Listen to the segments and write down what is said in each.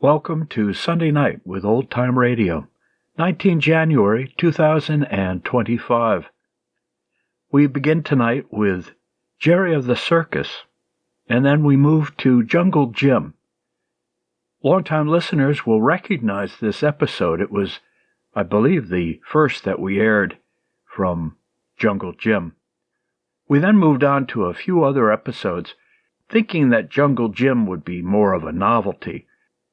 Welcome to Sunday Night with Old Time Radio, 19 January 2025. We begin tonight with Jerry of the Circus, and then we move to Jungle Jim. Longtime listeners will recognize this episode. It was, I believe, the first that we aired from Jungle Jim. We then moved on to a few other episodes, thinking that Jungle Jim would be more of a novelty.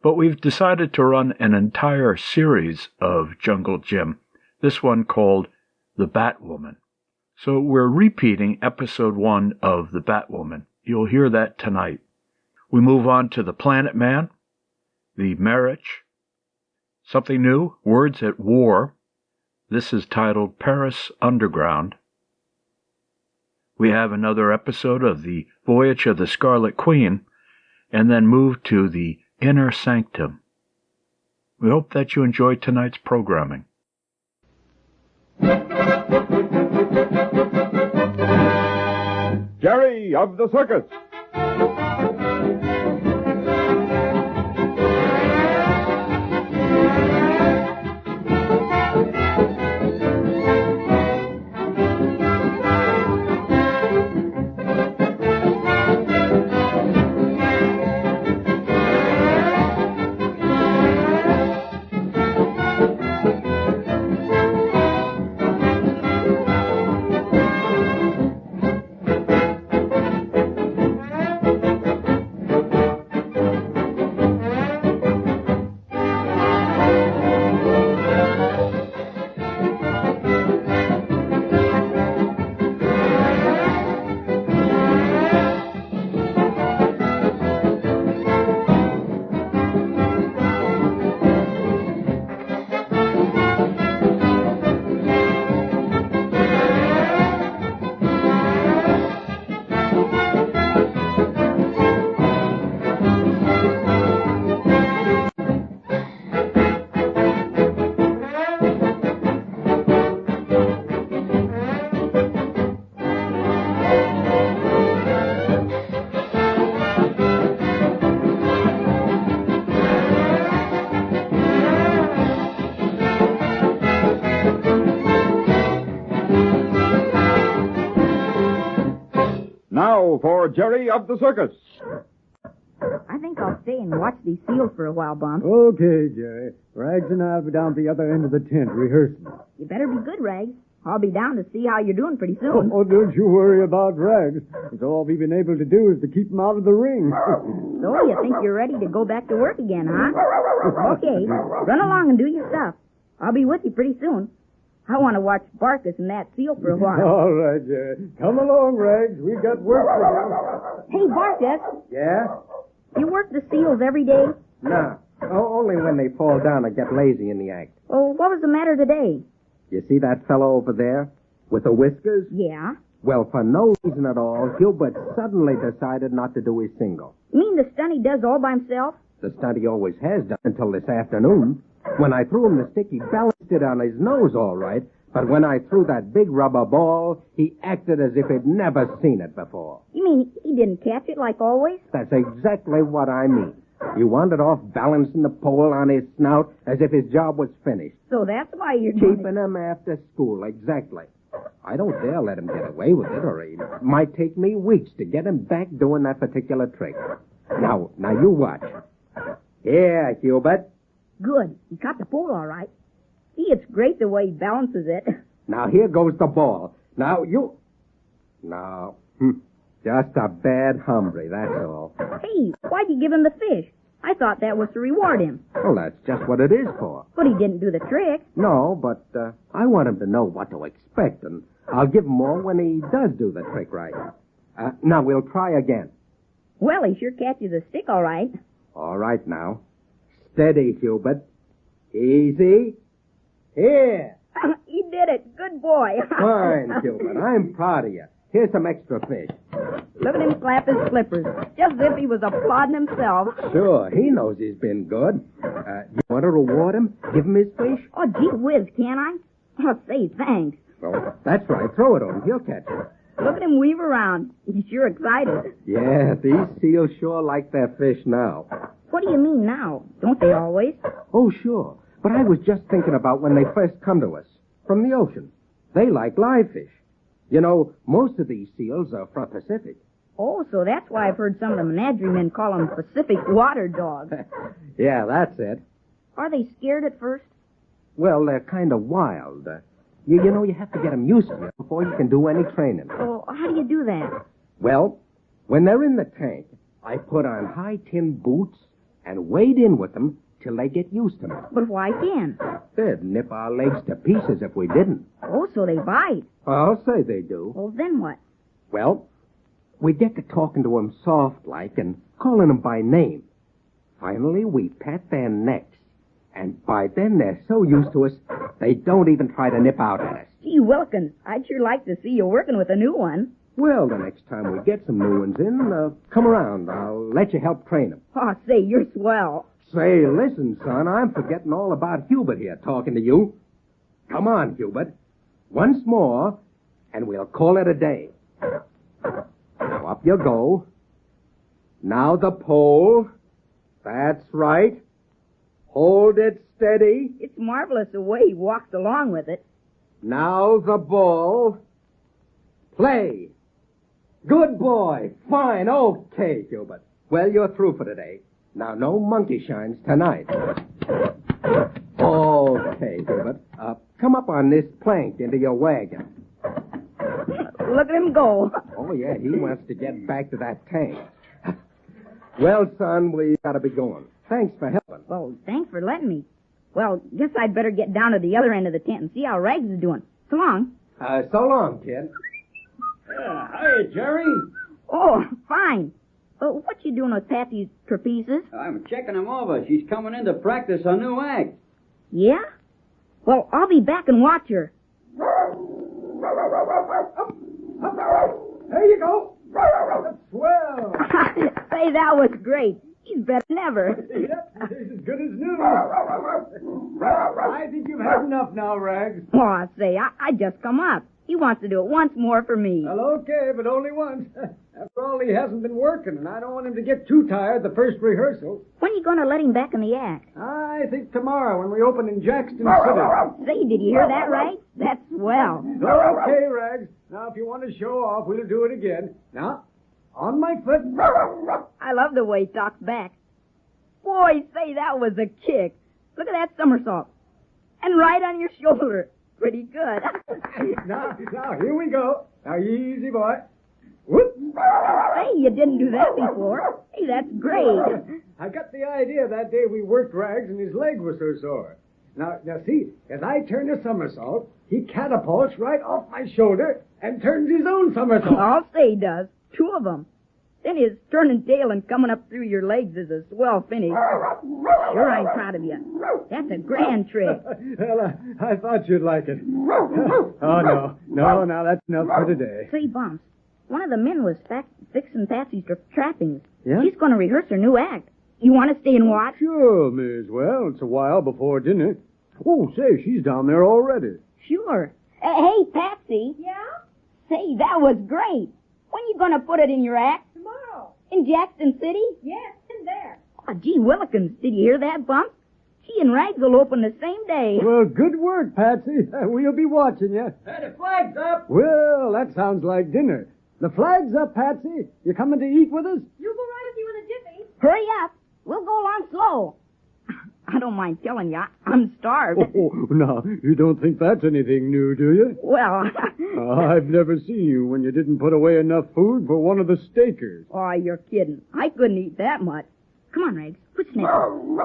But we've decided to run an entire series of Jungle Jim, this one called The Batwoman. So we're repeating episode 1 of The Batwoman. You'll hear that tonight. We move on to The Planet Man, The Marriage, something new, Words at War. This is titled Paris Underground. We have another episode of The Voyage of the Scarlet Queen, and then move to The Inner Sanctum. We hope that you enjoy tonight's programming. Jerry of the Circus. Now for Jerry of the Circus. I think I'll stay and watch these seals for a while, Bump. Okay, Jerry. Rags and I'll be down at the other end of the tent rehearsing. You better be good, Rags. I'll be down to see how you're doing pretty soon. Oh, don't you worry about Rags. It's all we've been able to do is to keep him out of the ring. So you think you're ready to go back to work again, huh? Okay, run along and do your stuff. I'll be with you pretty soon. I want to watch Barkus and that seal for a while. All right, Jerry. Come along, Rags. We've got work to Hey, Barkus, Yeah? you work the seals every day? No. Only when they fall down and get lazy in the act. Oh, what was the matter today? You see that fellow over there? With the whiskers? Yeah? Well, for no reason at all, Hubert suddenly decided not to do his single. You mean the stunt he does all by himself? The stunt he always has done until this afternoon. When I threw him the stick, he balanced it on his nose all right. But when I threw that big rubber ball, he acted as if he'd never seen it before. You mean he didn't catch it like always? That's exactly what I mean. He wandered off balancing the pole on his snout as if his job was finished. So that's why you're doing Keeping him after school, exactly. I don't dare let him get away with it, or it might take me weeks to get him back doing that particular trick. Now you watch. Here, Hubert. Good. He caught the pole all right. See, it's great the way he balances it. Now here goes the ball. Now you... No. Just a bad hombre, that's all. Hey, why'd you give him the fish? I thought that was to reward him. Well, that's just what it is for. But he didn't do the trick. No, but I want him to know what to expect, and I'll give him more when he does do the trick right. Now, we'll try again. Well, he sure catches the stick all right. All right, now. Steady, Hubert. Easy. Here. He did it. Good boy. Fine, Hubert. I'm proud of you. Here's some extra fish. Look at him slap his flippers, just as if he was applauding himself. Sure, he knows he's been good. You want to reward him? Give him his fish? Oh, gee whiz, can I? Oh, say thanks. Well, that's right. Throw it to him. He'll catch it. Look at him weave around. He's sure excited. Yeah, these seals sure like their fish now. What What do you mean now? Don't they always? Oh, sure. But I was just thinking about when they first come to us. From the ocean. They like live fish. You know, most of these seals are from Pacific. Oh, so that's why I've heard some of the menagerie men call them Pacific water dogs. Yeah, that's it. Are they scared at first? Well, they're kind of wild. You know, you have to get them used to it before you can do any training. Oh, how do you do that? Well, when they're in the tank, I put on high tin boots and wade in with them till they get used to me. But why can't? They'd nip our legs to pieces if we didn't. Oh, so they bite. I'll say they do. Well, then what? Well, we get to talking to 'em soft-like and calling 'em by name. Finally, we pat their necks. And by then, they're so used to us, they don't even try to nip out at us. Gee, Wilkins, I'd sure like to see you working with a new one. Well, the next time we get some new ones in, come around. I'll let you help train them. Oh, say, you're swell. Say, listen, son, I'm forgetting all about Hubert here talking to you. Come on, Hubert. Once more, and we'll call it a day. Now, up you go. Now the pole. That's right. Hold it steady. It's marvelous the way he walks along with it. Now the ball. Play. Good boy. Fine. Okay, Hubert. Well, you're through for today. Now, no monkey shines tonight. Okay, Hubert. Come up on this plank into your wagon. Look at him go. Oh, yeah, he wants to get back to that tank. Well, son, we gotta be going. Thanks for helping. Well, thanks for letting me. Well, guess I'd better get down to the other end of the tent and see how Rags is doing. So long. So long, kid. Hiya, Jerry. Oh, fine. What you doing with Patsy's trapezes? I'm checking them over. She's coming in to practice her new act. Yeah? Well, I'll be back and watch her. There you go. Swell. Say, that was great. He's better than ever. Yep, he's as good as new. I think you've had enough now, Rags. Oh, say, I just come up. He wants to do it once more for me. Well, okay, but only once. After all, he hasn't been working, and I don't want him to get too tired the first rehearsal. When are you going to let him back in the act? I think tomorrow when we open in Jackson City. Say, did you hear that right? That's swell. Okay, Rags. Now, if you want to show off, we'll do it again. Now, on my foot. I love the way he talks back. Boy, say, that was a kick. Look at that somersault. And right on your shoulder. Pretty good. Now, here we go. Now, easy, boy. Whoop. Say, you didn't do that before. Hey, that's great. I got the idea that day we worked Rags and his leg was so sore. Now, see, as I turn a somersault, he catapults right off my shoulder and turns his own somersault. I'll say he does. 2 of them. Then his turning tail and coming up through your legs is a swell finish. Sure, I'm proud of you. That's a grand trick. Well, I thought you'd like it. Oh, no, now that's enough for today. Say, Bumps, one of the men was fixing Patsy's trappings. Yeah? She's going to rehearse her new act. You want to stay and watch? Sure, may as well. It's a while before dinner. Oh, say, she's down there already. Sure. Hey, Patsy. Yeah? Say, that was great. When you going to put it in your act? Tomorrow. In Jackson City? Yes, in there. Oh, gee Willikins, did you hear that, Bump? She and Rags will open the same day. Well, good work, Patsy. We'll be watching you. Hey, the flag's up. Well, that sounds like dinner. The flag's up, Patsy. You coming to eat with us? You go right with you in a jiffy. Hurry up. We'll go along slow. I don't mind telling you, I'm starved. Oh, now, you don't think that's anything new, do you? Well, I've never seen you when you didn't put away enough food for one of the stakers. oh, you're kidding. I couldn't eat that much. Come on, Rags, quit sniffing.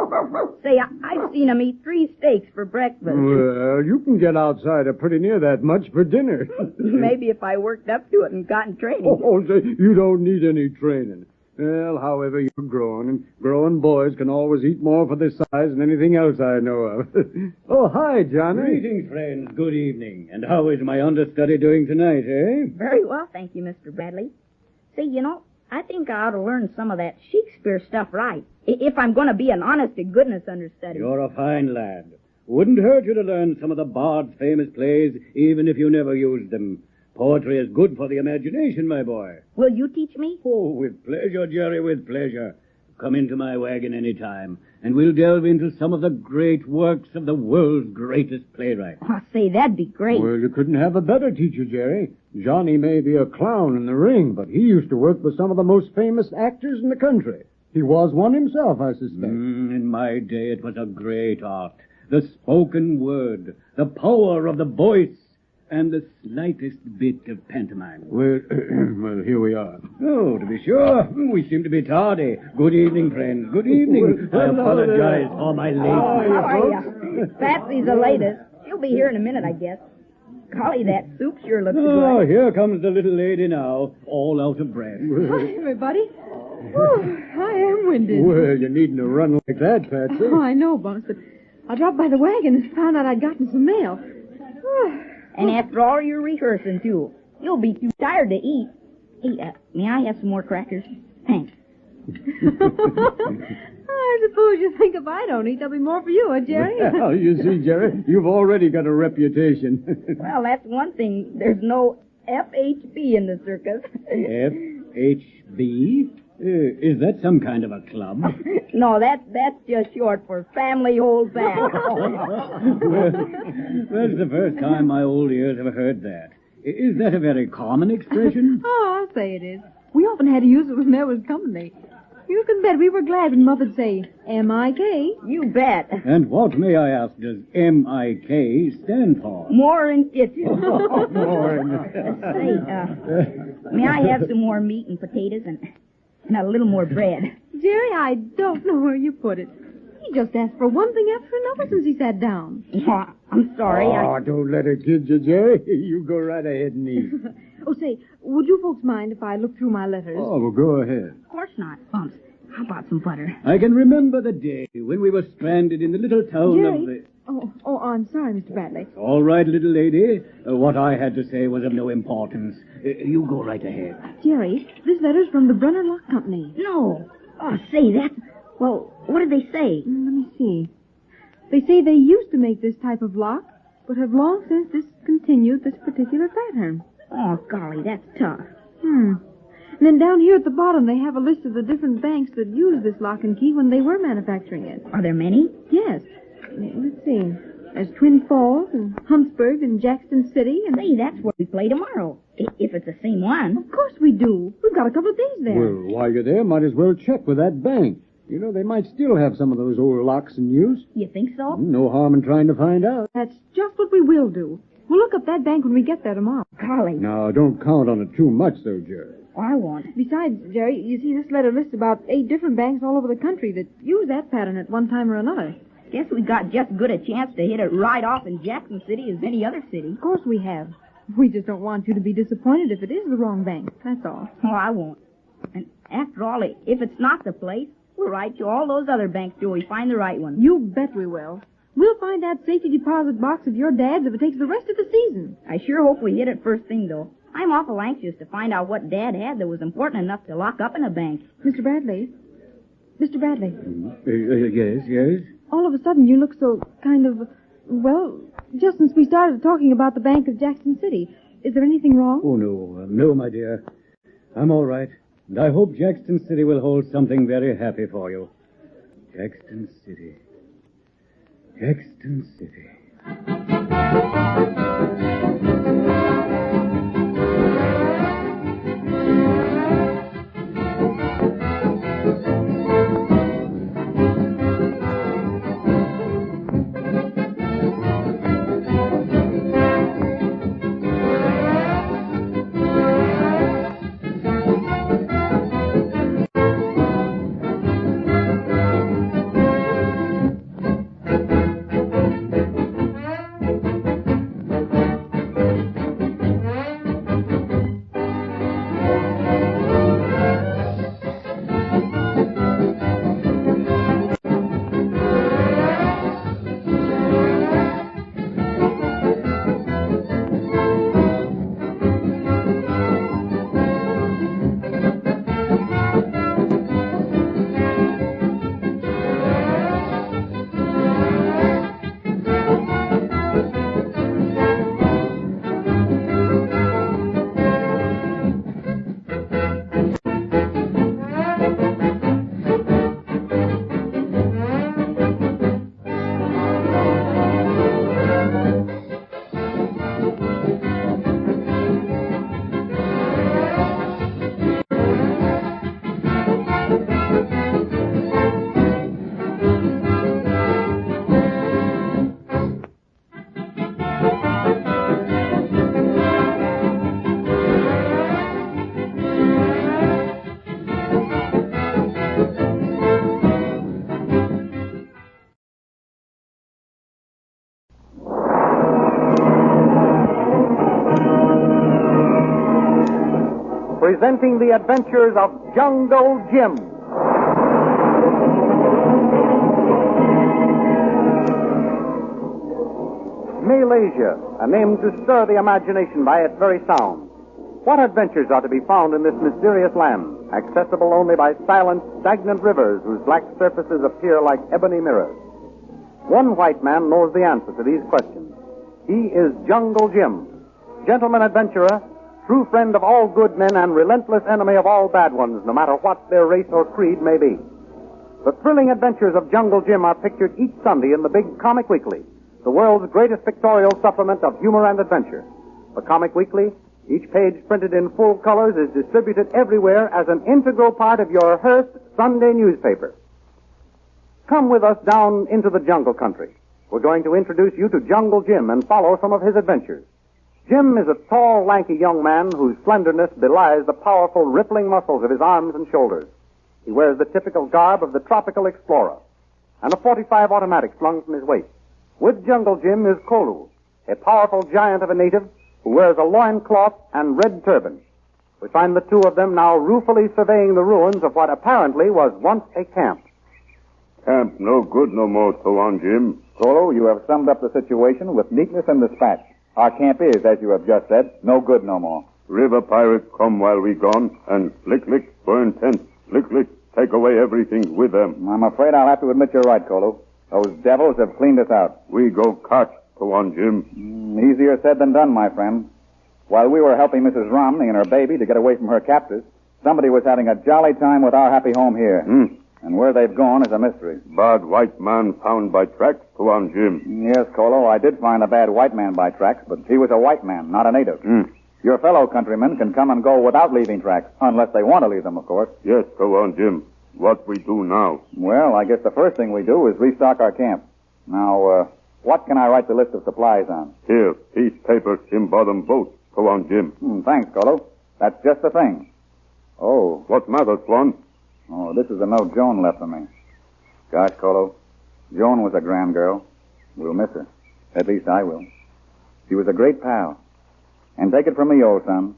Say, I've seen him eat 3 steaks for breakfast. Well, you can get outside pretty near that much for dinner. Maybe if I worked up to it and got in training. Oh, say, you don't need any training. Well, however, you're grown, and grown boys can always eat more for their size than anything else I know of. Oh, hi, Johnny. Greetings, friends. Good evening. And how is my understudy doing tonight, eh? Very well, thank you, Mr. Bradley. Say, you know, I think I ought to learn some of that Shakespeare stuff right, if I'm going to be an honest-to-goodness understudy. You're a fine lad. Wouldn't hurt you to learn some of the Bard's famous plays, even if you never used them. Poetry is good for the imagination, my boy. Will you teach me? Oh, with pleasure, Jerry, with pleasure. come into my wagon any time, and we'll delve into some of the great works of the world's greatest playwright. Oh, say, that'd be great. Well, you couldn't have a better teacher, Jerry. Johnny may be a clown in the ring, but he used to work with some of the most famous actors in the country. He was one himself, I suspect. In my day, it was a great art. The spoken word, the power of the voice, and the slightest bit of pantomime. Well, well, here we are. Oh, to be sure. We seem to be tardy. Good evening, friends. Good evening. I apologize for my How lateness. are you? Patsy's the latest. She'll be here in a minute, I guess. Golly, that soup sure looks Oh, good. here comes the little lady now, all out of breath. Hi, everybody. Whew, I am winded. Well, you needn't have run like that, Patsy. Oh, I know, Bumps, but I dropped by the wagon and found out I'd gotten some mail. And after all your rehearsing, too. You'll be too tired to eat. Hey, may I have some more crackers? Thanks. I suppose you think if I don't eat, there'll be more for you, huh, Jerry? Well, you see, Jerry, you've already got a reputation. Well, that's one thing. There's no FHB in the circus. FHB? Is that some kind of a club? No, that's just short for Family Hold Back. Well, that's the first time my old ears have heard that. Is that a very common expression? Oh, I'll say it is. We often had to use it when there was company. You can bet we were glad when Mother'd say, M-I-K. You bet. And what, may I ask, does M-I-K stand for? More in stitches. More Say, may I have some more meat and potatoes and a little more bread? Jerry, I don't know where you put it. He just asked for one thing after another since he sat down. Oh, I'm sorry. Oh, don't let her kid you, Jerry. You go right ahead and eat. Oh, say, would you folks mind if I look through my letters? Oh, well, go ahead. Of course not, Bumps. How about some butter? I can remember the day when we were stranded in the little town of the... Jerry? Oh, I'm sorry, Mr. Bradley. All right, little lady. What I had to say was of no importance. You go right ahead. Jerry, this letter's from the Brunner Lock Company. No. Oh, say, that... Well, what did they say? Let me see. They say they used to make this type of lock, but have long since discontinued this particular pattern. Oh, golly, that's tough. And then down here at the bottom, they have a list of the different banks that used this lock and key when they were manufacturing it. Are there many? Yes. Let's see. There's Twin Falls and Huntsburg and Jackson City and... Say, that's where we play tomorrow. If it's the same one. Of course we do. We've got a couple of days there. Well, while you're there, might as well check with that bank. You know, they might still have some of those old locks in use. You think so? No harm in trying to find out. That's just what we will do. We'll look up that bank when we get there tomorrow. Golly. Now, don't count on it too much, though, Jerry. Oh, I won't. Besides, Jerry, you see this letter lists about 8 different banks all over the country that use that pattern at one time or another. Guess we got just good a chance to hit it right off in Jackson City as any other city. Of course we have. We just don't want you to be disappointed if it is the wrong bank. That's all. Oh, I won't. And after all, if it's not the place, we'll write to all those other banks till we find the right one. You bet we will. We'll find that safety deposit box of your dad's if it takes the rest of the season. I sure hope we hit it first thing, though. I'm awful anxious to find out what Dad had that was important enough to lock up in a bank. Mr. Bradley? Mr. Bradley? Yes? All of a sudden you look so kind of, well, just since we started talking about the Bank of Jackson City. Is there anything wrong? Oh, no, my dear. I'm all right. And I hope Jackson City will hold something very happy for you. Jackson City. Jackson City. presenting the adventures of Jungle Jim. Malaysia, a name to stir the imagination by its very sound. What adventures are to be found in this mysterious land, accessible only by silent, stagnant rivers whose black surfaces appear like ebony mirrors? One white man knows the answer to these questions. He is Jungle Jim, gentleman adventurer, true friend of all good men and relentless enemy of all bad ones, no matter what their race or creed may be. The thrilling adventures of Jungle Jim are pictured each Sunday in the Big Comic Weekly, the world's greatest pictorial supplement of humor and adventure. The Comic Weekly, each page printed in full colors, is distributed everywhere as an integral part of your Hearst Sunday newspaper. Come with us down into the jungle country. We're going to introduce you to Jungle Jim and follow some of his adventures. Jim is a tall, lanky young man whose slenderness belies the powerful, rippling muscles of his arms and shoulders. He wears the typical garb of the tropical explorer and a .45 automatic slung from his waist. With Jungle Jim is Kolu, a powerful giant of a native who wears a loincloth and red turban. We find the two of them now ruefully surveying the ruins of what apparently was once a camp. Camp no good no more, Tuan Jim. Kolu, you have summed up the situation with neatness and dispatch. Our camp is, as you have just said, no good no more. River pirates come while we gone, and lick, burn tents. Lick, take away everything with them. I'm afraid I'll have to admit you're right, Kolu. Those devils have cleaned us out. We go catch, Tuan Jim. Easier said than done, my friend. While we were helping Mrs. Romney and her baby to get away from her captors, somebody was having a jolly time with our happy home here. And where they've gone is a mystery. Bad white man found by tracks, Tuan Jim. Yes, Kolu, I did find a bad white man by tracks, but he was a white man, not a native. Your fellow countrymen can come and go without leaving tracks, unless they want to leave them, of course. Yes, Tuan Jim. What we do now? Well, I guess the first thing we do is restock our camp. Now, what can I write the list of supplies on? Here, piece paper in bottom boat, Tuan Jim. Thanks, Kolu. That's just the thing. Oh. What matter, Tuan? Oh, this is the note Joan left for me. Gosh, Kolu, Joan was a grand girl. We'll miss her. At least I will. She was a great pal. And take it from me, old son.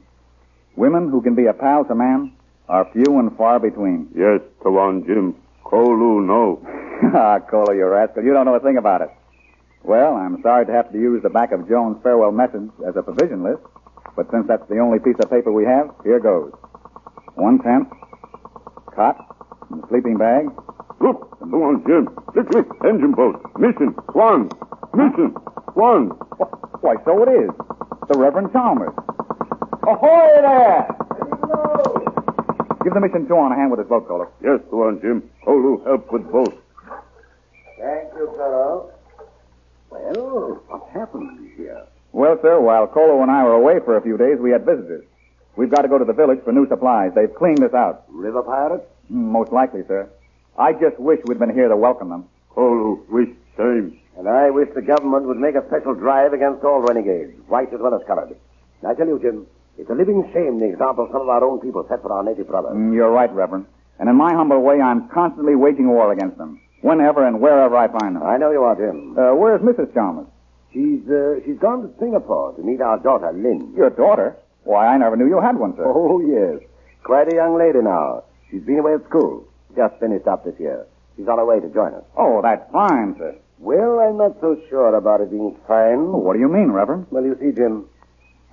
Women who can be a pal to man are few and far between. Yes, Tuan Jim. Kolu, no. Kolu, you rascal. You don't know a thing about it. Well, I'm sorry to have to use the back of Joan's farewell message as a provision list, but since that's the only piece of paper we have, here goes. 1 tent, cot, and sleeping bag. Look, Tuan Jim. Lick, engine boat. Mission, Tuan. Mission, Tuan. Why, so it is. The Reverend Chalmers. Ahoy there! Give the Mission Tuan a hand with his boat, Kolu. Yes, Tuan Jim. Kolu, help with boat. Thank you, fellow. Well, what happened here? Well, sir, while Kolu and I were away for a few days, we had visitors. We've got to go to the village for new supplies. They've cleaned us out. River pirates? Most likely, sir. I just wish we'd been here to welcome them. Kolu, wish same. And I wish the government would make a special drive against all renegades, white as well as colored. And I tell you, Jim, it's a living shame the example some of our own people set for our native brothers. You're right, Reverend. And in my humble way, I'm constantly waging war against them, whenever and wherever I find them. I know you are, Jim. Where's Mrs. Chalmers? She's gone to Singapore to meet our daughter, Lynn. Your daughter? Why, I never knew you had one, sir. Oh, yes. Quite a young lady now. She's been away at school. Just finished up this year. She's on her way to join us. Oh, that's fine, sir. Well, I'm not so sure about it being fine. Oh, what do you mean, Reverend? Well, you see, Jim,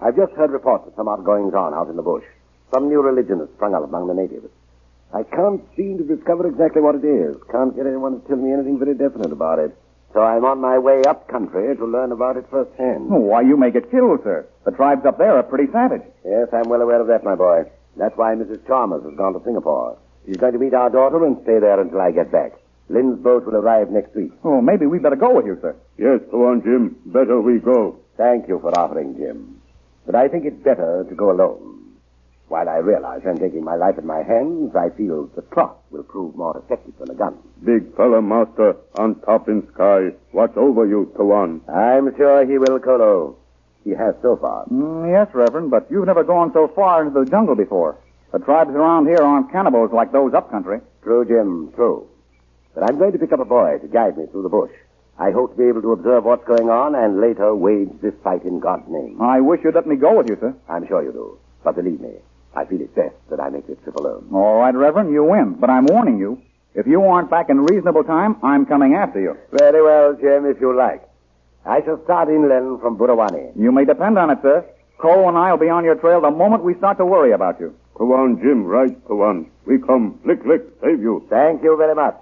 I've just heard reports of some outgoings-on out in the bush. Some new religion has sprung up among the natives. I can't seem to discover exactly what it is. Can't get anyone to tell me anything very definite about it. So I'm on my way up country to learn about it firsthand. Oh, why, you may get killed, sir. The tribes up there are pretty savage. Yes, I'm well aware of that, my boy. That's why Mrs. Chalmers has gone to Singapore. She's going to meet our daughter and stay there until I get back. Lynn's boat will arrive next week. Oh, maybe we'd better go with you, sir. Yes, Tuan Jim. Better we go. Thank you for offering, Jim. But I think it's better to go alone. While I realize I'm taking my life in my hands, I feel the trot will prove more effective than a gun. Big fella, master, on top in sky. Watch over you, Tuan. I'm sure he will, Kolu. He has so far. Yes, Reverend, but you've never gone so far into the jungle before. The tribes around here aren't cannibals like those up country. True, Jim, true. But I'm going to pick up a boy to guide me through the bush. I hope to be able to observe what's going on and later wage this fight in God's name. I wish you'd let me go with you, sir. I'm sure you do. But believe me, I feel it best that I make this trip alone. All right, Reverend, you win. But I'm warning you. If you aren't back in reasonable time, I'm coming after you. Very well, Jim, if you like. I shall start inland from Burawani. You may depend on it, sir. Cole and I will be on your trail the moment we start to worry about you. Go on, Jim, right, go on. We come. Lick, save you. Thank you very much.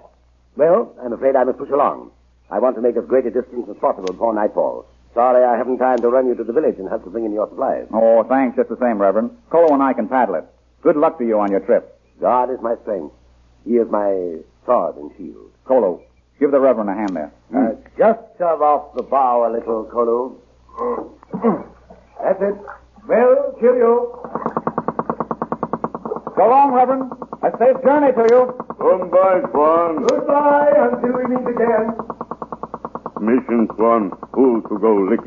Well, I'm afraid I must push along. I want to make as great a distance as possible before nightfall. Sorry I haven't time to run you to the village and help to bring in your supplies. Oh, thanks, just the same, Reverend. Cole and I can paddle it. Good luck to you on your trip. God is my strength. He is my sword and shield. Colo, give the Reverend a hand there. Just shove off the bow a little, Colo. That's it. Well, cheerio. So long, Reverend. A safe journey to you. Come by, Swan. Goodbye until we meet again. Mission, Swan. Fool to go lick,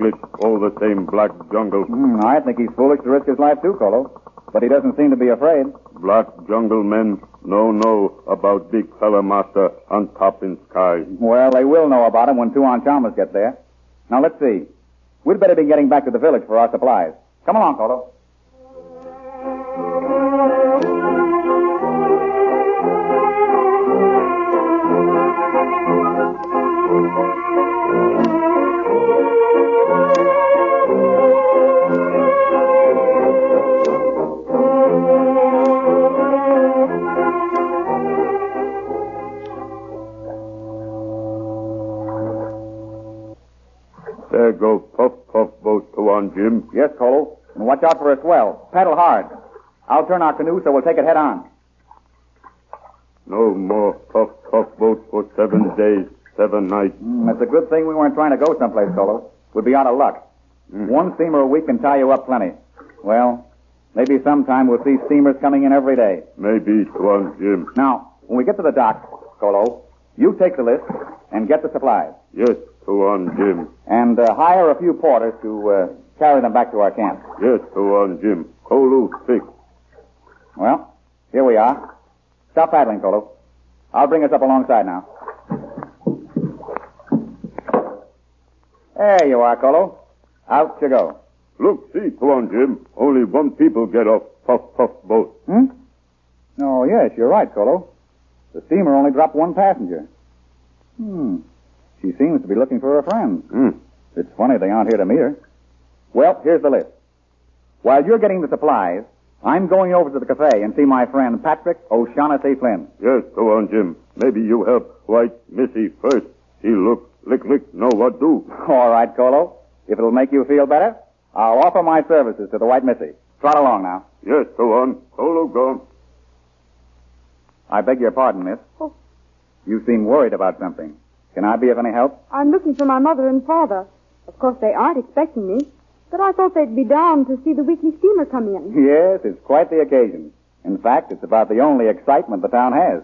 all the same black jungle. I think he's foolish to risk his life, too, Colo. But he doesn't seem to be afraid. Black jungle men know about big fella master on top in sky. Well, they will know about him when Tuan Chalmers gets there. Now, let's see. We'd better be getting back to the village for our supplies. Come along, Colo. There go puff boat to on, Jim. Yes, Colo. And watch out for a swell. Paddle hard. I'll turn our canoe so we'll take it head on. No more puff boat for 7 days, 7 nights. It's a good thing we weren't trying to go someplace, Colo. We'd be out of luck. One steamer a week can tie you up plenty. Well, maybe sometime we'll see steamers coming in every day. Maybe to on, Jim. Now, when we get to the dock, Colo, you take the list and get the supplies. Yes, to on, Jim. And hire a few porters to carry them back to our camp. Yes, to on, Jim. Kolu, sick. Well, here we are. Stop paddling, Colo. I'll bring us up alongside now. There you are, Colo. Out you go. Look, see, to on, Jim. Only one people get off puff boat. Oh, yes, you're right, Colo. The steamer only dropped one passenger. She seems to be looking for a friend. It's funny they aren't here to meet her. Well, here's the list. While you're getting the supplies, I'm going over to the cafe and see my friend Patrick O'Shaughnessy Flynn. Yes, go on, Jim. Maybe you help White Missy first. He look, lick, know what do. All right, Colo. If it'll make you feel better, I'll offer my services to the White Missy. Trot along now. Yes, go on. Colo, go. I beg your pardon, miss. Oh. You seem worried about something. Can I be of any help? I'm looking for my mother and father. Of course, they aren't expecting me, but I thought they'd be down to see the weekly steamer come in. Yes, it's quite the occasion. In fact, it's about the only excitement the town has.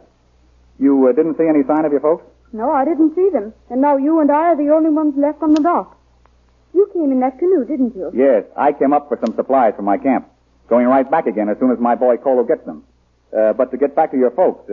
You didn't see any sign of your folks? No, I didn't see them. And now you and I are the only ones left on the dock. You came in that canoe, didn't you? Yes, I came up for some supplies from my camp. Going right back again as soon as my boy Colo gets them. But to get back to your folks,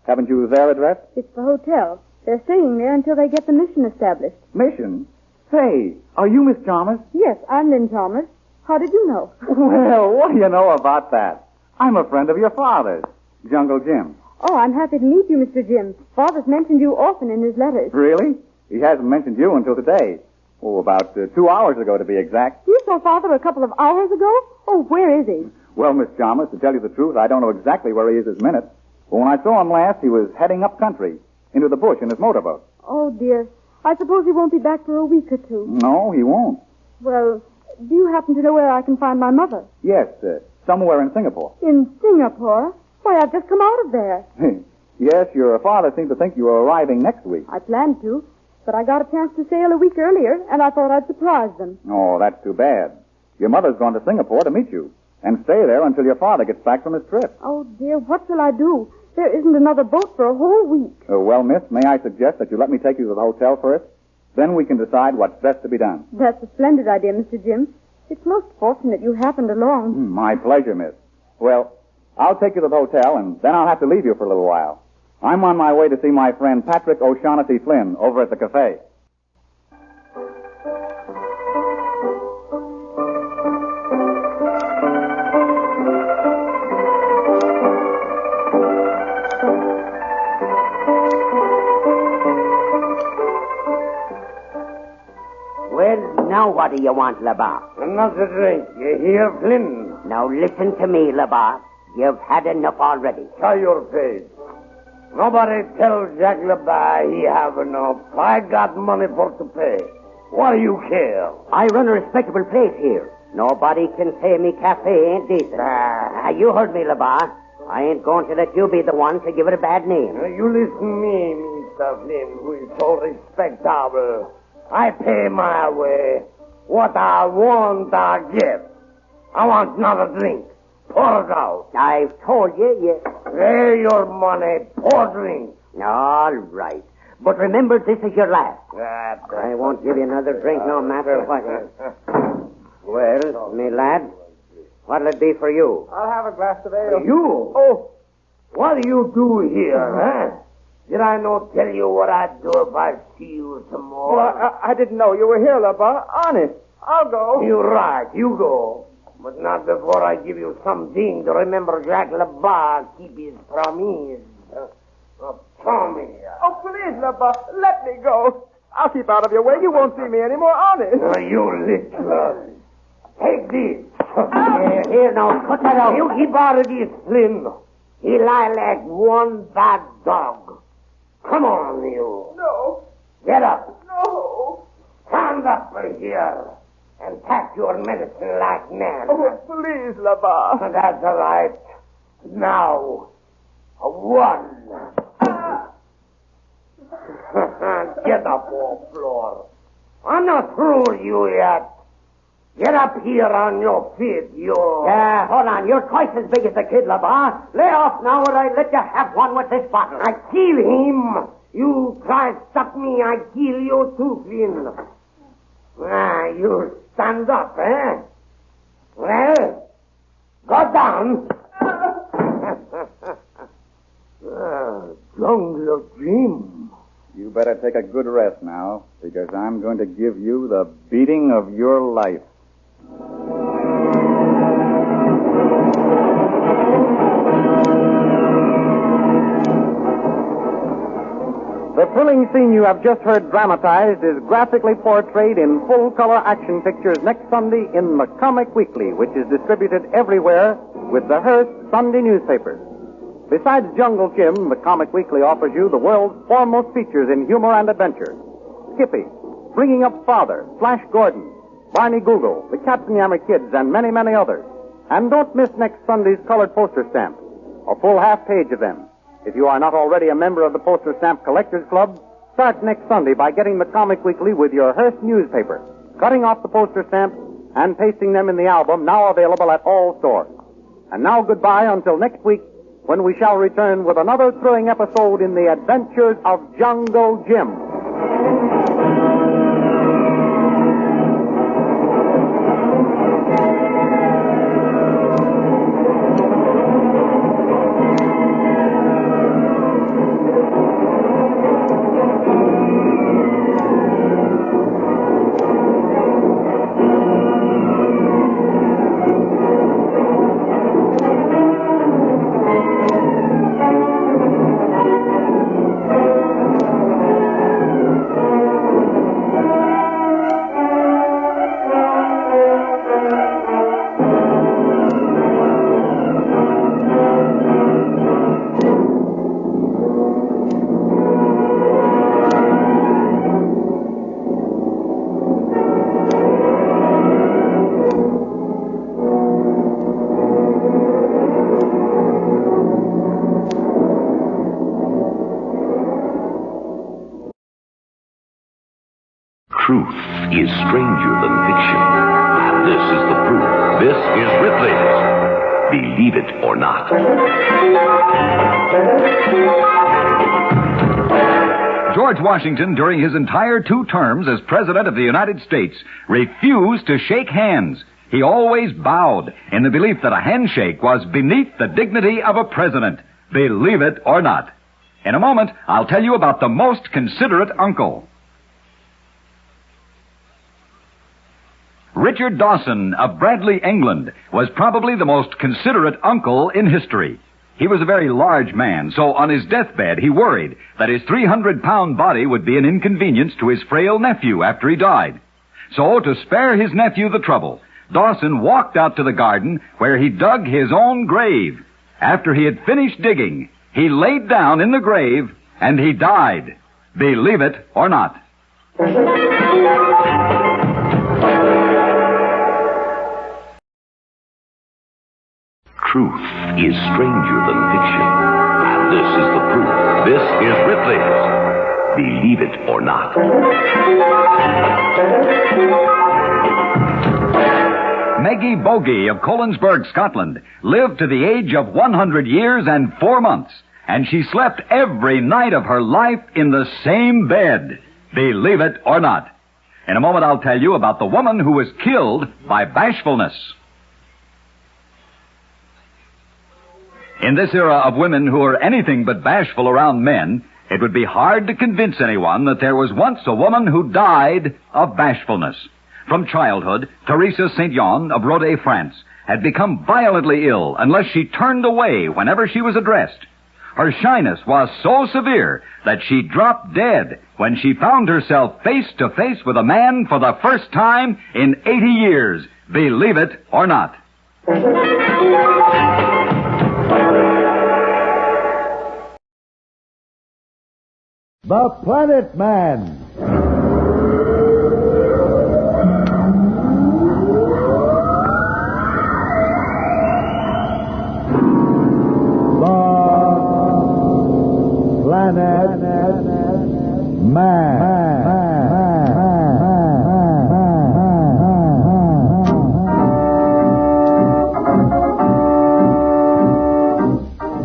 haven't you their address? It's the hotel. They're staying there until they get the mission established. Mission? Say, are you Miss Chalmers? Yes, I'm Lynn Chalmers. How did you know? Well, what do you know about that? I'm a friend of your father's, Jungle Jim. Oh, I'm happy to meet you, Mr. Jim. Father's mentioned you often in his letters. Really? He hasn't mentioned you until today. Oh, about 2 hours ago, to be exact. You saw Father a couple of hours ago? Oh, where is he? Well, Miss Chalmers, to tell you the truth, I don't know exactly where he is this minute. But when I saw him last, he was heading up country, into the bush in his motorboat. Oh, dear. I suppose he won't be back for a week or two. No, he won't. Well, do you happen to know where I can find my mother? Yes, somewhere in Singapore. In Singapore? Why, I've just come out of there. Yes, your father seemed to think you were arriving next week. I planned to, but I got a chance to sail a week earlier, and I thought I'd surprise them. Oh, that's too bad. Your mother's gone to Singapore to meet you, and stay there until your father gets back from his trip. Oh, dear, what shall I do? There isn't another boat for a whole week. Well, miss, may I suggest that you let me take you to the hotel first? Then we can decide what's best to be done. That's a splendid idea, Mr. Jim. It's most fortunate you happened along. My pleasure, miss. Well, I'll take you to the hotel, and then I'll have to leave you for a little while. I'm on my way to see my friend Patrick O'Shaughnessy Flynn over at the cafe. Now what do you want, Labar? Another drink. You hear, Flynn? Now listen to me, Labar. You've had enough already. Tell your face. Nobody tells Jack LeBar he have enough. I got money for to pay. What do you care? I run a respectable place here. Nobody can say me cafe ain't decent. You heard me, Labar. I ain't going to let you be the one to give it a bad name. You listen to me, Mr. Flynn, who is so respectable. I pay my way. What I want, I get. I want another drink. Pour it out. I've told you. Pay your money. Pour drink. All right. But remember, this is your last. I won't give you another drink no matter what. Well, me lad, what'll it be for you? I'll have a glass of ale. You? Oh. What do you do here, huh? Did I not tell you what I'd do if I see you tomorrow? Well, I didn't know you were here, Labar. Honest. I'll go. You're right. You go. But not before I give you something to remember Jack LeBar keep his promise. Tommy. Oh, please, Labar, let me go. I'll keep out of your way. You won't see me anymore, honest. You little. Take this. Here, now, cut that out. You keep out of this, Flynn. He lie like one bad dog. Come on, you. No. Get up. No. Stand up here. And pack your medicine like men. Oh, please, Labar. That's all right. Now, one. Get up off floor. I'm not through you yet. Get up here on your feet, you. Hold on. You're twice as big as the kid, Labar. Lay off now or I let you have one with this bottle. I kill him. You try to stop me, I kill you too, Flynn. You stand up, eh? Well, go down. Jungle Jim. You better take a good rest now, because I'm going to give you the beating of your life. The thrilling scene you have just heard dramatized is graphically portrayed in full-color action pictures next Sunday in the Comic Weekly, which is distributed everywhere with the Hearst Sunday newspapers. Besides Jungle Jim, the Comic Weekly offers you the world's foremost features in humor and adventure. Skippy, Bringing Up Father, Flash Gordon, Barney Google, the Katzenjammer Kids, and many, many others. And don't miss next Sunday's colored poster stamp, a full half page of them. If you are not already a member of the Poster Stamp Collectors Club, start next Sunday by getting the Comic Weekly with your Hearst newspaper, cutting off the poster stamps, and pasting them in the album, now available at all stores. And now goodbye until next week, when we shall return with another thrilling episode in the adventures of Jungle Jim. Truth is stranger than fiction. And this is the proof. This is Ripley's Believe It or Not. George Washington, during his entire 2 terms as President of the United States, refused to shake hands. He always bowed in the belief that a handshake was beneath the dignity of a president. Believe it or not. In a moment, I'll tell you about the most considerate uncle. Richard Dawson of Bradley, England, was probably the most considerate uncle in history. He was a very large man, so on his deathbed he worried that his 300-pound body would be an inconvenience to his frail nephew after he died. So, to spare his nephew the trouble, Dawson walked out to the garden where he dug his own grave. After he had finished digging, he laid down in the grave and he died. Believe it or not. Truth is stranger than fiction. And this is the proof. This is Ripley's Believe It or Not. Meggie Bogey of Collinsburg, Scotland, lived to the age of 100 years and 4 months, and she slept every night of her life in the same bed. Believe it or not. In a moment, I'll tell you about the woman who was killed by bashfulness. In this era of women who are anything but bashful around men, it would be hard to convince anyone that there was once a woman who died of bashfulness. From childhood, Teresa St. John of Rodez, France, had become violently ill unless she turned away whenever she was addressed. Her shyness was so severe that she dropped dead when she found herself face to face with a man for the first time in 80 years. Believe it or not. The Planet Man.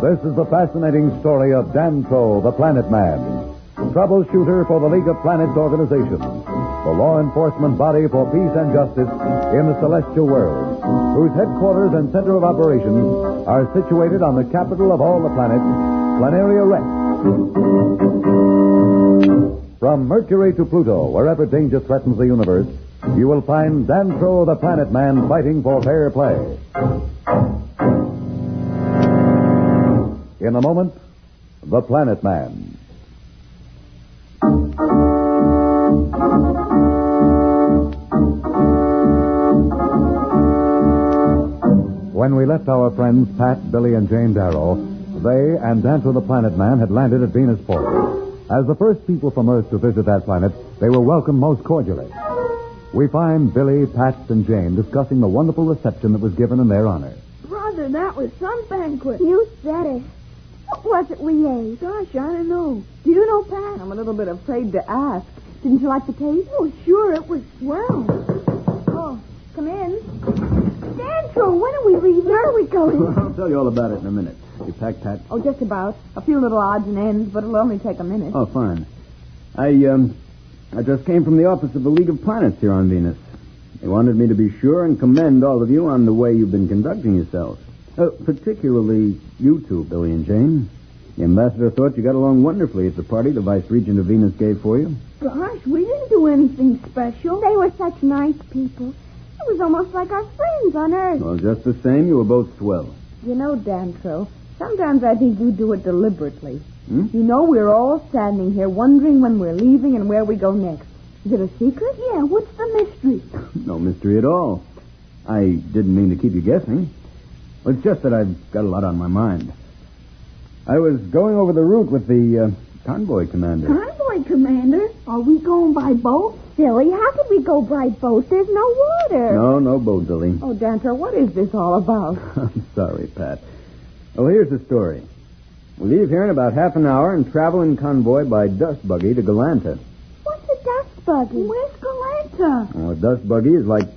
This is the fascinating story of Dantro, the Planet Man, troubleshooter for the League of Planets organization, the law enforcement body for peace and justice in the celestial world, whose headquarters and center of operations are situated on the capital of all the planets, Planaria Rex. From Mercury to Pluto, wherever danger threatens the universe, you will find Dantro, the Planet Man, fighting for fair play. In a moment, the Planet Man. When we left our friends Pat, Billy, and Jane Darrow, they and Dantro the Planet Man had landed at Venusport. As the first people from Earth to visit that planet, they were welcomed most cordially. We find Billy, Pat, and Jane discussing the wonderful reception that was given in their honor. Brother, that was some banquet. You said it. What was it we ate? Gosh, I don't know. Do you know, Pat? I'm a little bit afraid to ask. Didn't you like the taste? Oh, sure, it was swell. Oh, come in. Dantro, when are we leaving? Where are we going? I'll tell you all about it in a minute. You packed, Pat? Oh, just about. A few little odds and ends, but it'll only take a minute. Oh, fine. I just came from the office of the League of Planets here on Venus. They wanted me to be sure and commend all of you on the way you've been conducting yourselves. Particularly you two, Billy and Jane. The ambassador thought you got along wonderfully at the party the Vice Regent of Venus gave for you. Gosh, we didn't do anything special. They were such nice people. It was almost like our friends on Earth. Well, just the same, you were both swell. You know, Dantro, sometimes I think you do it deliberately. Hmm? You know, we're all standing here wondering when we're leaving and where we go next. Is it a secret? Yeah, what's the mystery? No mystery at all. I didn't mean to keep you guessing. Well, it's just that I've got a lot on my mind. I was going over the route with the convoy commander. Convoy commander? Are we going by boat? Silly, how could we go by boat? There's no water. No boat, Billy. Oh, Dantro, what is this all about? I'm sorry, Pat. Well, here's the story. We leave here in about half an hour and travel in convoy by dust buggy to Galanta. What's a dust buggy? Where's Galanta? Oh, a dust buggy is like,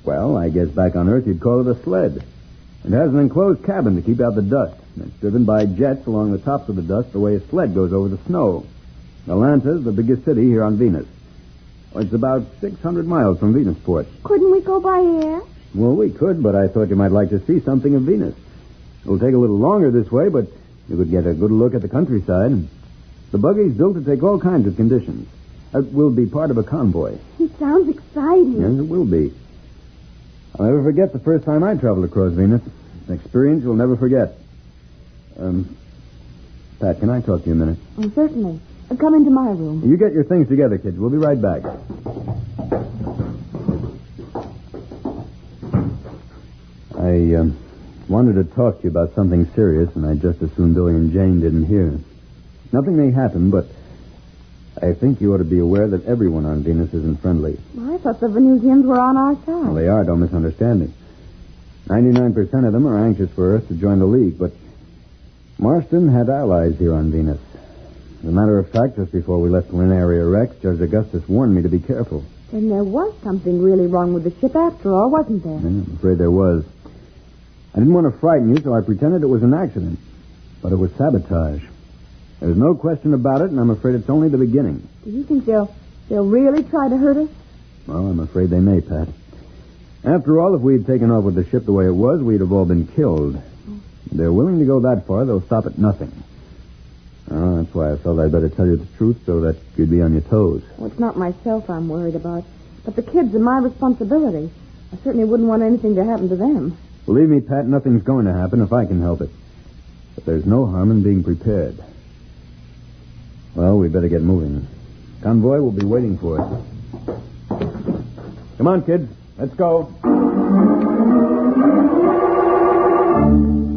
well, I guess back on Earth you'd call it a sled. It has an enclosed cabin to keep out the dust. It's driven by jets along the tops of the dust the way a sled goes over the snow. Galanta is the biggest city here on Venus. It's about 600 miles from Venusport. Couldn't we go by air? Well, we could, but I thought you might like to see something of Venus. It'll take a little longer this way, but you could get a good look at the countryside. The buggy's built to take all kinds of conditions. It will be part of a convoy. It sounds exciting. Yes, it will be. I'll never forget the first time I traveled across Venus. An experience you'll never forget. Pat, can I talk to you a minute? Oh, certainly. Come into my room. You get your things together, kids. We'll be right back. I wanted to talk to you about something serious, and I just as soon Billy and Jane didn't hear. Nothing may happen, but I think you ought to be aware that everyone on Venus isn't friendly. Well, I thought the Venusians were on our side. Well, they are, don't misunderstand me. 99% of them are anxious for Earth to join the League, but Marston had allies here on Venus. As a matter of fact, just before we left Linearia Rex, Judge Augustus warned me to be careful. Then there was something really wrong with the ship after all, wasn't there? I'm afraid there was. I didn't want to frighten you, so I pretended it was an accident. But it was sabotage. There's no question about it, and I'm afraid it's only the beginning. Do you think they'll really try to hurt us? Well, I'm afraid they may, Pat. After all, if we had taken off with the ship the way it was, we'd have all been killed. If they're willing to go that far, they'll stop at nothing. Oh, that's why I felt I'd better tell you the truth so that you'd be on your toes. Well, it's not myself I'm worried about, but the kids are my responsibility. I certainly wouldn't want anything to happen to them. Believe me, Pat, nothing's going to happen if I can help it. But there's no harm in being prepared. Well, we'd better get moving. Convoy will be waiting for us. Come on, kids. Let's go.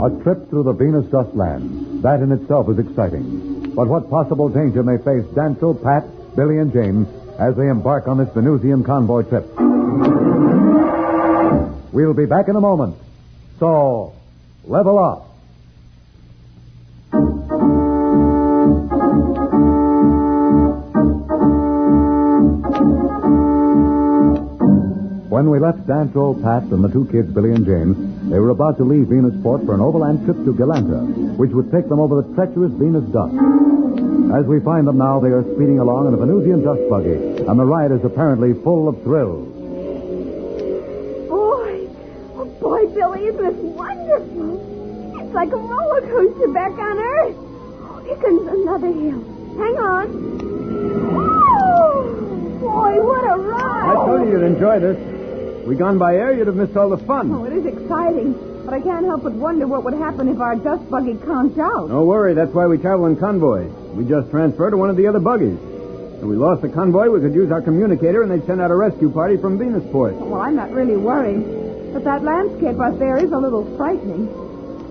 A trip through the Venus dust land. That in itself is exciting. But what possible danger may face Dantle, Pat, Billy, and Jane as they embark on this Venusian convoy trip? We'll be back in a moment. So, level up. When we left Dantle, Pat, and the two kids, Billy and Jane, they were about to leave Venusport for an overland trip to Galanta, which would take them over the treacherous Venus dust. As we find them now, they are speeding along in a Venusian dust buggy, and the ride is apparently full of thrills. Boy, Billy, isn't this wonderful? It's like a roller coaster back on Earth. Here comes another hill. Hang on. Oh, boy, what a ride. I told you you'd enjoy this. If we'd gone by air, you'd have missed all the fun. Oh, it is exciting, but I can't help but wonder what would happen if our dust buggy conked out. Don't worry, that's why we travel in convoys. We just transfer to one of the other buggies. If we lost the convoy, we could use our communicator, and they'd send out a rescue party from Venusport. Well, I'm not really worried. But that landscape out there is a little frightening.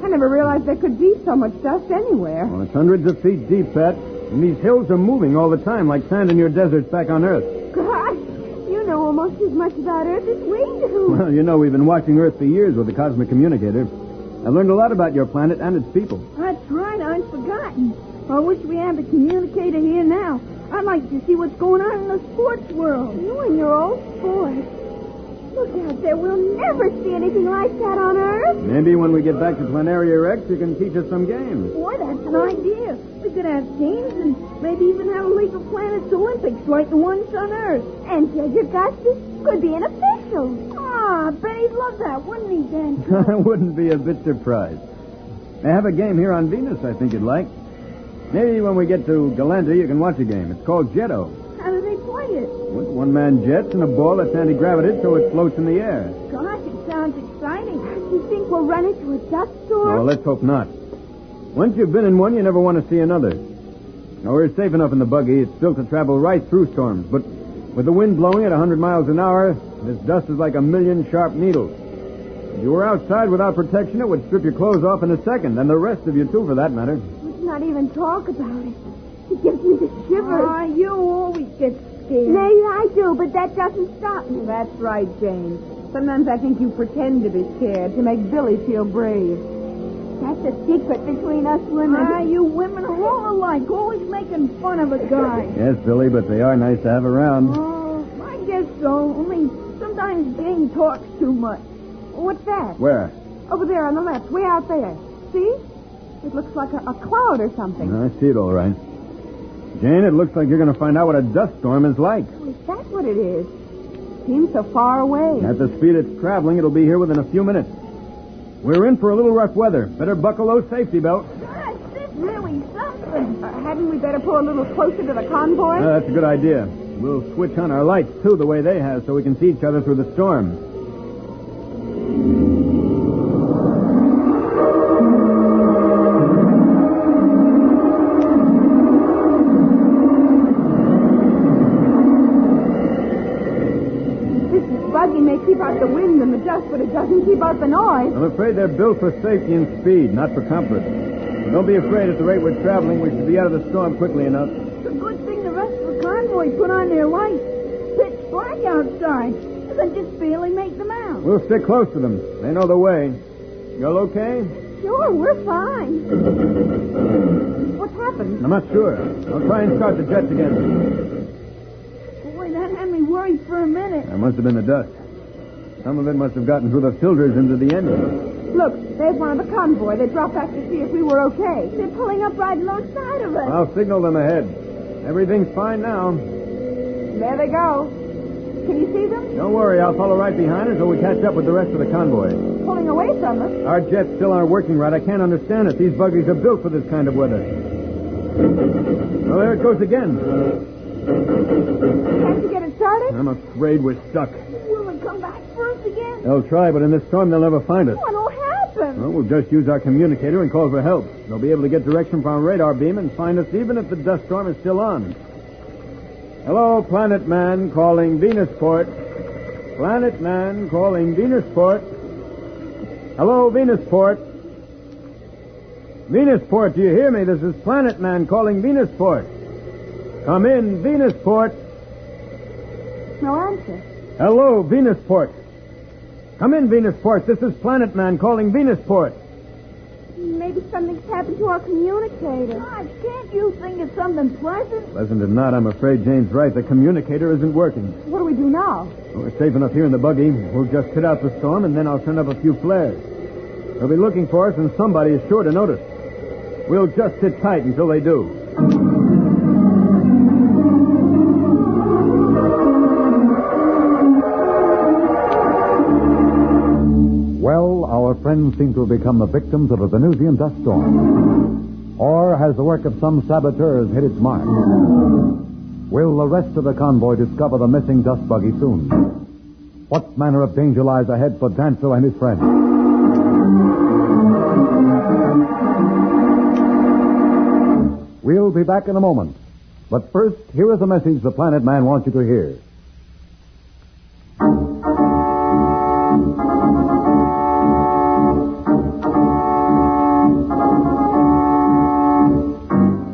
I never realized there could be so much dust anywhere. Well, it's hundreds of feet deep, Pat. And these hills are moving all the time, like sand in your deserts back on Earth. Gosh, you know almost as much about Earth as we do. Well, you know, we've been watching Earth for years with the cosmic communicator. I've learned a lot about your planet and its people. That's right, I'd forgotten. I wish we had the communicator here now. I'd like to see what's going on in the sports world. You and your old sport. Look out there. We'll never see anything like that on Earth. Maybe when we get back to Planaria Rex, you can teach us some games. Boy, that's an idea. We could have games and maybe even have a League of Planets Olympics like the ones on Earth. And Judge Augustus could be an official. Ah, I bet he'd love that, wouldn't he, Dan? I wouldn't be a bit surprised. They have a game here on Venus I think you'd like. Maybe when we get to Galanta, you can watch a game. It's called Jetto. How do they play it? With one-man jets and a ball that's anti-gravitated so it floats in the air. Gosh, it sounds exciting. You think we'll run into a dust storm? Oh, let's hope not. Once you've been in one, you never want to see another. Now, we're safe enough in the buggy. It's built to travel right through storms. But with the wind blowing at 100 miles an hour, this dust is like a million sharp needles. If you were outside without protection, it would strip your clothes off in a second, and the rest of you, too, for that matter. Let's not even talk about it. It gives me the shivers. Ah, you always get scared. Maybe I do, but that doesn't stop me. That's right, Jane. Sometimes I think you pretend to be scared to make Billy feel brave. That's a secret between us women. Ah, you women are all alike, always making fun of a guy. Yes, Billy, but they are nice to have around. Oh, I guess so. Only sometimes Jane talks too much. What's that? Where? Over there on the left, way out there. See? It looks like a cloud or something. I see it all right. Jane, it looks like you're going to find out what a dust storm is like. Oh, is that what it is? Seems so far away. At the speed it's traveling, it'll be here within a few minutes. We're in for a little rough weather. Better buckle those safety belts. Gosh, this is really something. Hadn't we better pull a little closer to the convoy? That's a good idea. We'll switch on our lights, too, the way they have, so we can see each other through the storm. This buggy may keep our out the wind and the dust, but it doesn't keep out the noise. I'm afraid they're built for safety and speed, not for comfort. But don't be afraid. At the rate we're traveling, we should be out of the storm quickly enough. It's a good thing the rest of the convoy put on their lights. Pitch black outside. I can just barely make them out. We'll stick close to them. They know the way. You all okay? Sure, we're fine. What's happened? I'm not sure. I'll try and start the jets again. Boy, that had me worried for a minute. That must have been the dust. Some of it must have gotten through the filters into the engine. Look, there's one of the convoy. They dropped back to see if we were okay. They're pulling up right alongside of us. I'll signal them ahead. Everything's fine now. There they go. Can you see them? Don't worry, I'll follow right behind until we catch up with the rest of the convoy. Pulling away from us. Our jets still aren't working right. I can't understand it. These buggies are built for this kind of weather. Well, there it goes again. Can't you get it started? I'm afraid we're stuck. Will they come back for us again? They'll try, but in this storm, they'll never find us. What'll happen? Well, we'll just use our communicator and call for help. They'll be able to get direction from our radar beam and find us even if the dust storm is still on. Hello, Planet Man calling Venusport. Planet Man calling Venusport. Hello, Venusport. Venusport, do you hear me? This is Planet Man calling Venusport. Come in, Venusport. No answer. Hello, Venusport. Come in, Venusport. This is Planet Man calling Venusport. Maybe something's happened to our communicator. Gosh, can't you think of something pleasant? Pleasant or not, I'm afraid Jane's right. The communicator isn't working. What do we do now? Well, we're safe enough here in the buggy. We'll just sit out the storm, and then I'll send up a few flares. They'll be looking for us, and somebody is sure to notice. We'll just sit tight until they do. Well, our friends seem to have become the victims of a Venusian dust storm. Or has the work of some saboteurs hit its mark? Will the rest of the convoy discover the missing dust buggy soon? What manner of danger lies ahead for Danto and his friends? We'll be back in a moment. But first, here is a message the Planet Man wants you to hear.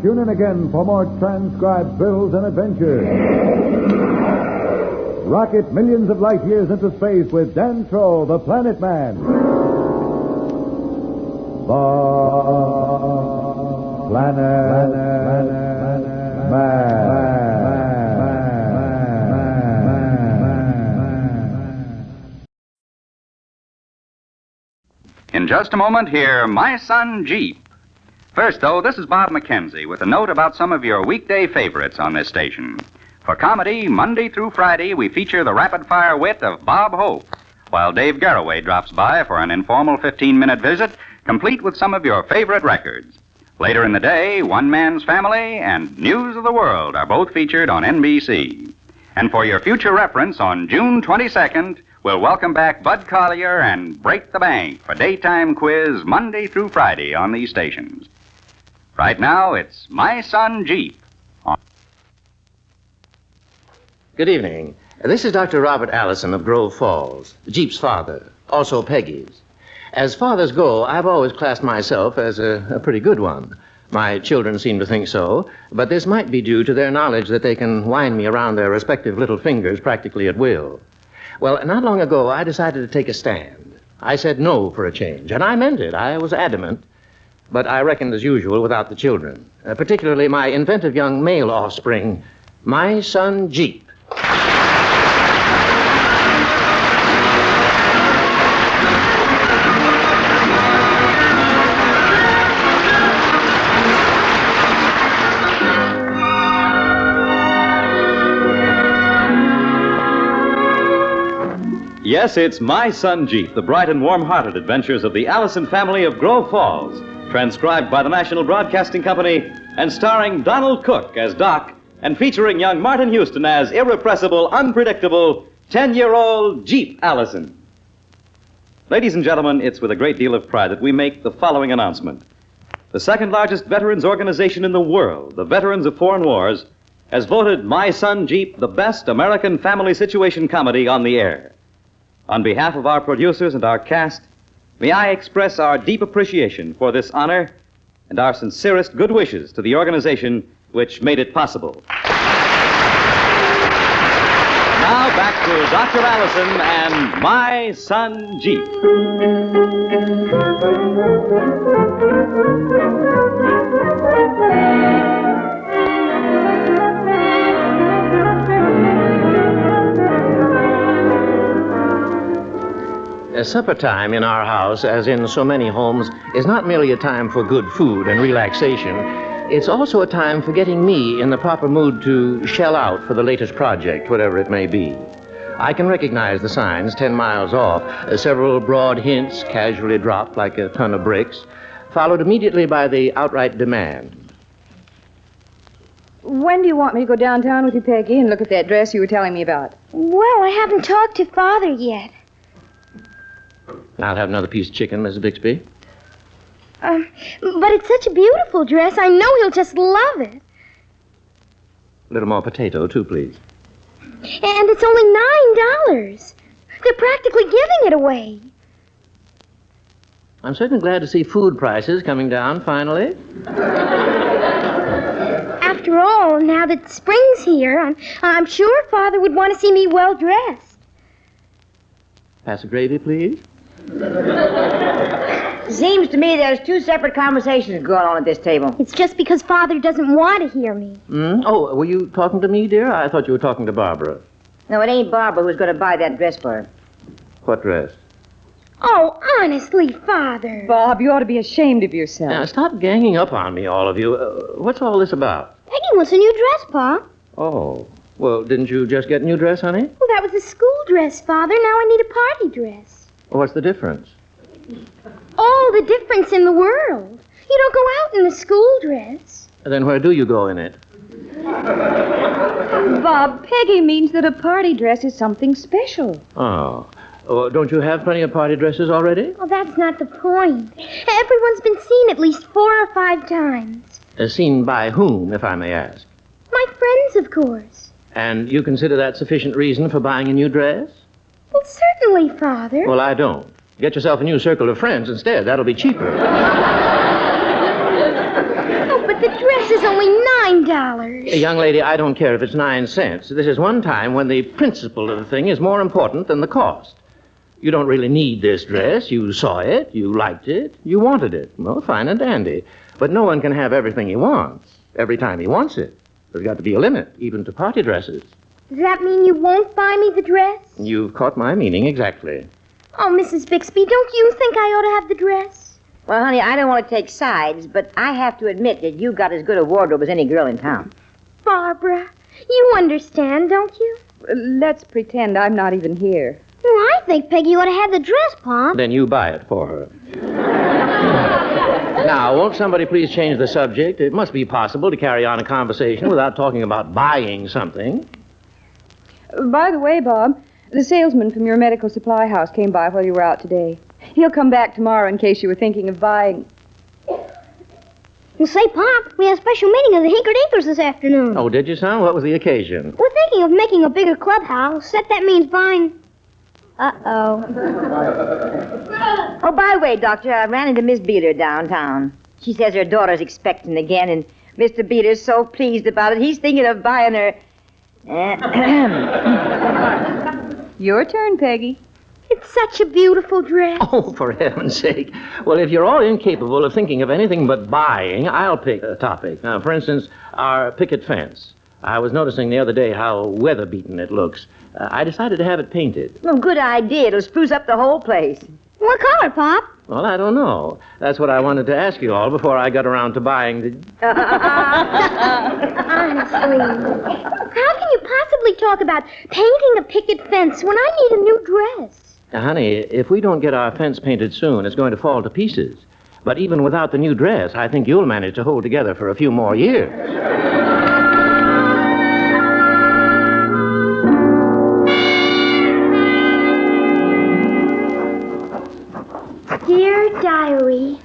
Tune in again for more transcribed thrills and adventures. Rocket millions of light years into space with Dan Troll, the Planet Man. The Planet Man. In just a moment, hear My Son Jeep. First, though, this is Bob McKenzie with a note about some of your weekday favorites on this station. For comedy, Monday through Friday, we feature the rapid-fire wit of Bob Hope, while Dave Garroway drops by for an informal 15-minute visit, complete with some of your favorite records. Later in the day, One Man's Family and News of the World are both featured on NBC. And for your future reference, on June 22nd, we'll welcome back Bud Collier and Break the Bank for daytime quiz Monday through Friday on these stations. Right now, it's My Son Jeep. Good evening. This is Dr. Robert Allison of Grove Falls, Jeep's father, also Peggy's. As fathers go, I've always classed myself as a pretty good one. My children seem to think so, but this might be due to their knowledge that they can wind me around their respective little fingers practically at will. Well, not long ago, I decided to take a stand. I said no for a change, and I meant it. I was adamant. But I reckoned as usual without the children, particularly my inventive young male offspring, My Son Jeep. Yes, it's My Son Jeep, the bright and warm-hearted adventures of the Allison family of Grove Falls, transcribed by the National Broadcasting Company and starring Donald Cook as Doc and featuring young Martin Houston as irrepressible, unpredictable, 10-year-old Jeep Allison. Ladies and gentlemen, it's with a great deal of pride that we make the following announcement. The second largest veterans organization in the world, the Veterans of Foreign Wars, has voted My Son Jeep the best American family situation comedy on the air. On behalf of our producers and our cast, may I express our deep appreciation for this honor and our sincerest good wishes to the organization which made it possible. Now back to Dr. Allison and My Son Jeep. Supper time in our house, as in so many homes, is not merely a time for good food and relaxation. It's also a time for getting me in the proper mood to shell out for the latest project, whatever it may be. I can recognize the signs 10 miles off, several broad hints casually dropped like a ton of bricks, followed immediately by the outright demand. When do you want me to go downtown with you, Peggy, and look at that dress you were telling me about? Well, I haven't talked to Father yet. I'll have another piece of chicken, Mrs. Bixby. But it's such a beautiful dress. I know he'll just love it. A little more potato, too, please. And it's only $9. They're practically giving it away. I'm certainly glad to see food prices coming down, finally. After all, now that spring's here, I'm sure Father would want to see me well-dressed. Pass the gravy, please. Seems to me there's two separate conversations going on at this table. It's just because Father doesn't want to hear me. Oh, were you talking to me, dear? I thought you were talking to Barbara. No, it ain't Barbara who's going to buy that dress for her. What dress? Oh, honestly, Father. Bob, you ought to be ashamed of yourself. Now, stop ganging up on me, all of you. What's all this about? Peggy wants a new dress, Pa. Oh. Well, didn't you just get a new dress, honey? Well, that was a school dress, Father. Now I need a party dress. What's the difference? All the difference in the world. You don't go out in a school dress. Then where do you go in it? Bob, Peggy means that a party dress is something special. Oh. Don't you have plenty of party dresses already? Well, that's not the point. Everyone's been seen at least 4 or 5 times. Seen by whom, if I may ask? My friends, of course. And you consider that sufficient reason for buying a new dress? Well, certainly, Father. Well, I don't. Get yourself a new circle of friends instead. That'll be cheaper. Oh, but the dress is only $9. Young lady, I don't care if it's 9 cents. This is one time when the principle of the thing is more important than the cost. You don't really need this dress. You saw it, you liked it, you wanted it. Well, fine and dandy. But no one can have everything he wants every time he wants it. There's got to be a limit, even to party dresses. Does that mean you won't buy me the dress? You've caught my meaning exactly. Oh, Mrs. Bixby, don't you think I ought to have the dress? Well, honey, I don't want to take sides, but I have to admit that you got as good a wardrobe as any girl in town. Barbara, you understand, don't you? Let's pretend I'm not even here. Well, I think Peggy ought to have the dress, Pa. Then you buy it for her. Now, won't somebody please change the subject? It must be possible to carry on a conversation without talking about buying something. By the way, Bob, the salesman from your medical supply house came by while you were out today. He'll come back tomorrow in case you were thinking of buying. Well, say, Pop, we have a special meeting of the Hinker-Dinkers this afternoon. Oh, did you, son? What was the occasion? We're thinking of making a bigger clubhouse, except that means buying... Uh-oh. Oh, by the way, Doctor, I ran into Miss Beater downtown. She says her daughter's expecting again, and Mr. Beater's so pleased about it, he's thinking of buying her... Your turn, Peggy. It's such a beautiful dress. Oh, for heaven's sake. Well, if you're all incapable of thinking of anything but buying, I'll pick a topic. Now, for instance, our picket fence. I was noticing the other day how weather-beaten it looks. I decided to have it painted. Well, good idea. It'll spruce up the whole place. What color, Pop? Well, I don't know. That's what I wanted to ask you all before I got around to buying the... Honestly. How can you possibly talk about painting a picket fence when I need a new dress? Now, honey, if we don't get our fence painted soon, it's going to fall to pieces. But even without the new dress, I think you'll manage to hold together for a few more years. Dear Diary,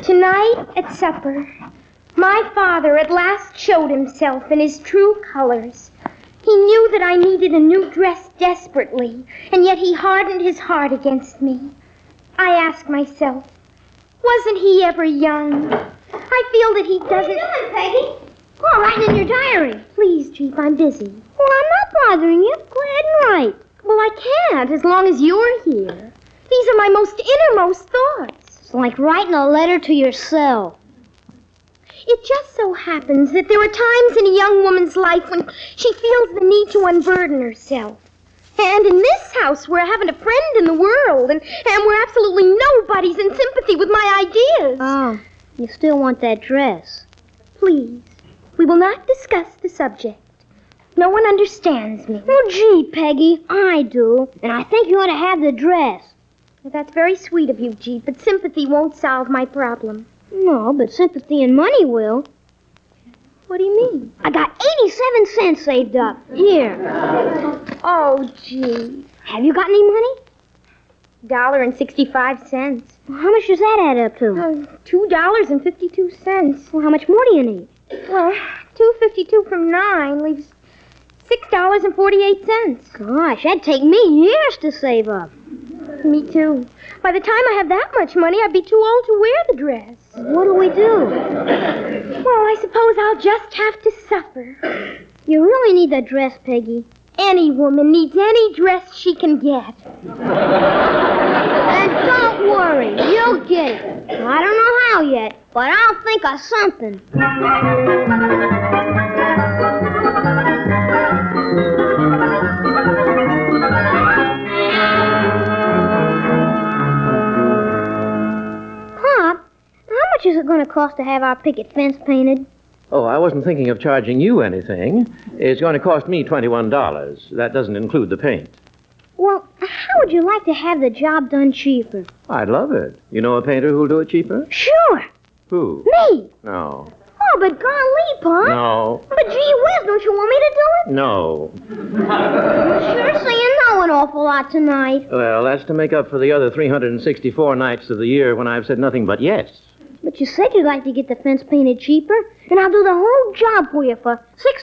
tonight at supper, my father at last showed himself in his true colors. He He knew that I needed a new dress desperately, and yet he hardened his heart against me. I ask myself, wasn't he ever young? I feel that he doesn't... What are you doing, Peggy? Oh, writing in your diary. Please, Jeep, I'm busy. Well, I'm not bothering you. Go ahead and write. Well, I can't as long as you're here. These are my most innermost thoughts. It's like writing a letter to yourself. It just so happens that there are times in a young woman's life when she feels the need to unburden herself. And in this house, we're having a friend in the world, and we're absolutely nobody's in sympathy with my ideas. Oh, you still want that dress. Please, we will not discuss the subject. No one understands me. Oh, gee, Peggy, I do. And I think you ought to have the dress. Well, that's very sweet of you, Jeep, but sympathy won't solve my problem. No, but sympathy and money will. What do you mean? I got 87 cents saved up. Here. Oh, gee. Have you got any money? $1.65. Well, how much does that add up to? $2.52. Well, how much more do you need? Well, $2.52 from 9 leaves $6.48. Gosh, that'd take me years to save up. Me too. By the time I have that much money, I'd be too old to wear the dress. What do we do? Well, I suppose I'll just have to suffer. You really need that dress, Peggy. Any woman needs any dress she can get. And don't worry, you'll get it. I don't know how yet, but I'll think of something. Pop, how much is it going to cost to have our picket fence painted? Oh, I wasn't thinking of charging you anything. It's going to cost me $21. That doesn't include the paint. Well, how would you like to have the job done cheaper? I'd love it. You know a painter who'll do it cheaper? Sure. Who? Me. No. Oh, but golly, Pop. No. But gee whiz, don't you want me to do it? No. Sure saying no an awful lot tonight. Well, that's to make up for the other 364 nights of the year when I've said nothing but yes. But you said you'd like to get the fence painted cheaper, and I'll do the whole job for you for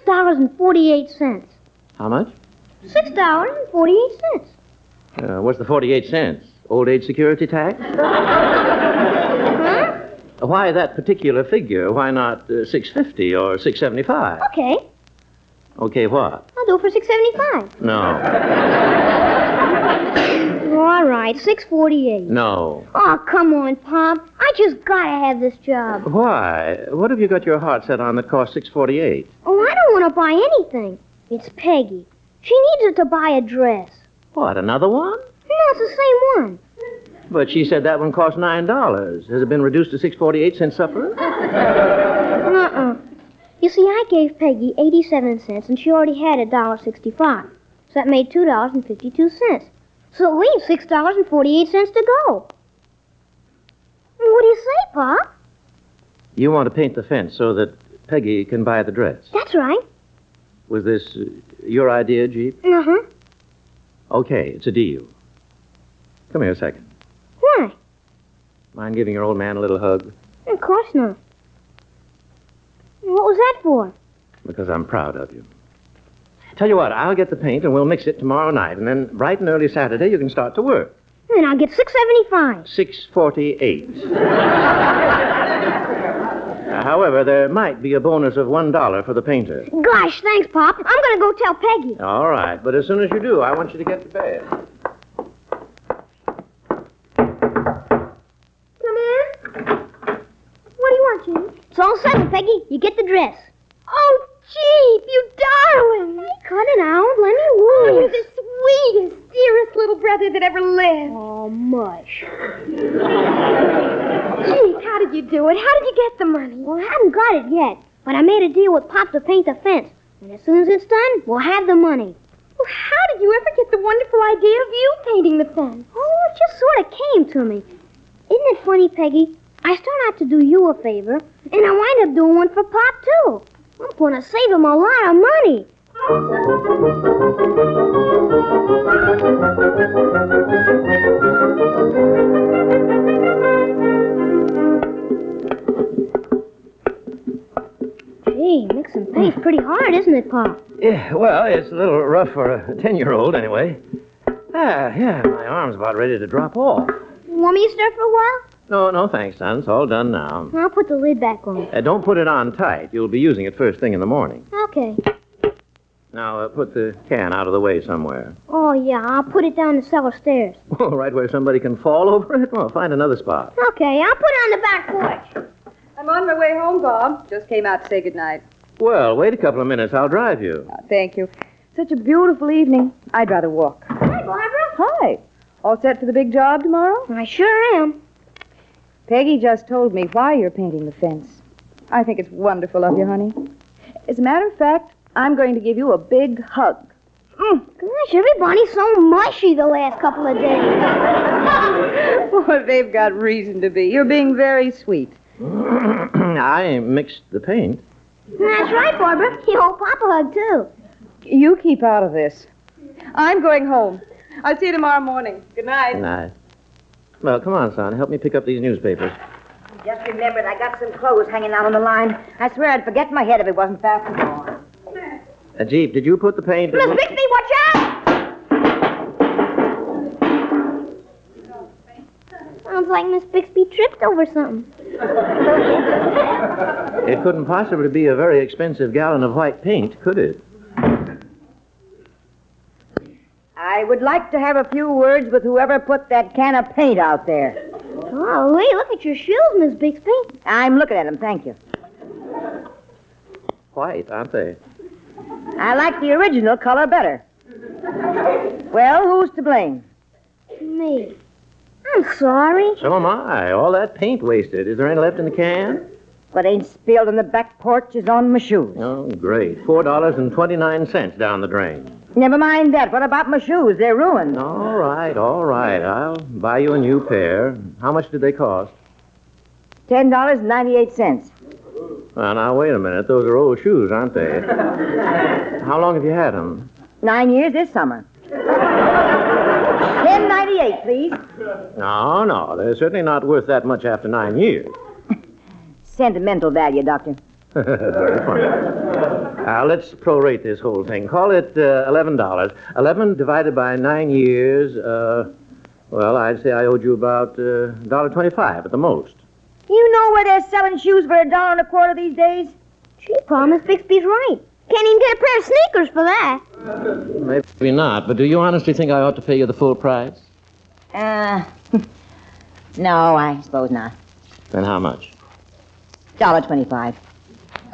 $6.48. How much? $6.48. What's the 48 cents? Old age security tax? Huh? Why that particular figure? Why not $6.50 or $6.75? Okay. Okay, what? I'll do it for $6.75. No. All right, $6.48. No. Oh, come on, Pop. I just gotta have this job. Why? What have you got your heart set on that costs $6.48? Oh, I don't want to buy anything. It's Peggy. She needs it to buy a dress. What, another one? No, it's the same one. But she said that one cost $9. Has it been reduced to $6.48 since supper? You see, I gave Peggy 87 cents, and she already had $1.65. So that made $2.52. So it leaves $6.48 to go. What do you say, Pop? You want to paint the fence so that Peggy can buy the dress. That's right. Was this your idea, Jeep? Uh-huh. Okay, it's a deal. Come here a second. Why? Mind giving your old man a little hug? Of course not. What was that for? Because I'm proud of you. Tell you what, I'll get the paint and we'll mix it tomorrow night, and then bright and early Saturday you can start to work. Then I'll get $6.75. $6.48. However, there might be a bonus of $1 for the painter. Gosh, thanks, Pop. I'm going to go tell Peggy. All right, but as soon as you do, I want you to get to bed. Come in. What do you want, Jeep? It's all settled, Peggy. You get the dress. Oh, Jeep, you darling. Hey, cut it out. Let me Oh, walk. you're the sweetest, dearest little brother that ever lived. Oh, mush. Jeep, how did you do it? How did you get the money? Well, I haven't got it yet, but I made a deal with Pop to paint the fence. And as soon as it's done, we'll have the money. Well, how did you ever get the wonderful idea of you painting the fence? Oh, it just sort of came to me. Isn't it funny, Peggy? I start out to do you a favor, and I wind up doing one for Pop, too. I'm going to save him a lot of money. Gee, mixing paint's pretty hard, isn't it, Pop? Yeah, well, it's a little rough for a 10-year-old anyway. Yeah, my arm's about ready to drop off. Want me to stir for a while? No, thanks, son. It's all done now. I'll put the lid back on. Don't put it on tight. You'll be using it first thing in the morning. Okay. Now, put the can out of the way somewhere. Oh, yeah, I'll put it down the cellar stairs. Oh, right where somebody can fall over it? Well, find another spot. Okay, I'll put it on the back porch. I'm on my way home, Bob. Just came out to say goodnight. Well, wait a couple of minutes. I'll drive you. Thank you. Such a beautiful evening. I'd rather walk. Hi, Barbara. Hi. All set for the big job tomorrow? I sure am. Peggy just told me why you're painting the fence. I think it's wonderful of you, honey. As a matter of fact, I'm going to give you a big hug. Gosh, everybody's so mushy the last couple of days. Well, they've got reason to be. You're being very sweet. I mixed the paint. That's right, Barbara. You owe Papa a hug, too. You keep out of this. I'm going home. I'll see you tomorrow morning. Good night. Good night. Well, come on, son. Help me pick up these newspapers. Just remembered I got some clothes hanging out on the line. I swear I'd forget my head if it wasn't fastened on. Jeep, did you put the paint... Miss Bixby, watch out! Sounds like Miss Bixby tripped over something. It couldn't possibly be a very expensive gallon of white paint, could it? I would like to have a few words with whoever put that can of paint out there. Golly, look at your shoes, Miss Bixby. I'm looking at them, thank you. White, aren't they? I like the original color better. Well, who's to blame? Me. I'm sorry. So am I. All that paint wasted. Is there any left in the can? What ain't spilled on the back porch is on my shoes. Oh, great. $4.29 down the drain. Never mind that. What about my shoes? They're ruined. All right. I'll buy you a new pair. How much did they cost? $10.98. Well, now, wait a minute. Those are old shoes, aren't they? How long have you had them? 9 years this summer. $10.98, please. No. They're certainly not worth that much after 9 years. Sentimental value, Doctor. Very funny. Let's prorate this whole thing. Call it $11. 11 divided by 9 years, well, I'd say I owed you about $1.25 at the most. You know where they're selling shoes for $1.25 these days? Gee, Pa, Miss Bixby's right. Can't even get a pair of sneakers for that. Maybe not, but do you honestly think I ought to pay you the full price? No, I suppose not. Then how much? $1.25.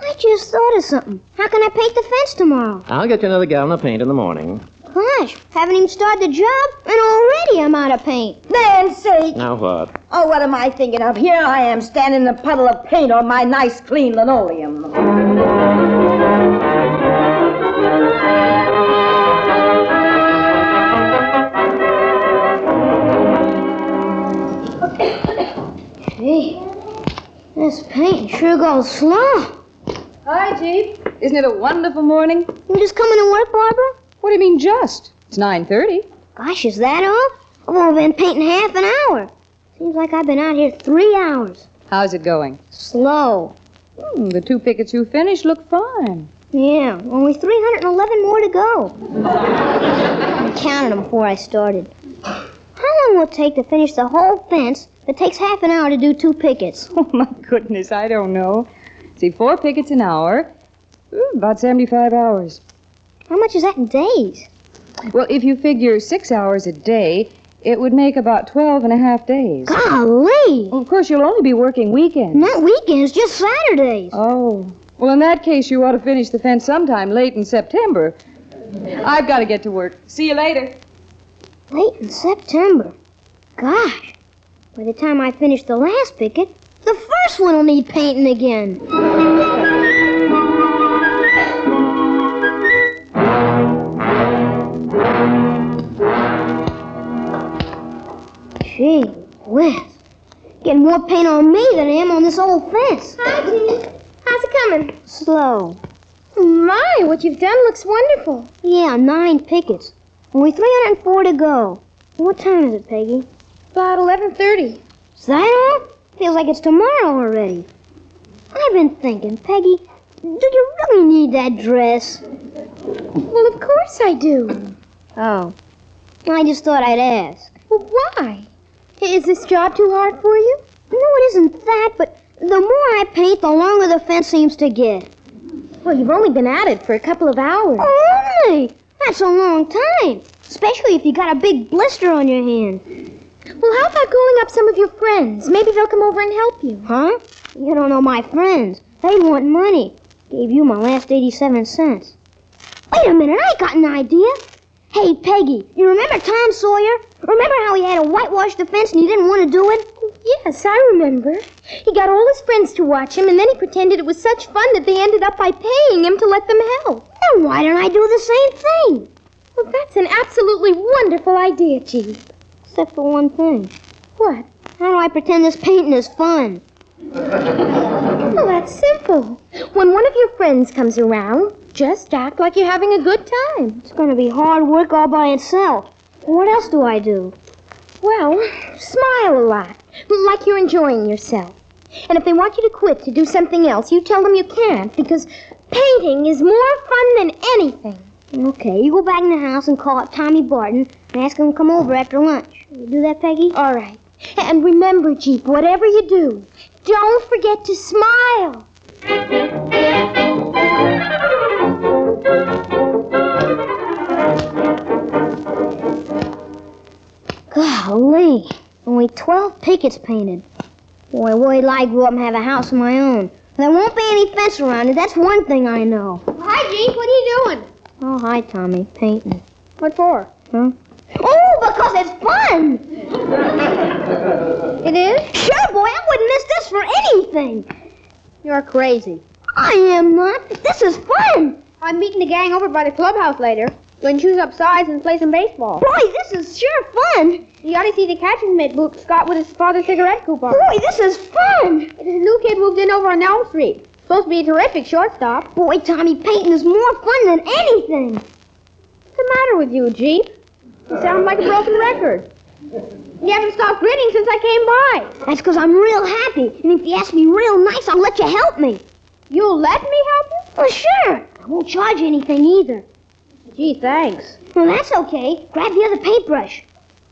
I just thought of something. How can I paint the fence tomorrow? I'll get you another gallon of paint in the morning. Gosh, haven't even started the job, and already I'm out of paint. Land's sake! Now what? Oh, what am I thinking of? Here I am standing in a puddle of paint on my nice, clean linoleum. Gee, this paint sure goes slow. Hi, Jeep. Isn't it a wonderful morning? You just coming to work, Barbara? What do you mean, just? It's 9:30. Gosh, is that all? I've only been painting half an hour. Seems like I've been out here 3 hours. How's it going? Slow. The 2 pickets you finished look fine. Yeah, only 311 more to go. I counted them before I started. How long will it take to finish the whole fence if it takes half an hour to do 2 pickets? Oh, my goodness, I don't know. See, 4 pickets an hour, about 75 hours. How much is that in days? Well, if you figure 6 hours a day, it would make about 12 and a half days. Golly! Well, of course, you'll only be working weekends. Not weekends, just Saturdays. Oh. Well, in that case, you ought to finish the fence sometime late in September. I've got to get to work. See you later. Late in September? Gosh. By the time I finish the last picket, the first one will need painting again. Gee whiz. Getting more paint on me than I am on this old fence. Hi, Jean. How's it coming? Slow. My, what you've done looks wonderful. Yeah, 9 pickets. Only 304 to go. What time is it, Peggy? About 11:30. Is that all? Feels like it's tomorrow already. I've been thinking, Peggy, Do you really need that dress? Well, of course I do. Oh. I just thought I'd ask. Well, why? Is this job too hard for you? No, it isn't that, but the more I paint, the longer the fence seems to get. Well, you've only been at it for a couple of hours. Only? That's a long time. Especially if you got a big blister on your hand. Well, how about calling up some of your friends? Maybe they'll come over and help you. Huh? You don't know my friends. They want money. Gave you my last 87 cents. Wait a minute, I got an idea. Hey, Peggy, you remember Tom Sawyer? Remember how he had to whitewash the fence and he didn't want to do it? Yes, I remember. He got all his friends to watch him, and then he pretended it was such fun that they ended up by paying him to let them help. Then why don't I do the same thing? Well, that's an absolutely wonderful idea, Jeep. Except for one thing. What? How do I pretend this painting is fun? Well, that's simple. When one of your friends comes around, just act like you're having a good time. It's going to be hard work all by itself. What else do I do? Well, smile a lot, like you're enjoying yourself. And if they want you to quit to do something else, you tell them you can't, because painting is more fun than anything. Okay, you go back in the house and call up Tommy Barton and ask him to come over after lunch. You do that, Peggy? All right. And remember, Jeep, whatever you do, don't forget to smile. Golly, only 12 pickets painted. Boy, wait till I grow up and have a house of my own. There won't be any fence around it, that's one thing I know. Hi, Jeep, what are you doing? Oh, hi, Tommy. Painting. What for? Huh? Oh, because it's fun! It is? Sure, boy, I wouldn't miss this for anything. You're crazy. I am not. This is fun. I'm meeting the gang over by the clubhouse later. We're going to choose up sides and play some baseball. Boy, this is sure fun. You ought to see the catcher's mitt Luke Scott with his father's cigarette coupon. Boy, this is fun. There's a new kid moved in over on Elm Street. Supposed to be a terrific shortstop. Boy, Tommy, painting is more fun than anything. What's the matter with you, Jeep? You sound like a broken record. You haven't stopped grinning since I came by. That's because I'm real happy. And if you ask me real nice, I'll let you help me. You'll let me help you? Well, sure. I won't charge you anything either. Gee, thanks. Well, that's okay. Grab the other paintbrush.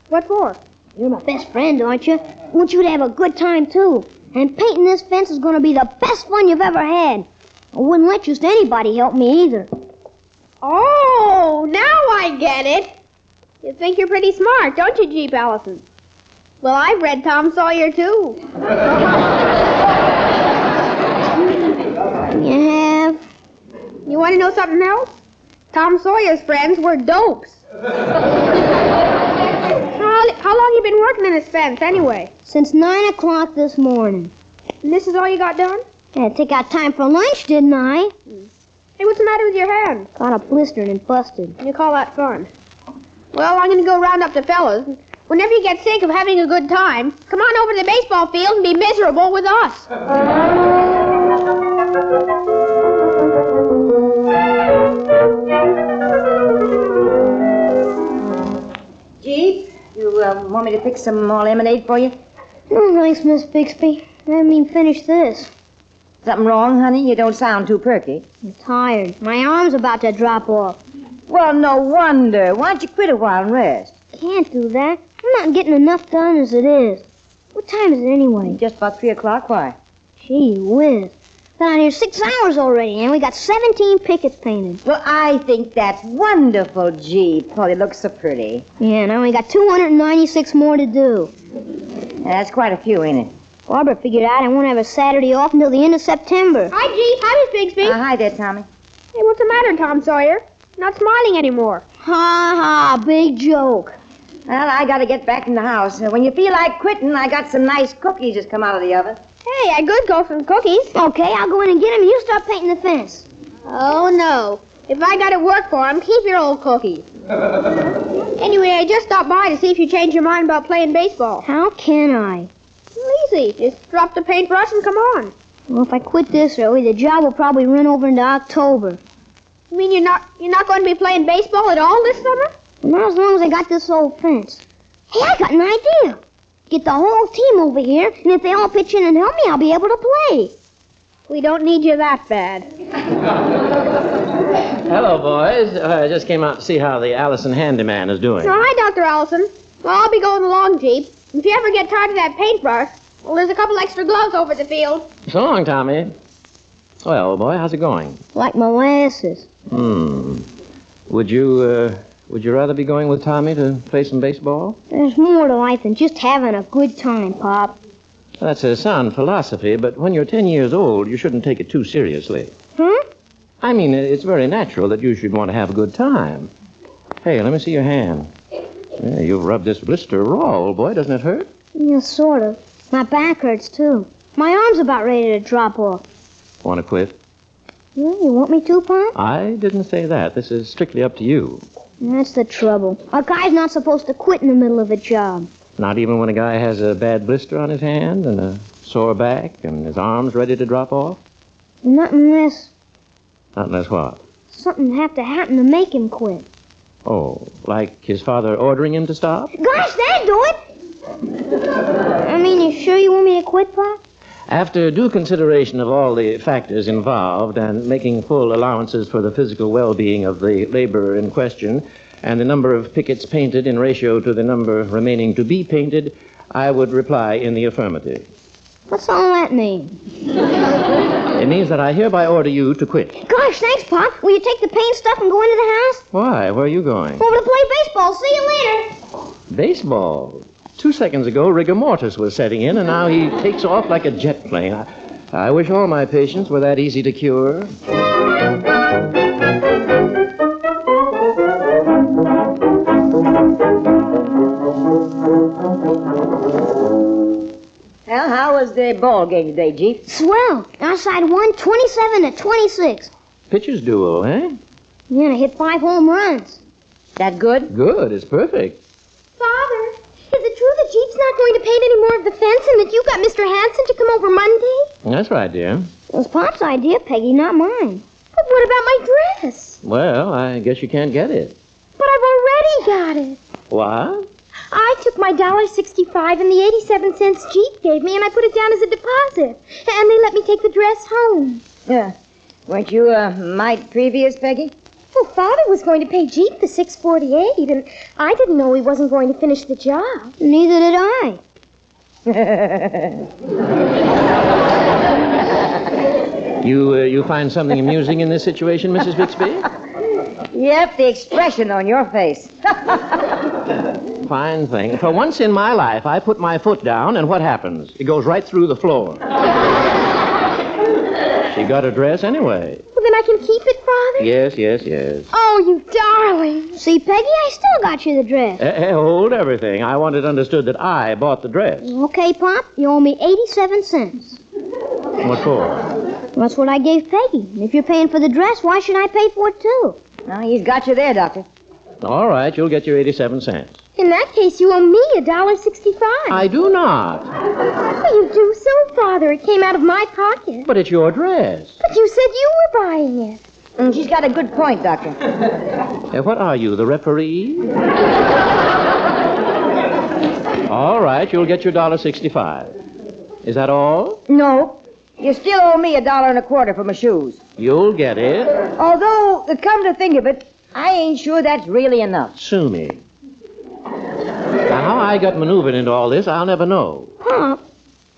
What for? You're my best friend, aren't you? I want you to have a good time, too. And painting this fence is going to be the best fun you've ever had. I wouldn't let just anybody help me either. Oh, now I get it. You think you're pretty smart, don't you, Jeep Allison? Well, I've read Tom Sawyer, too. You have? You want to know something else? Tom Sawyer's friends were dopes. How long you been working in this fence, anyway? Since 9 o'clock this morning. And this is all you got done? Had to take out time for lunch, didn't I? Hey, what's the matter with your hand? Got a blister and busted. You call that fun? Well, I'm going to go round up the fellas. Whenever you get sick of having a good time, come on over to the baseball field and be miserable with us. Jeep, you want me to pick some more lemonade for you? No, thanks, Miss Bixby. I haven't even finished this. Something wrong, honey? You don't sound too perky. I'm tired. My arm's about to drop off. Well, no wonder. Why don't you quit a while and rest? Can't do that. I'm not getting enough done as it is. What time is it anyway? Just about 3 o'clock. Why? Gee whiz. Been out here 6 hours already, and we got 17 pickets painted. Well, I think that's wonderful, Jeep. Oh, they look so pretty. Yeah, and I only got 296 more to do. That's quite a few, ain't it? Barbara figured out I won't have a Saturday off until the end of September. Hi, Jeep. Hi, Miss Bixby. Hi there, Tommy. Hey, what's the matter, Tom Sawyer? Not smiling anymore. Ha ha, big joke. Well, I gotta get back in the house. When you feel like quitting, I got some nice cookies just come out of the oven. Hey, I could go for some cookies. Okay, I'll go in and get them and you start painting the fence. Oh, no. If I gotta work for them, keep your old cookies. Anyway, I just stopped by to see if you changed your mind about playing baseball. How can I? Easy. Just drop the paintbrush and come on. Well, if I quit this early, the job will probably run over into October. You mean you're not going to be playing baseball at all this summer? Well, not as long as I got this old fence. Hey, I got an idea. Get the whole team over here, and if they all pitch in and help me, I'll be able to play. We don't need you that bad. Hello, boys. I just came out to see how the Allison handyman is doing. Oh, hi, Dr. Allison. Well, I'll be going along, Jeep. If you ever get tired of that paintbrush, well, there's a couple extra gloves over the field. So long, Tommy. Well, old boy, how's it going? Like molasses. Would you rather be going with Tommy to play some baseball? There's more to life than just having a good time, Pop. That's a sound philosophy, but when you're 10 years old, you shouldn't take it too seriously. I mean, it's very natural that you should want to have a good time. Hey, let me see your hand. Yeah, you've rubbed this blister raw, old boy. Doesn't it hurt? Yeah, sort of. My back hurts, too. My arm's about ready to drop off. Want to quit? Yeah, you want me to, Pop? I didn't say that. This is strictly up to you. That's the trouble. A guy's not supposed to quit in the middle of a job. Not even when a guy has a bad blister on his hand and a sore back and his arm's ready to drop off? Not unless Not unless what? something have to happen to make him quit. Oh, like his father ordering him to stop? Gosh, that'd do it! I mean, you sure you want me to quit, Pop? After due consideration of all the factors involved and making full allowances for the physical well-being of the laborer in question and the number of pickets painted in ratio to the number remaining to be painted, I would reply in the affirmative. What's all that mean? It means that I hereby order you to quit. Gosh, thanks, Pop. Will you take the paint stuff and go into the house? Why? Where are you going? Over to play baseball. See you later. Baseball. 2 seconds ago, rigor mortis was setting in, and now he takes off like a jet plane. I wish all my patients were that easy to cure. Well, how was the ball game today, Jeep? Swell. Our side won 27-26. Pitcher's duo, eh? Yeah, and I hit 5 home runs. That good? Good. It's perfect. Father, is it true that Jeep's not going to paint any more of the fence and that you got Mr. Hanson to come over Monday? That's right, dear. It was Pop's idea, Peggy, not mine. But what about my dress? Well, I guess you can't get it. But I've already got it. What? I took my $1.65 and the 87 cents Jeep gave me, and I put it down as a deposit. And they let me take the dress home. Yeah. Weren't you mite previous, Peggy? Well, Father was going to pay Jeep the $6.48, and I didn't know he wasn't going to finish the job. Neither did I. You find something amusing in this situation, Mrs. Bixby? Yep, the expression on your face. Fine thing. For once in my life, I put my foot down, and what happens? It goes right through the floor. She got her dress anyway. Well, then I can keep it, Father? Yes. Oh, you darling. See, Peggy, I still got you the dress. Hey, hold everything. I want it understood that I bought the dress. Okay, Pop, you owe me 87 cents. What for? That's what I gave Peggy. And if you're paying for the dress, why should I pay for it, too? Well, he's got you there, Doctor. All right, you'll get your 87 cents. In that case, you owe me $1.65. I do not. Well, you do so, Father. It came out of my pocket. But it's your dress. But you said you were buying it. She's got a good point, Doctor. What are you, the referee? All right, you'll get your $1.65. Is that all? No. You still owe me $1.25 for my shoes. You'll get it. Although, come to think of it, I ain't sure that's really enough. Sue me. Now, how I got maneuvered into all this, I'll never know. Pop,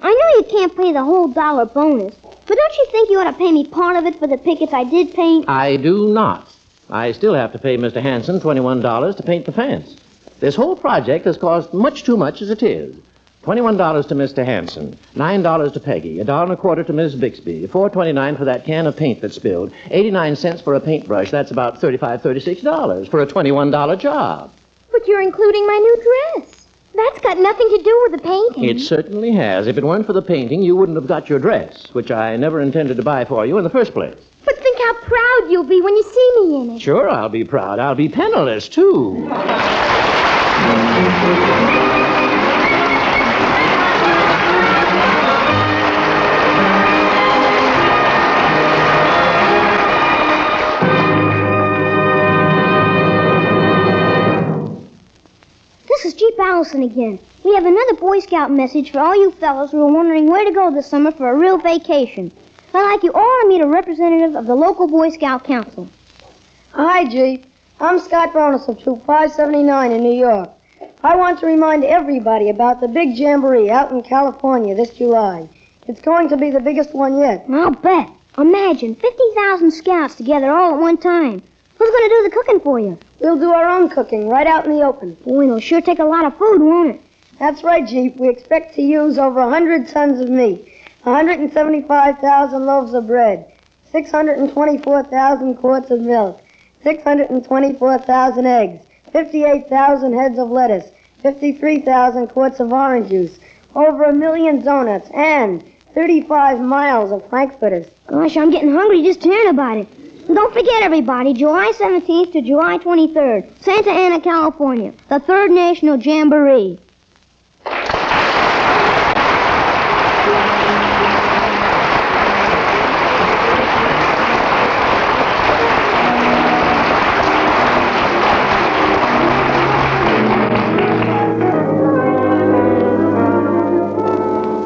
I know you can't pay the whole dollar bonus, but don't you think you ought to pay me part of it for the pickets I did paint? I do not. I still have to pay Mr. Hanson $21 to paint the fence. This whole project has cost much too much as it is. $21 to Mr. Hanson, $9 to Peggy, $1.25 to Miss Bixby, $4.29 for that can of paint that spilled, 89 cents for a paintbrush. That's about $36 for a $21 job. But you're including my new dress. That's got nothing to do with the painting. It certainly has. If it weren't for the painting, you wouldn't have got your dress, which I never intended to buy for you in the first place. But think how proud you'll be when you see me in it. Sure, I'll be proud. I'll be penniless, too. This is Jeep Allison again. We have another Boy Scout message for all you fellows who are wondering where to go this summer for a real vacation. I'd like you all to meet a representative of the local Boy Scout Council. Hi, Jeep. I'm Scott Bonus of Troop 579 in New York. I want to remind everybody about the big jamboree out in California this July. It's going to be the biggest one yet. I'll bet. Imagine 50,000 scouts together all at one time. Who's going to do the cooking for you? We'll do our own cooking right out in the open. Boy, it'll sure take a lot of food, won't it? That's right, Jeep. We expect to use over 100 tons of meat, 175,000 loaves of bread, 624,000 quarts of milk, 624,000 eggs, 58,000 heads of lettuce, 53,000 quarts of orange juice, over 1 million donuts, and 35 miles of frankfurters. Gosh, I'm getting hungry just hearing about it. And don't forget, everybody, July 17th to July 23rd, Santa Ana, California, the 3rd National Jamboree.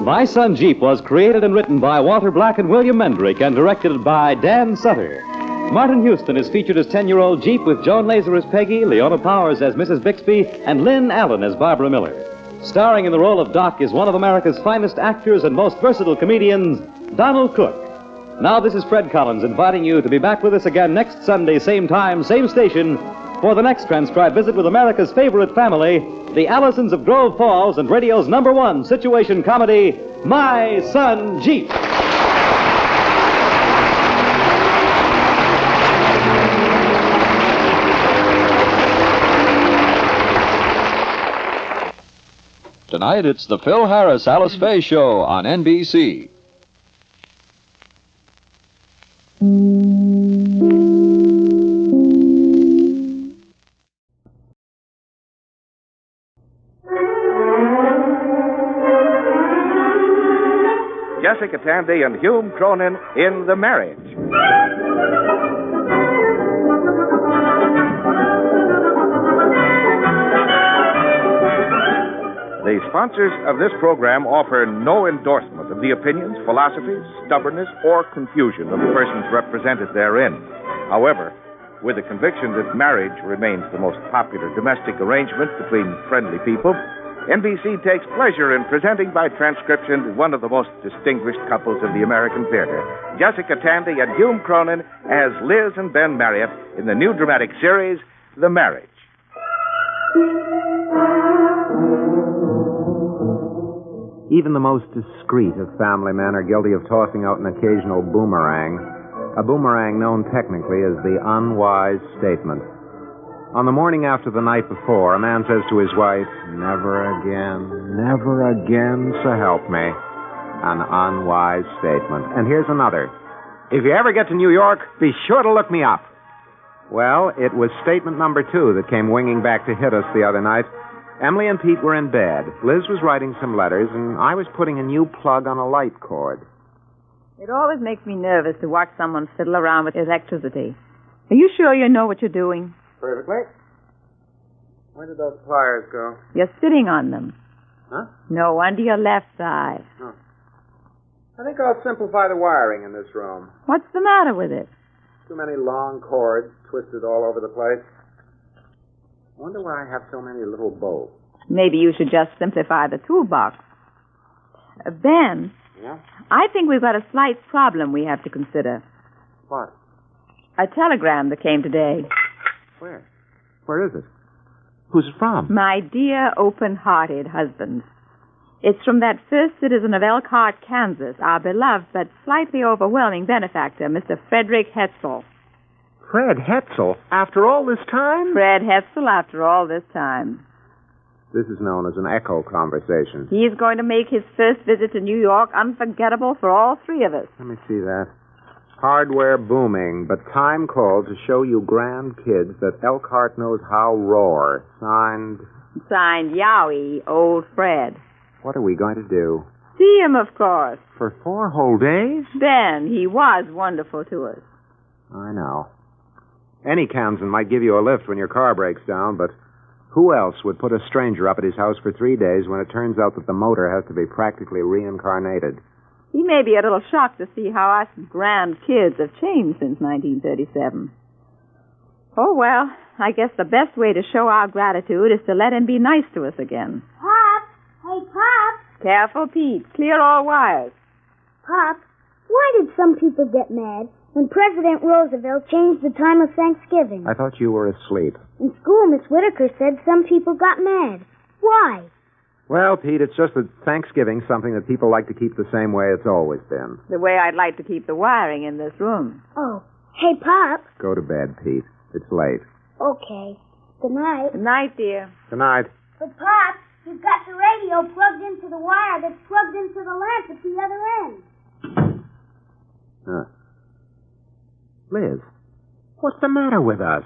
My Son Jeep was created and written by Walter Black and William Mendrick and directed by Dan Sutter. Martin Houston is featured as 10-year-old Jeep with Joan Laser as Peggy, Leona Powers as Mrs. Bixby, and Lynn Allen as Barbara Miller. Starring in the role of Doc is one of America's finest actors and most versatile comedians, Donald Cook. Now this is Fred Collins inviting you to be back with us again next Sunday, same time, same station, for the next transcribed visit with America's favorite family, the Allisons of Grove Falls, and radio's #1 situation comedy, My Son Jeep. Tonight, it's the Phil Harris Alice Faye Show on NBC. Jessica Tandy and Hume Cronin in The Marriage. The sponsors of this program offer no endorsement of the opinions, philosophies, stubbornness, or confusion of the persons represented therein. However, with the conviction that marriage remains the most popular domestic arrangement between friendly people, NBC takes pleasure in presenting by transcription one of the most distinguished couples of the American theater, Jessica Tandy and Hume Cronin as Liz and Ben Marriott in the new dramatic series, The Marriage. Even the most discreet of family men are guilty of tossing out an occasional boomerang, a boomerang known technically as the unwise statement. On the morning after the night before, a man says to his wife, never again, so help me. An unwise statement. And here's another. If you ever get to New York, be sure to look me up. Well, it was statement number 2 that came winging back to hit us the other night. Emily and Pete were in bed. Liz was writing some letters, and I was putting a new plug on a light cord. It always makes me nervous to watch someone fiddle around with electricity. Are you sure you know what you're doing? Perfectly. Where did those pliers go? You're sitting on them. Huh? No, under your left side. Oh. I think I'll simplify the wiring in this room. What's the matter with it? Too many long cords twisted all over the place. I wonder why I have so many little bolts. Maybe you should just simplify the toolbox. Ben, Yeah? I think we've got a slight problem we have to consider. What? A telegram that came today. Where? Where is it? Who's it from? My dear open-hearted husband. It's from that first citizen of Elkhart, Kansas, our beloved but slightly overwhelming benefactor, Mr. Frederick Hetzel. Fred Hetzel? After all this time? Fred Hetzel, after all this time. This is known as an echo conversation. He's going to make his first visit to New York unforgettable for all three of us. Let me see that. Hardware booming, but time called to show you grand kids that Elkhart knows how roar. Signed... Signed Yowie, old Fred. What are we going to do? See him, of course. For 4 whole days? Ben, he was wonderful to us. I know. Any Kansan might give you a lift when your car breaks down, but who else would put a stranger up at his house for 3 days when it turns out that the motor has to be practically reincarnated? He may be a little shocked to see how us grand kids have changed since 1937. Oh, well, I guess the best way to show our gratitude is to let him be nice to us again. Pop! Hey, Pop! Careful, Pete. Clear all wires. Pop, why did some people get mad when President Roosevelt changed the time of Thanksgiving? I thought you were asleep. In school, Miss Whitaker said some people got mad. Why? Well, Pete, it's just that Thanksgiving's something that people like to keep the same way it's always been. The way I'd like to keep the wiring in this room. Oh, hey, Pop. Go to bed, Pete. It's late. Okay. Good night. Good night, dear. Good night. But, Pop, you've got the radio plugged into the wire that's plugged into the lamp at the other end. Huh. Liz, what's the matter with us?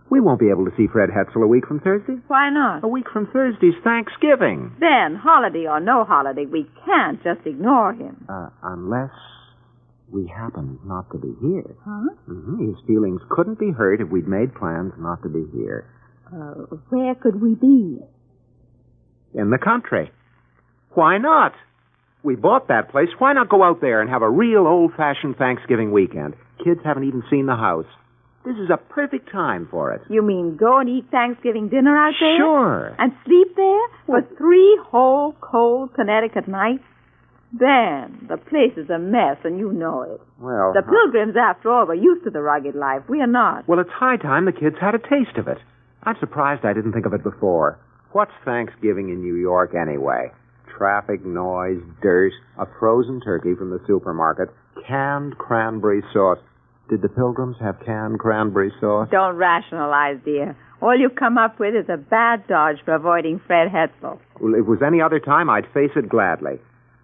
We won't be able to see Fred Hetzel a week from Thursday. Why not? A week from Thursday's Thanksgiving. Then, holiday or no holiday, we can't just ignore him. Unless we happen not to be here. Huh? Mm-hmm. His feelings couldn't be hurt if we'd made plans not to be here. Where could we be? In the country. Why not? We bought that place. Why not go out there and have a real old-fashioned Thanksgiving weekend? Kids haven't even seen the house. This is a perfect time for it. You mean go and eat Thanksgiving dinner out there? Sure. And sleep there for 3 whole cold Connecticut nights? Ben, the place is a mess, and you know it. Well, the Pilgrims, after all, were used to the rugged life. We are not. Well, it's high time the kids had a taste of it. I'm surprised I didn't think of it before. What's Thanksgiving in New York anyway? Traffic, noise, dirt, a frozen turkey from the supermarket, canned cranberry sauce. Did the Pilgrims have canned cranberry sauce? Don't rationalize, dear. All you come up with is a bad dodge for avoiding Fred Hetzel. Well, if it was any other time, I'd face it gladly.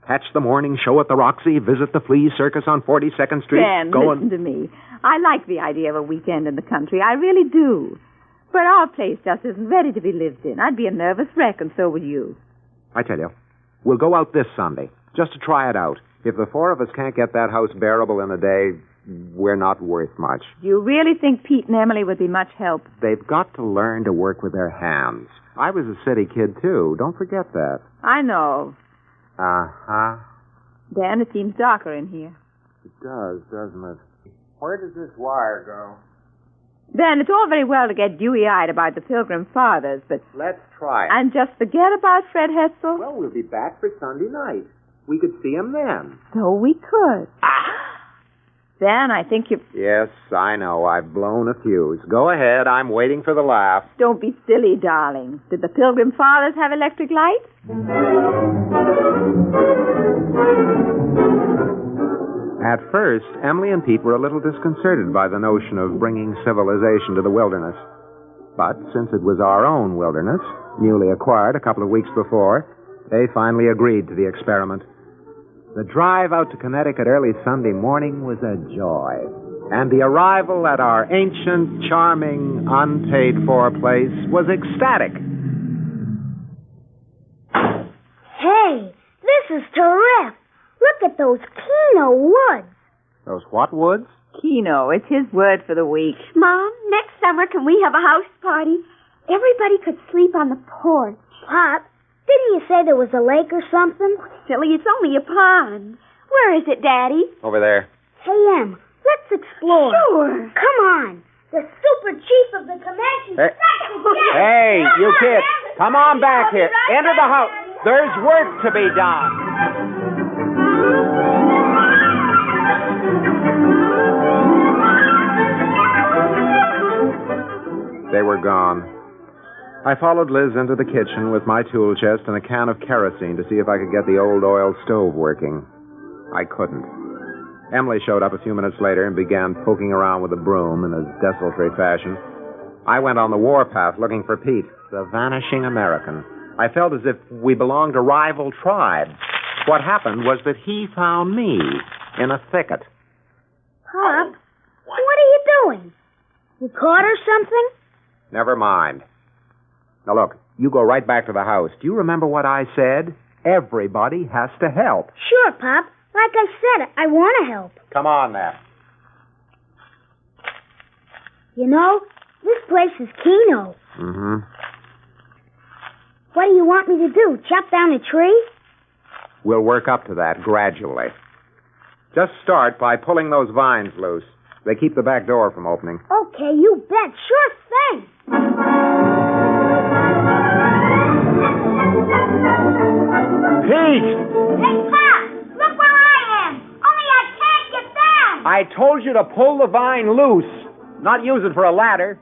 Catch the morning show at the Roxy, visit the Flea Circus on 42nd Street. Ben, listen to me. I like the idea of a weekend in the country. I really do. But our place just isn't ready to be lived in. I'd be a nervous wreck, and so would you. I tell you, we'll go out this Sunday, just to try it out. If the 4 of us can't get that house bearable in a day, we're not worth much. Do you really think Pete and Emily would be much help? They've got to learn to work with their hands. I was a city kid, too. Don't forget that. I know. Uh-huh. Dan, it seems darker in here. It does, doesn't it? Where does this wire go? Ben, it's all very well to get dewy-eyed about the Pilgrim Fathers, but... Let's try it. And just forget about Fred Hetzel? Well, we'll be back for Sunday night. We could see him then. So we could. Ben, I think you... Yes, I know. I've blown a fuse. Go ahead. I'm waiting for the laugh. Don't be silly, darling. Did the Pilgrim Fathers have electric lights? At first, Emily and Pete were a little disconcerted by the notion of bringing civilization to the wilderness. But since it was our own wilderness, newly acquired a couple of weeks before, they finally agreed to the experiment. The drive out to Connecticut early Sunday morning was a joy. And the arrival at our ancient, charming, unpaid-for place was ecstatic. Hey, this is terrific. Look at those Keno woods. Those what woods? Keno. It's his word for the week. Mom, next summer can we have a house party? Everybody could sleep on the porch. Pop, didn't you say there was a lake or something? Silly, it's only a pond. Where is it, Daddy? Over there. Hey, Em, let's explore. Sure. Come on. The super chief of the Comanche... Hey, you kids, come on back here. Enter the house. There's work to be done. They were gone. I followed Liz into the kitchen with my tool chest and a can of kerosene to see if I could get the old oil stove working. I couldn't. Emily showed up a few minutes later and began poking around with a broom in a desultory fashion. I went on the warpath looking for Pete, the vanishing American. I felt as if we belonged to rival tribes. What happened was that he found me in a thicket. Pop, what are you doing? You caught or something? Never mind. Now, look, you go right back to the house. Do you remember what I said? Everybody has to help. Sure, Pop. Like I said, I want to help. Come on, then. You know, this place is Keno. Mm-hmm. What do you want me to do, chop down a tree? We'll work up to that gradually. Just start by pulling those vines loose. They keep the back door from opening. Okay, you bet. Sure thing. Pete! Hey, Pop! Look where I am! Only I can't get down! I told you to pull the vine loose, not use it for a ladder.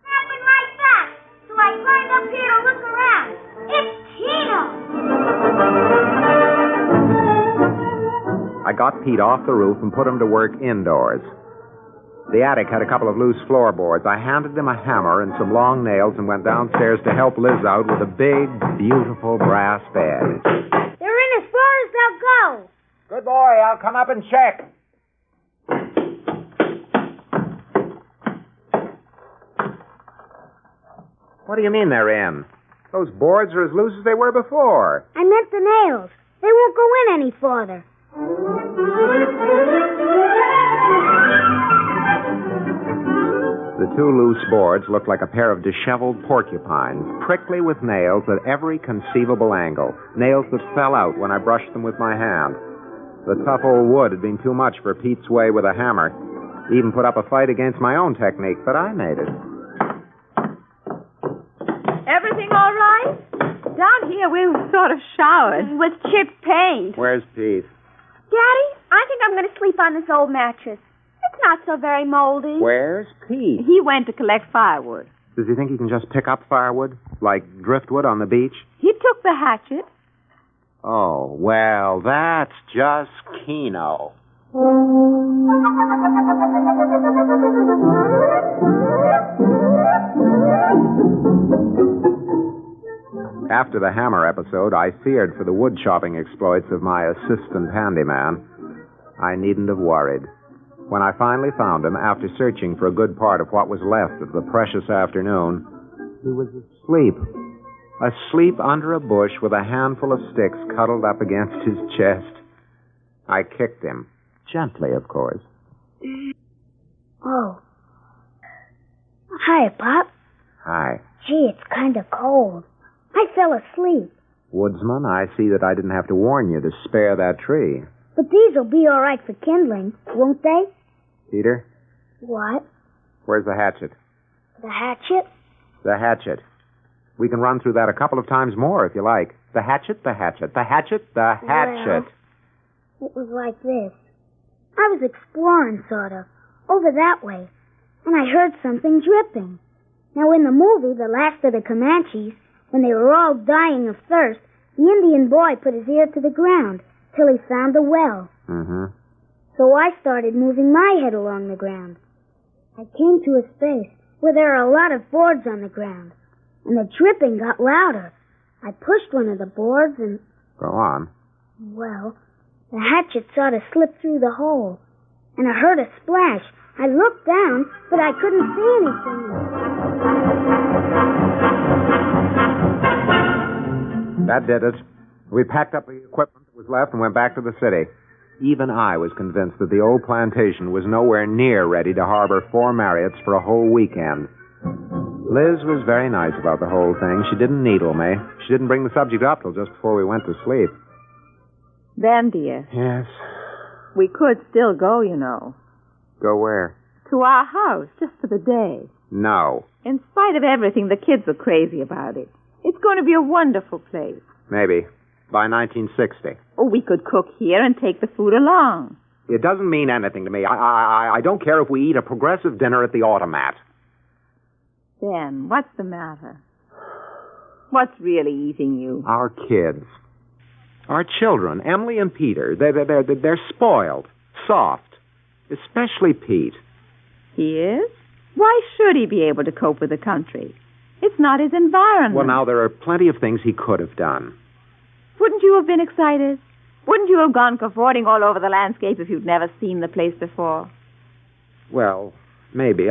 Happened like that. So I climbed up here to look around. It's Tino! I got Pete off the roof and put him to work indoors. The attic had a couple of loose floorboards. I handed him a hammer and some long nails and went downstairs to help Liz out with a big, beautiful brass bed. They're in as far as they'll go. Good boy. I'll come up and check. What do you mean they're in? Those boards are as loose as they were before. I meant the nails. They won't go in any farther. The two loose boards looked like a pair of disheveled porcupines, prickly with nails at every conceivable angle, nails that fell out when I brushed them with my hand. The tough old wood had been too much for Pete's way with a hammer. He even put up a fight against my own technique, but I made it. Everything all right? Down here we sort of showered. With chipped paint. Where's Pete? Daddy, I think I'm going to sleep on this old mattress. It's not so very moldy. Where's Pete? He went to collect firewood. Does he think he can just pick up firewood? Like driftwood on the beach? He took the hatchet. Oh, well, that's just Keno. After the hammer episode, I feared for the wood chopping exploits of my assistant handyman. I needn't have worried. When I finally found him, after searching for a good part of what was left of the precious afternoon, he was asleep. Asleep under a bush with a handful of sticks cuddled up against his chest. I kicked him. Gently, of course. Oh. Hi, Pop. Hi. Gee, it's kind of cold. I fell asleep. Woodsman, I see that I didn't have to warn you to spare that tree. But these will be all right for kindling, won't they? Peter? What? Where's the hatchet? The hatchet? The hatchet. We can run through that a couple of times more if you like. The hatchet, the hatchet, the hatchet, the hatchet. Well, it was like this. I was exploring, sort of, over that way, and I heard something dripping. Now, in the movie, The Last of the Comanches, when they were all dying of thirst, the Indian boy put his ear to the ground till he found the well. Mm-hmm. So I started moving my head along the ground. I came to a space where there are a lot of boards on the ground, and the dripping got louder. I pushed one of the boards and... Go on. Well, the hatchet sort of slipped through the hole, and I heard a splash. I looked down, but I couldn't see anything. That did it. We packed up the equipment that was left and went back to the city. Even I was convinced that the old plantation was nowhere near ready to harbor 4 Marriotts for a whole weekend. Liz was very nice about the whole thing. She didn't needle me. She didn't bring the subject up till just before we went to sleep. Ben, dear. Yes? We could still go, you know. Go where? To our house, just for the day. No. In spite of everything, the kids are crazy about it. It's going to be a wonderful place. Maybe. By 1960. Oh, we could cook here and take the food along. It doesn't mean anything to me. I don't care if we eat a progressive dinner at the Automat. Ben, what's the matter? What's really eating you? Our kids. Our children, Emily and Peter, they're spoiled, soft. Especially Pete. He is? Why should he be able to cope with the country? It's not his environment. Well, now, there are plenty of things he could have done. Wouldn't you have been excited? Wouldn't you have gone cavorting all over the landscape if you'd never seen the place before? Well, maybe.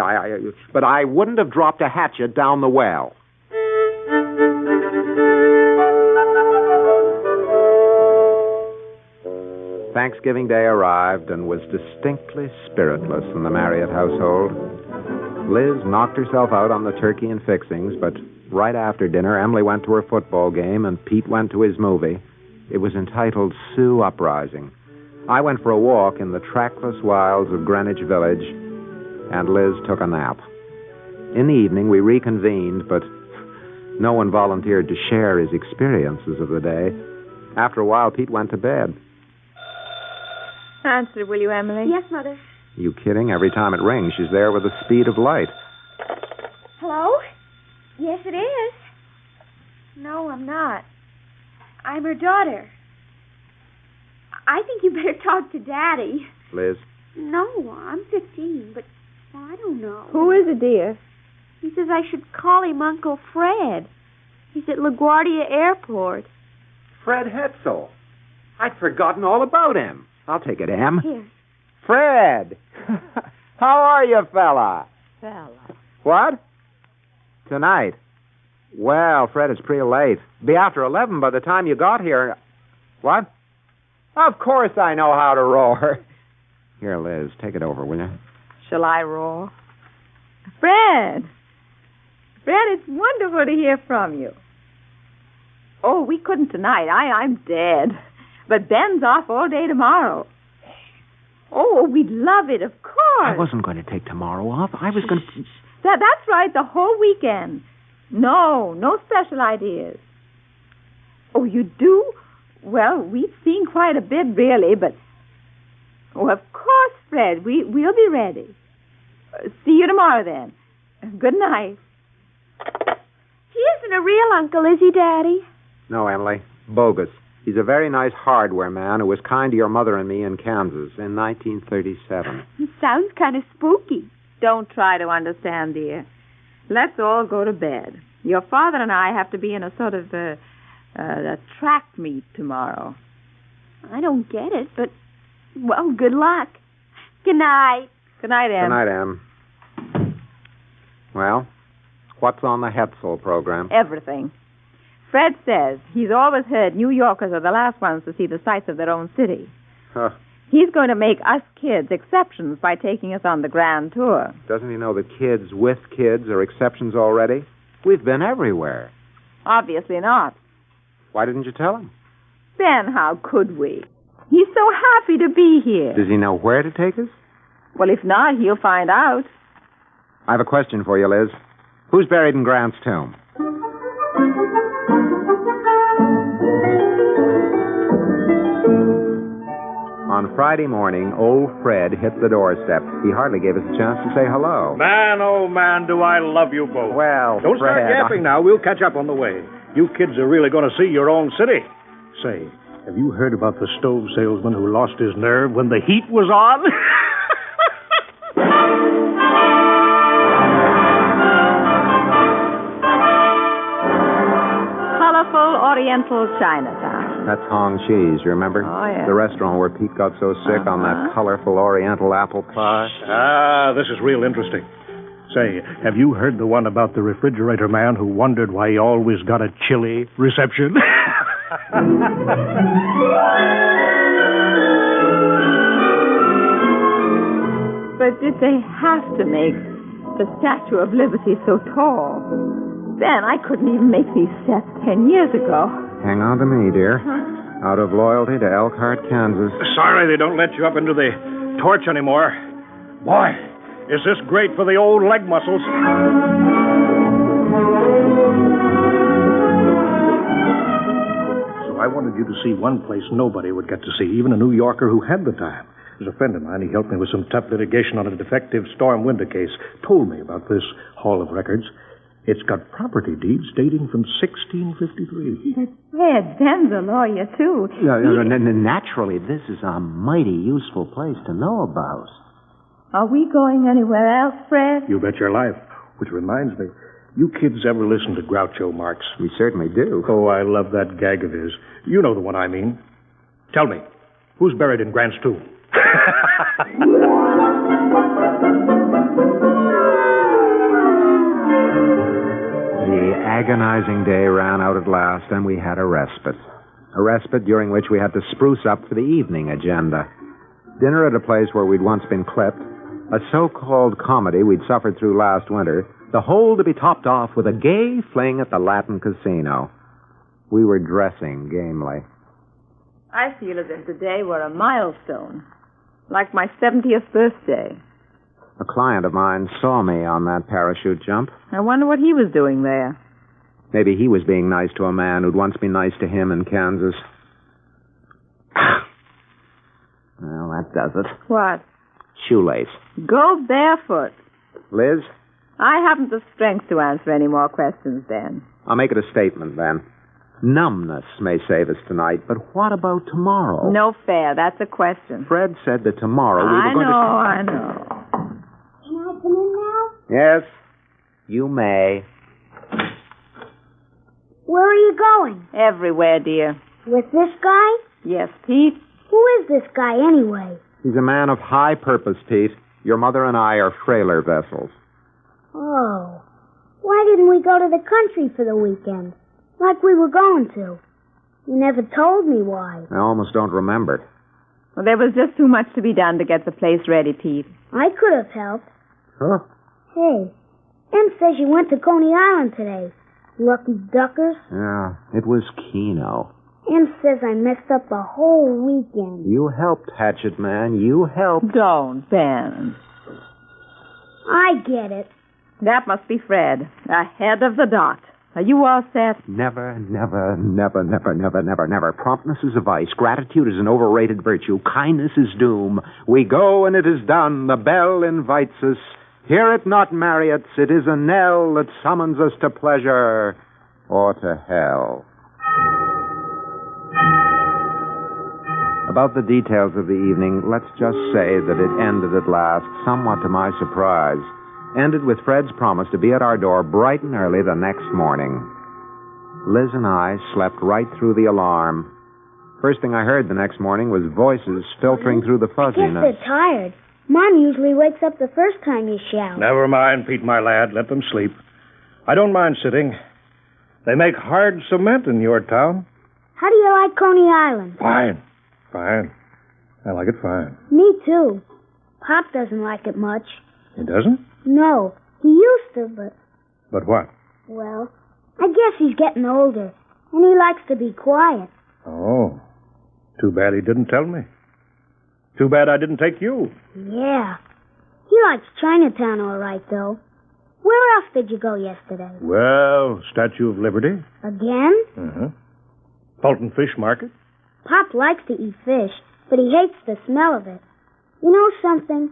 But I wouldn't have dropped a hatchet down the well. Thanksgiving Day arrived and was distinctly spiritless in the Marriott household. Liz knocked herself out on the turkey and fixings, but right after dinner, Emily went to her football game and Pete went to his movie. It was entitled Sioux Uprising. I went for a walk in the trackless wilds of Greenwich Village, and Liz took a nap. In the evening, we reconvened, but no one volunteered to share his experiences of the day. After a while, Pete went to bed. Answer, will you, Emily? Yes, Mother. You kidding? Every time it rings, she's there with the speed of light. Hello? Yes, it is. No, I'm not. I'm her daughter. I think you better talk to Daddy. Liz? No, I'm 15, but I don't know. Who is it, dear? He says I should call him Uncle Fred. He's at LaGuardia Airport. Fred Hetzel. I'd forgotten all about him. I'll take it, Em. Here. Fred! How are you, fella? Fella. What? Tonight. Well, Fred, it's pretty late. Be after 11 by the time you got here. What? Of course I know how to roar. Here, Liz, take it over, will you? Shall I roar? Fred! Fred, it's wonderful to hear from you. Oh, we couldn't tonight. I'm dead. But Ben's off all day tomorrow. Oh, we'd love it, of course. I wasn't going to take tomorrow off. I was going to... That's right, the whole weekend. No special ideas. Oh, you do? Well, we've seen quite a bit, really, but... Oh, of course, Fred, we'll be ready. See you tomorrow, then. Good night. He isn't a real uncle, is he, Daddy? No, Emily. Bogus. He's a very nice hardware man who was kind to your mother and me in Kansas in 1937. Sounds kind of spooky. Don't try to understand, dear. Let's all go to bed. Your father and I have to be in a sort of a track meet tomorrow. I don't get it, but, well, good luck. Good night. Good night, Em. Good night, Em. Well, what's on the Hetzel program? Everything. Fred says he's always heard New Yorkers are the last ones to see the sights of their own city. Huh. He's going to make us kids exceptions by taking us on the grand tour. Doesn't he know that kids with kids are exceptions already? We've been everywhere. Obviously not. Why didn't you tell him? Ben, how could we? He's so happy to be here. Does he know where to take us? Well, if not, he'll find out. I have a question for you, Liz. Who's buried in Grant's tomb? On Friday morning, old Fred hit the doorstep. He hardly gave us a chance to say hello. Man, oh man, do I love you both. Well, Don't Fred, start yapping now. We'll catch up on the way. You kids are really going to see your own city. Say, have you heard about the stove salesman who lost his nerve when the heat was on? Colorful Oriental Chinatown. That's Hong Chi's, you remember? Oh, yeah. The restaurant where Pete got so sick on that colorful Oriental apple pie. Ah, this is real interesting. Say, have you heard the one about the refrigerator man who wondered why he always got a chilly reception? But did they have to make the Statue of Liberty so tall? Ben, I couldn't even make these steps 10 years ago. Hang on to me, dear. Out of loyalty to Elkhart, Kansas. Sorry they don't let you up into the torch anymore. Boy, is this great for the old leg muscles. So I wanted you to see one place nobody would get to see, even a New Yorker who had the time. There's a friend of mine. He helped me with some tough litigation on a defective storm window case. Told me about this Hall of Records. It's got property deeds dating from 1653. But Fred, Ben's a lawyer, too. Naturally, this is a mighty useful place to know about. Are we going anywhere else, Fred? You bet your life. Which reminds me, you kids ever listen to Groucho Marx? We certainly do. Oh, I love that gag of his. You know the one I mean. Tell me, who's buried in Grant's tomb? The agonizing day ran out at last, and we had a respite. A respite during which we had to spruce up for the evening agenda. Dinner at a place where we'd once been clipped, a so-called comedy we'd suffered through last winter, the whole to be topped off with a gay fling at the Latin Casino. We were dressing gamely. I feel as if today were a milestone, like my 70th birthday. A client of mine saw me on that parachute jump. I wonder what he was doing there. Maybe he was being nice to a man who'd once been nice to him in Kansas. Well, that does it. What? Shoelace. Go barefoot. Liz? I haven't the strength to answer any more questions, Dan. I'll make it a statement, then. Numbness may save us tonight, but what about tomorrow? No fair. That's a question. Fred said that tomorrow we were going to... I know. Can I come in now? Yes, you may. Where are you going? Everywhere, dear. With this guy? Yes, Pete. Who is this guy, anyway? He's a man of high purpose, Pete. Your mother and I are frailer vessels. Oh. Why didn't we go to the country for the weekend? Like we were going to. You never told me why. I almost don't remember. Well, there was just too much to be done to get the place ready, Pete. I could have helped. Huh? Hey, Em says you went to Coney Island today. Lucky duckers. Yeah, it was Keno. Em says I messed up the whole weekend. You helped, Hatchet Man. You helped. Don't, Ben. I get it. That must be Fred, ahead of the dot. Are you all set? Never, never, never, never, never, never, never. Promptness is a vice. Gratitude is an overrated virtue. Kindness is doom. We go and it is done. The bell invites us. Hear it not, Marriott's. It is a knell that summons us to pleasure or to hell. About the details of the evening, let's just say that it ended at last, somewhat to my surprise. Ended with Fred's promise to be at our door bright and early the next morning. Liz and I slept right through the alarm. First thing I heard the next morning was voices filtering through the I guess fuzziness. they're tired. Mom usually wakes up the first time you shout. Never mind, Pete, my lad. Let them sleep. I don't mind sitting. They make hard cement in your town. How do you like Coney Island? Fine. Fine. I like it fine. Me too. Pop doesn't like it much. He doesn't? No, he used to, but, But what? well, I guess he's getting older, and he likes to be quiet. Oh. Too bad he didn't tell me. Too bad I didn't take you. Yeah. He likes Chinatown all right, though. Where else did you go yesterday? Well, Statue of Liberty. Again? Uh-huh. Fulton Fish Market. Pop likes to eat fish, but he hates the smell of it. You know something?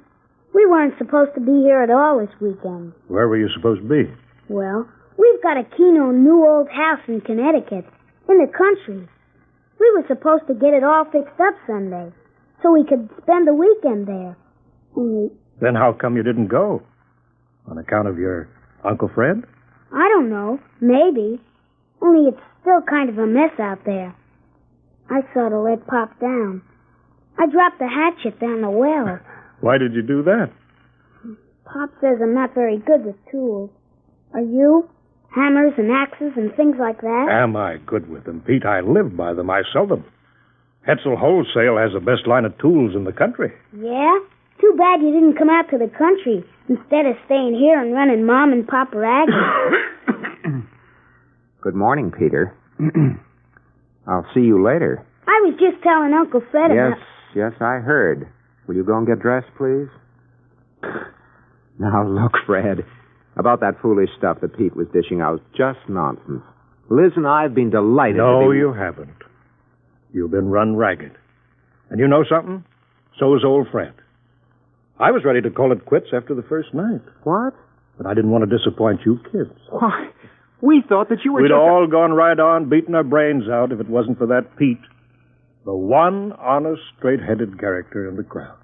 We weren't supposed to be here at all this weekend. Where were you supposed to be? Well, we've got a Keno new old house in Connecticut, in the country. We were supposed to get it all fixed up Sunday, so we could spend the weekend there. Only, Then how come you didn't go? On account of your Uncle Fred? I don't know, maybe. Only it's still kind of a mess out there. I sort of let Pop down. I dropped the hatchet down the well. Why did you do that? Pop says I'm not very good with tools. Are you? Hammers and axes and things like that? Am I good with them, Pete? I live by them. I sell them. Hetzel Wholesale has the best line of tools in the country. Yeah? Too bad you didn't come out to the country instead of staying here and running Mom and Pop ragged. Good morning, Peter. I'll see you later. I was just telling Uncle Fred about... Yes, I heard. Will you go and get dressed, please? Now, look, Fred. About that foolish stuff that Pete was dishing out. Just nonsense. Liz and I have been delighted No, to be... you haven't. You've been run ragged. And you know something? So is old Fred. I was ready to call it quits after the first night. What? But I didn't want to disappoint you kids. Why? We thought that you were We'd just... all gone right on beating our brains out if it wasn't for that Pete. The one honest, straight-headed character in the crowd.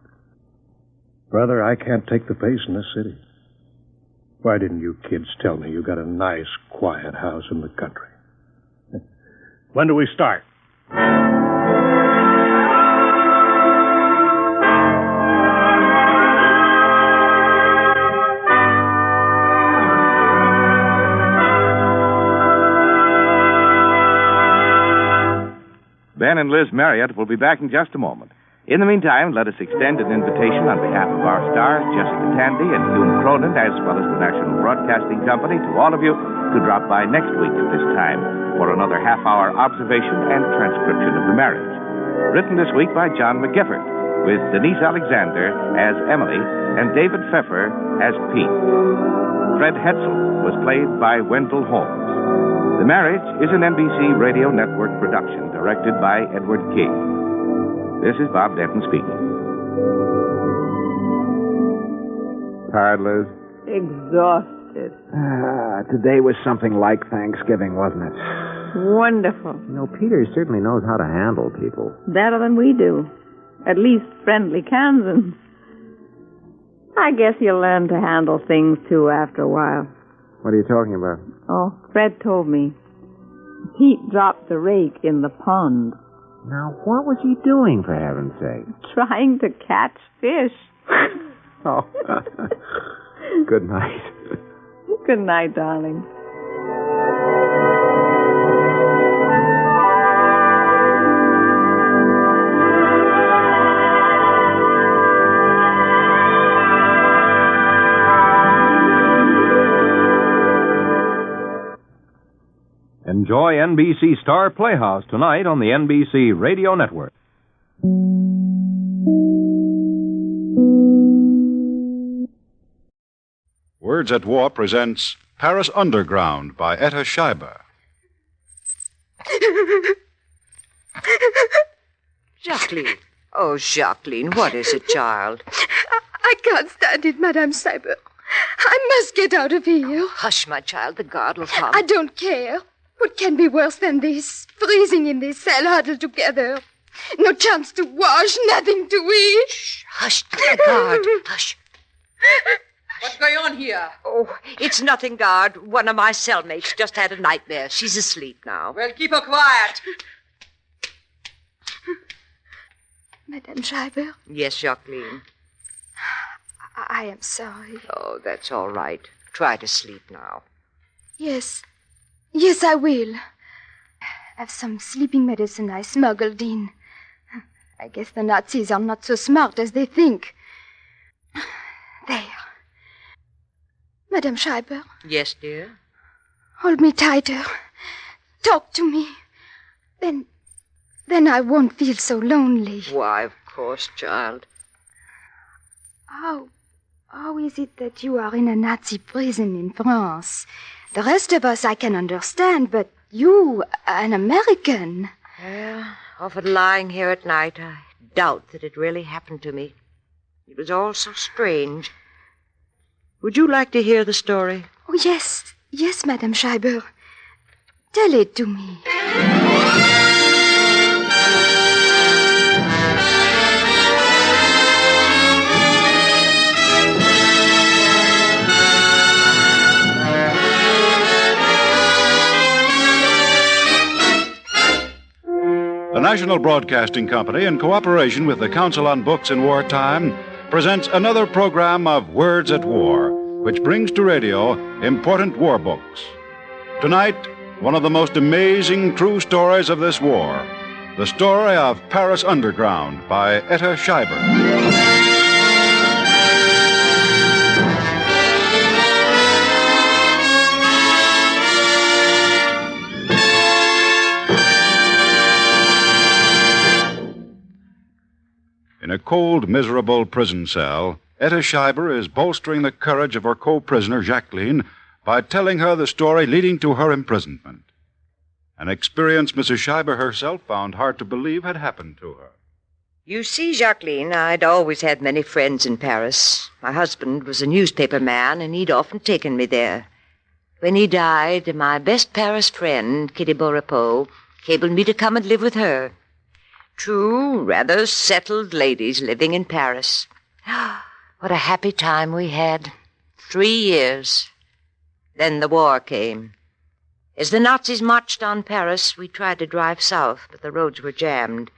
Brother, I can't take the pace in this city. Why didn't you kids tell me you got a nice, quiet house in the country? When do we start? Ben and Liz Marriott will be back in just a moment. In the meantime, let us extend an invitation on behalf of our stars, Jessica Tandy and Doom Cronin, as well as the National Broadcasting Company, to all of you to drop by next week at this time for another half-hour observation and transcription of the marriage. Written this week by John McGifford, with Denise Alexander as Emily and David Pfeffer as Pete. Fred Hetzel was played by Wendell Holmes. The Marriage is an NBC Radio Network production, directed by Edward King. This is Bob Denton speaking. Tired, Liz? Exhausted. Today was something like Thanksgiving, wasn't it? Wonderful. You know, Peter certainly knows how to handle people. Better than we do. At least friendly Kansans. I guess you'll learn to handle things, too, after a while. What are you talking about? Oh, Fred told me. Pete dropped the rake in the pond. Now, what was he doing, for heaven's sake? Trying to catch fish. Oh. Good night. Good night, darling. Enjoy NBC Star Playhouse tonight on the NBC Radio Network. Words at War presents Paris Underground by Etta Scheiber. Jacqueline. Oh, Jacqueline, what is it, child? I can't stand it, Madame Cyber. I must get out of here. Hush, my child. The guard will come. I don't care. What can be worse than this? Freezing in this cell, huddled together. No chance to wash, nothing to eat. Shh, hush, the guard. Hush. What's going on here? Oh, it's nothing, guard. One of my cellmates just had a nightmare. She's asleep now. Well, keep her quiet. Madame Schreiber? Yes, Jacqueline. I am sorry. Oh, that's all right. Try to sleep now. Yes. Yes, I will. Have some sleeping medicine I smuggled in. I guess the Nazis are not so smart as they think. There. Madame Schreiber? Yes, dear? Hold me tighter. Talk to me. Then I won't feel so lonely. Why, of course, child. How is it that you are in a Nazi prison in France? The rest of us I can understand, but you, an American... Well, often lying here at night, I doubt that it really happened to me. It was all so strange. Would you like to hear the story? Oh, yes. Yes, Madame Schreiber. Tell it to me. The National Broadcasting Company, in cooperation with the Council on Books in Wartime, presents another program of Words at War, which brings to radio important war books. Tonight, one of the most amazing true stories of this war, the story of Paris Underground by Etta Scheiber. In a cold, miserable prison cell, Etta Scheiber is bolstering the courage of her co-prisoner, Jacqueline, by telling her the story leading to her imprisonment. An experience Mrs. Scheiber herself found hard to believe had happened to her. You see, Jacqueline, I'd always had many friends in Paris. My husband was a newspaper man, and he'd often taken me there. When he died, my best Paris friend, Kitty Beaurepos, cabled me to come and live with her. Two rather settled ladies living in Paris. What a happy time we had. 3 years. Then the war came. As the Nazis marched on Paris, we tried to drive south, but the roads were jammed.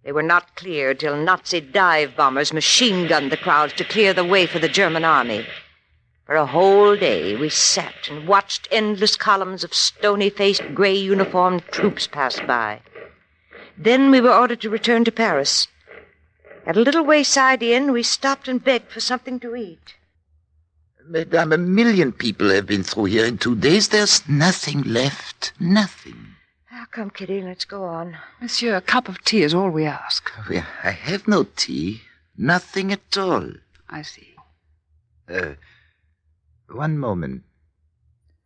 They were not clear till Nazi dive bombers machine-gunned the crowds to clear the way for the German army. For a whole day, we sat and watched endless columns of stony-faced, gray-uniformed troops pass by. Then we were ordered to return to Paris. At a little wayside inn, we stopped and begged for something to eat. Madame, 1 million people have been through here in 2 days. There's nothing left. Nothing. Now, come, Kitty, let's go on. Monsieur, a cup of tea is all we ask. Well, I have no tea. Nothing at all. I see. One moment.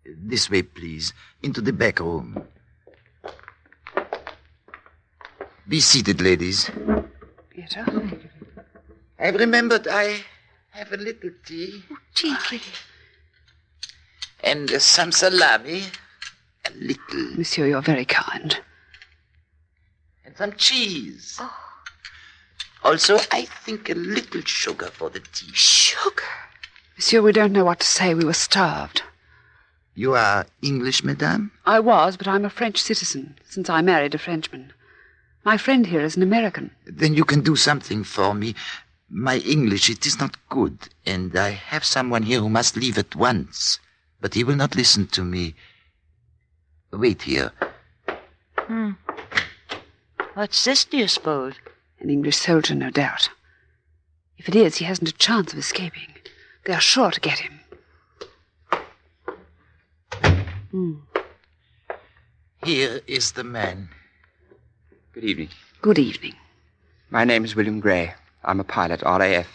This way, please. Into the back room. Be seated, ladies. Etta? I've remembered I have a little tea. Tea, Kitty. And some salami. A little. Monsieur, you're very kind. And some cheese. Oh. Also, I think a little sugar for the tea. Sugar? Monsieur, we don't know what to say. We were starved. You are English, madame? I was, but I'm a French citizen, since I married a Frenchman. My friend here is an American. Then you can do something for me. My English, it is not good, and I have someone here who must leave at once. But he will not listen to me. Wait here. What's this, do you suppose? An English soldier, no doubt. If it is, he hasn't a chance of escaping. They are sure to get him. Here is the man. Good evening. Good evening. My name is William Gray. I'm a pilot, RAF.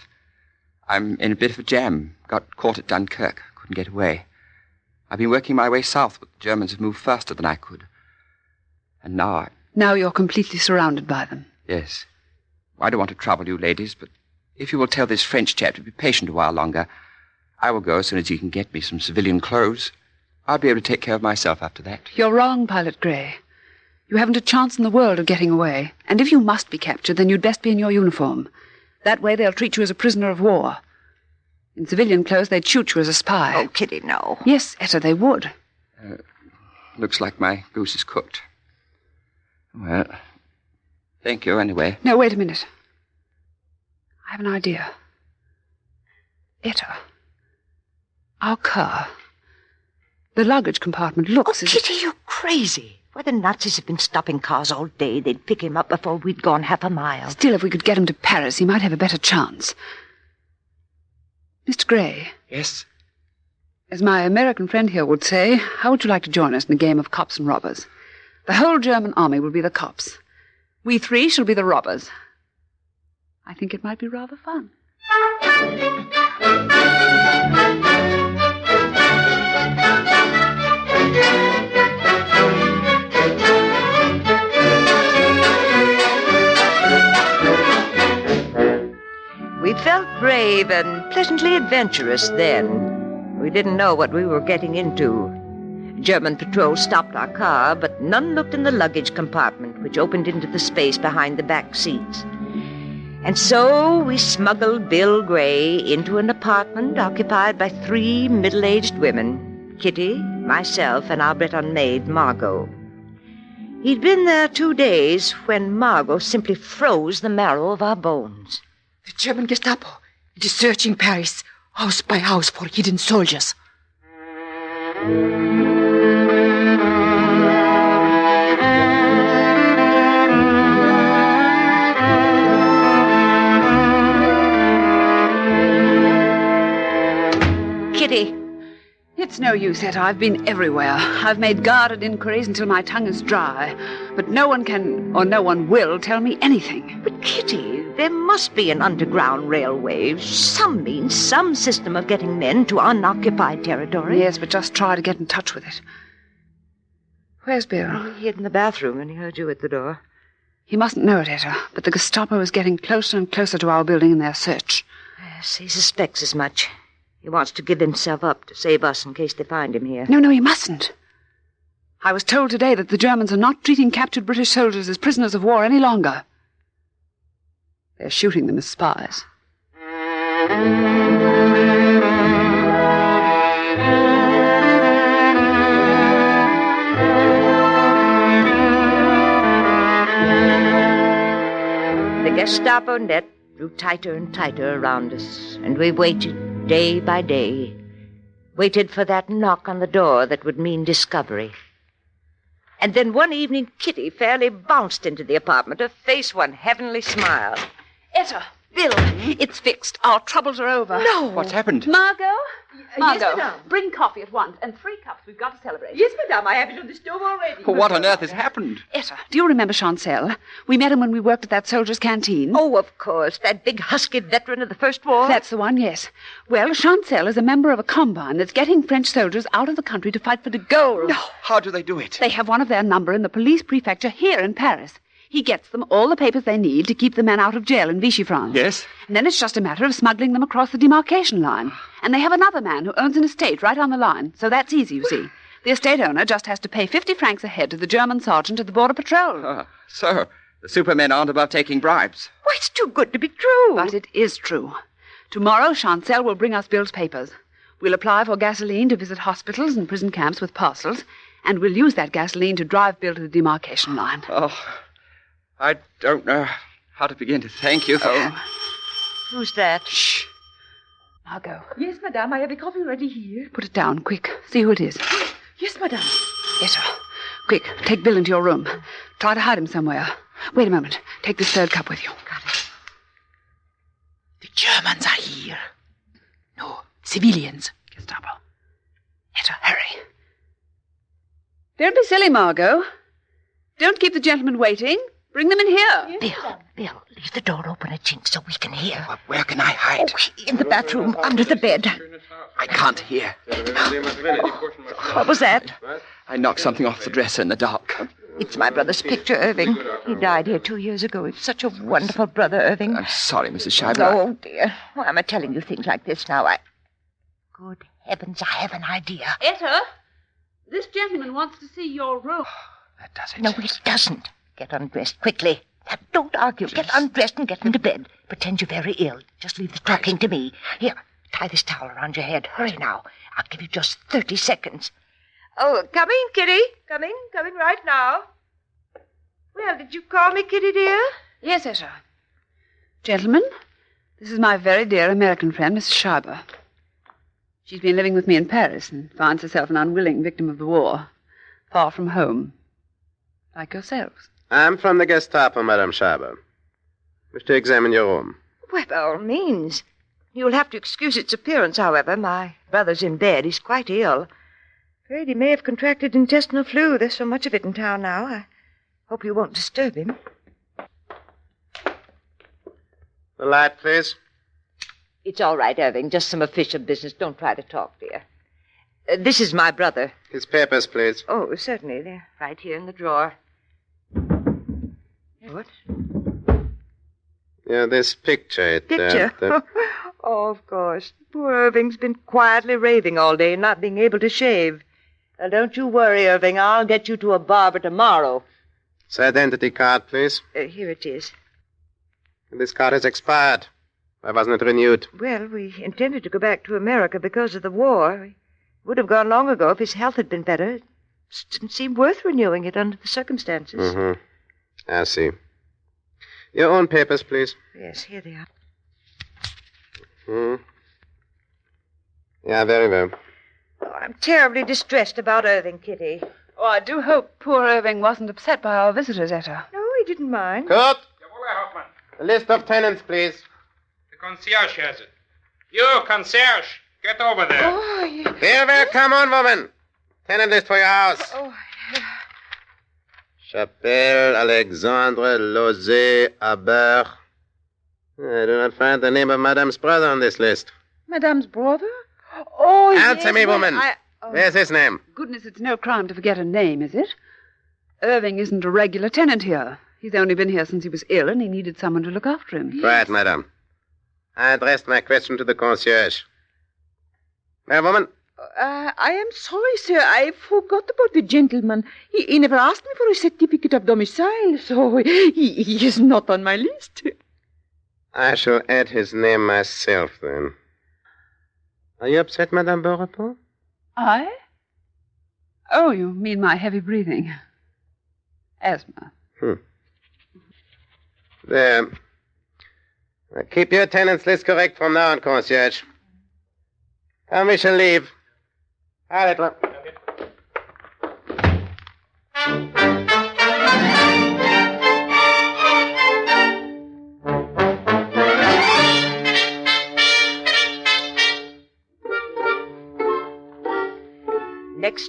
I'm in a bit of a jam. Got caught at Dunkirk. Couldn't get away. I've been working my way south, but the Germans have moved faster than I could. And now Now you're completely surrounded by them. Yes. I don't want to trouble you, ladies, but if you will tell this French chap to be patient a while longer, I will go as soon as he can get me some civilian clothes. I'll be able to take care of myself after that. You're wrong, Pilot Gray. You haven't a chance in the world of getting away. And if you must be captured, then you'd best be in your uniform. That way they'll treat you as a prisoner of war. In civilian clothes, they'd shoot you as a spy. Oh, Kitty, no. Yes, Etta, they would. Looks like my goose is cooked. Well, thank you anyway. No, wait a minute. I have an idea. Etta, our car. The luggage compartment looks as Kitty, you're crazy. Why, the Nazis have been stopping cars all day. They'd pick him up before we'd gone half a mile. Still, if we could get him to Paris, he might have a better chance. Mr. Gray. Yes? As my American friend here would say, how would you like to join us in a game of cops and robbers? The whole German army will be the cops. We three shall be the robbers. I think it might be rather fun. We felt brave and pleasantly adventurous then. We didn't know what we were getting into. German patrol stopped our car, but none looked in the luggage compartment, which opened into the space behind the back seats. And so we smuggled Bill Gray into an apartment occupied by 3 middle-aged women, Kitty, myself, and our Breton maid, Margot. He'd been there 2 days when Margot simply froze the marrow of our bones. The German Gestapo. It is searching Paris, house by house, for hidden soldiers. Kitty. It's no use, Etta. I've been everywhere. I've made guarded inquiries until my tongue is dry. But no one can, or no one will, tell me anything. But, Kitty, there must be an underground railway, some means, some system of getting men to unoccupied territory. Yes, but just try to get in touch with it. Where's Bill? He hid in the bathroom and he heard you at the door. He mustn't know it, Etta, but the Gestapo is getting closer and closer to our building in their search. Yes, he suspects as much. He wants to give himself up to save us in case they find him here. No, he mustn't. I was told today that the Germans are not treating captured British soldiers as prisoners of war any longer. They're shooting them as spies. The Gestapo net drew tighter and tighter around us, and we waited day by day, waited for that knock on the door that would mean discovery. And then one evening, Kitty fairly bounced into the apartment, her face one heavenly smile. Etta, Bill, it's fixed. Our troubles are over. No. What's happened? Margot? Margot, yes, madame. bring coffee at once and 3 cups. We've got to celebrate. Yes, madame, I have it on the stove already. What on earth has happened? Etta, do you remember Chancel? We met him when we worked at that soldier's canteen. Oh, of course. That big, husky veteran of the First War. That's the one, yes. Well, Chancel is a member of a combine that's getting French soldiers out of the country to fight for de Gaulle. No. How do they do it? They have one of their number in the police prefecture here in Paris. He gets them all the papers they need to keep the men out of jail in Vichy France. Yes? And then it's just a matter of smuggling them across the demarcation line. And they have another man who owns an estate right on the line, so that's easy, you see. The estate owner just has to pay 50 francs a head to the German sergeant at the border patrol. Sir, the supermen aren't above taking bribes. Why, it's too good to be true. But it is true. Tomorrow, Chancel will bring us Bill's papers. We'll apply for gasoline to visit hospitals and prison camps with parcels, and we'll use that gasoline to drive Bill to the demarcation line. Oh, I don't know how to begin to thank you for... Who's that? Shh. Margot. Yes, madame, I have the coffee ready here. Put it down, quick. See who it is. Yes, madame. Etta, quick, take Bill into your room. Try to hide him somewhere. Wait a moment. Take this 3rd cup with you. Got it. The Germans are here. No, civilians. Gestapo. Etta, hurry. Don't be silly, Margot. Don't keep the gentlemen waiting. Bring them in here. Bill, leave the door open a chink so we can hear. Where can I hide? Oh, in the bathroom, under the bed. I can't hear. What was that? I knocked something off the dresser in the dark. It's my brother's picture, Irving. He died here 2 years ago. He's such a wonderful brother, Irving. I'm sorry, Mrs. Scheiber. Oh, dear. Why am I telling you things like this now? Good heavens, I have an idea. Etta, this gentleman wants to see your room. That does it. No, he doesn't. Get undressed quickly. Now, don't argue. Get undressed and get into bed. Pretend you're very ill. Just leave the talking to me. Here, tie this towel around your head. Hurry now. I'll give you just 30 seconds. Oh, coming, Kitty. Coming right now. Well, did you call me, Kitty, dear? Yes, Etta. Gentlemen, this is my very dear American friend, Mrs. Scheiber. She's been living with me in Paris and finds herself an unwilling victim of the war, far from home, like yourselves. I'm from the Gestapo, Madame Scheiber. Wish to examine your room. Well, by all means. You'll have to excuse its appearance, however. My brother's in bed. He's quite ill. Afraid he may have contracted intestinal flu. There's so much of it in town now. I hope you won't disturb him. The light, please. It's all right, Irving. Just some official business. Don't try to talk, dear. This is my brother. His papers, please. Oh, certainly. They're right here in the drawer. What? Yeah, this picture. Picture? Oh, of course. Poor Irving's been quietly raving all day, not being able to shave. Well, don't you worry, Irving. I'll get you to a barber tomorrow. His identity card, please. Here it is. This card has expired. Why wasn't it renewed? Well, we intended to go back to America because of the war. We would have gone long ago if his health had been better. It just didn't seem worth renewing it under the circumstances. Mm-hmm. I see. Your own papers, please. Yes, here they are. Yeah, very well. Oh, I'm terribly distressed about Irving, Kitty. Oh, I do hope poor Irving wasn't upset by our visitors, Etta. No, he didn't mind. Kurt! A list of tenants, please. The concierge has it. You, concierge, get over there. Oh, yeah. Here, well, come on, woman. Tenant list for your house. Oh, Chapelle, Alexandre, Lozé, Habert. I do not find the name of Madame's brother on this list. Madame's brother? Oh, Answer me, woman. Where's his name? Goodness, it's no crime to forget a name, is it? Irving isn't a regular tenant here. He's only been here since he was ill, and he needed someone to look after him. Right, madame. I addressed my question to the concierge. Well, woman? I am sorry, sir. I forgot about the gentleman. He never asked me for a certificate of domicile, so he is not on my list. I shall add his name myself, then. Are you upset, Madame Beaurepos? I? Oh, you mean my heavy breathing. Asthma. There. Now, keep your tenants list correct from now on, concierge. Come, we shall leave. Allez,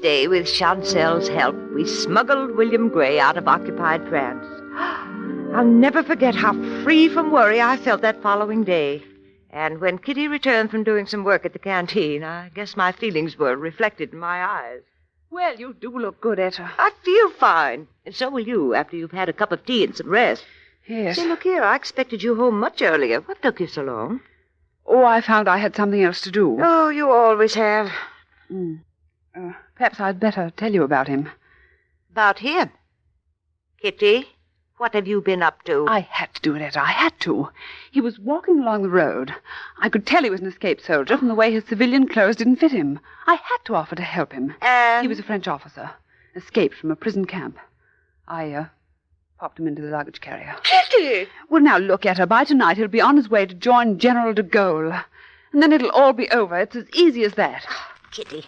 day, with Chancel's help, we smuggled William Gray out of occupied France. I'll never forget how free from worry I felt that following day. And when Kitty returned from doing some work at the canteen, I guess my feelings were reflected in my eyes. Well, you do look good, Etta. I feel fine. And so will you, after you've had a cup of tea and some rest. Yes. Say, look here, I expected you home much earlier. What took you so long? Oh, I found I had something else to do. Oh, you always have. Perhaps I'd better tell you about him. About him? Kitty, what have you been up to? I had to do it, Etta. I had to. He was walking along the road. I could tell he was an escaped soldier from the way his civilian clothes didn't fit him. I had to offer to help him. He was a French officer, escaped from a prison camp. I popped him into the luggage carrier. Kitty! Well, now look at her. By tonight, he'll be on his way to join General de Gaulle. And then it'll all be over. It's as easy as that. Kitty,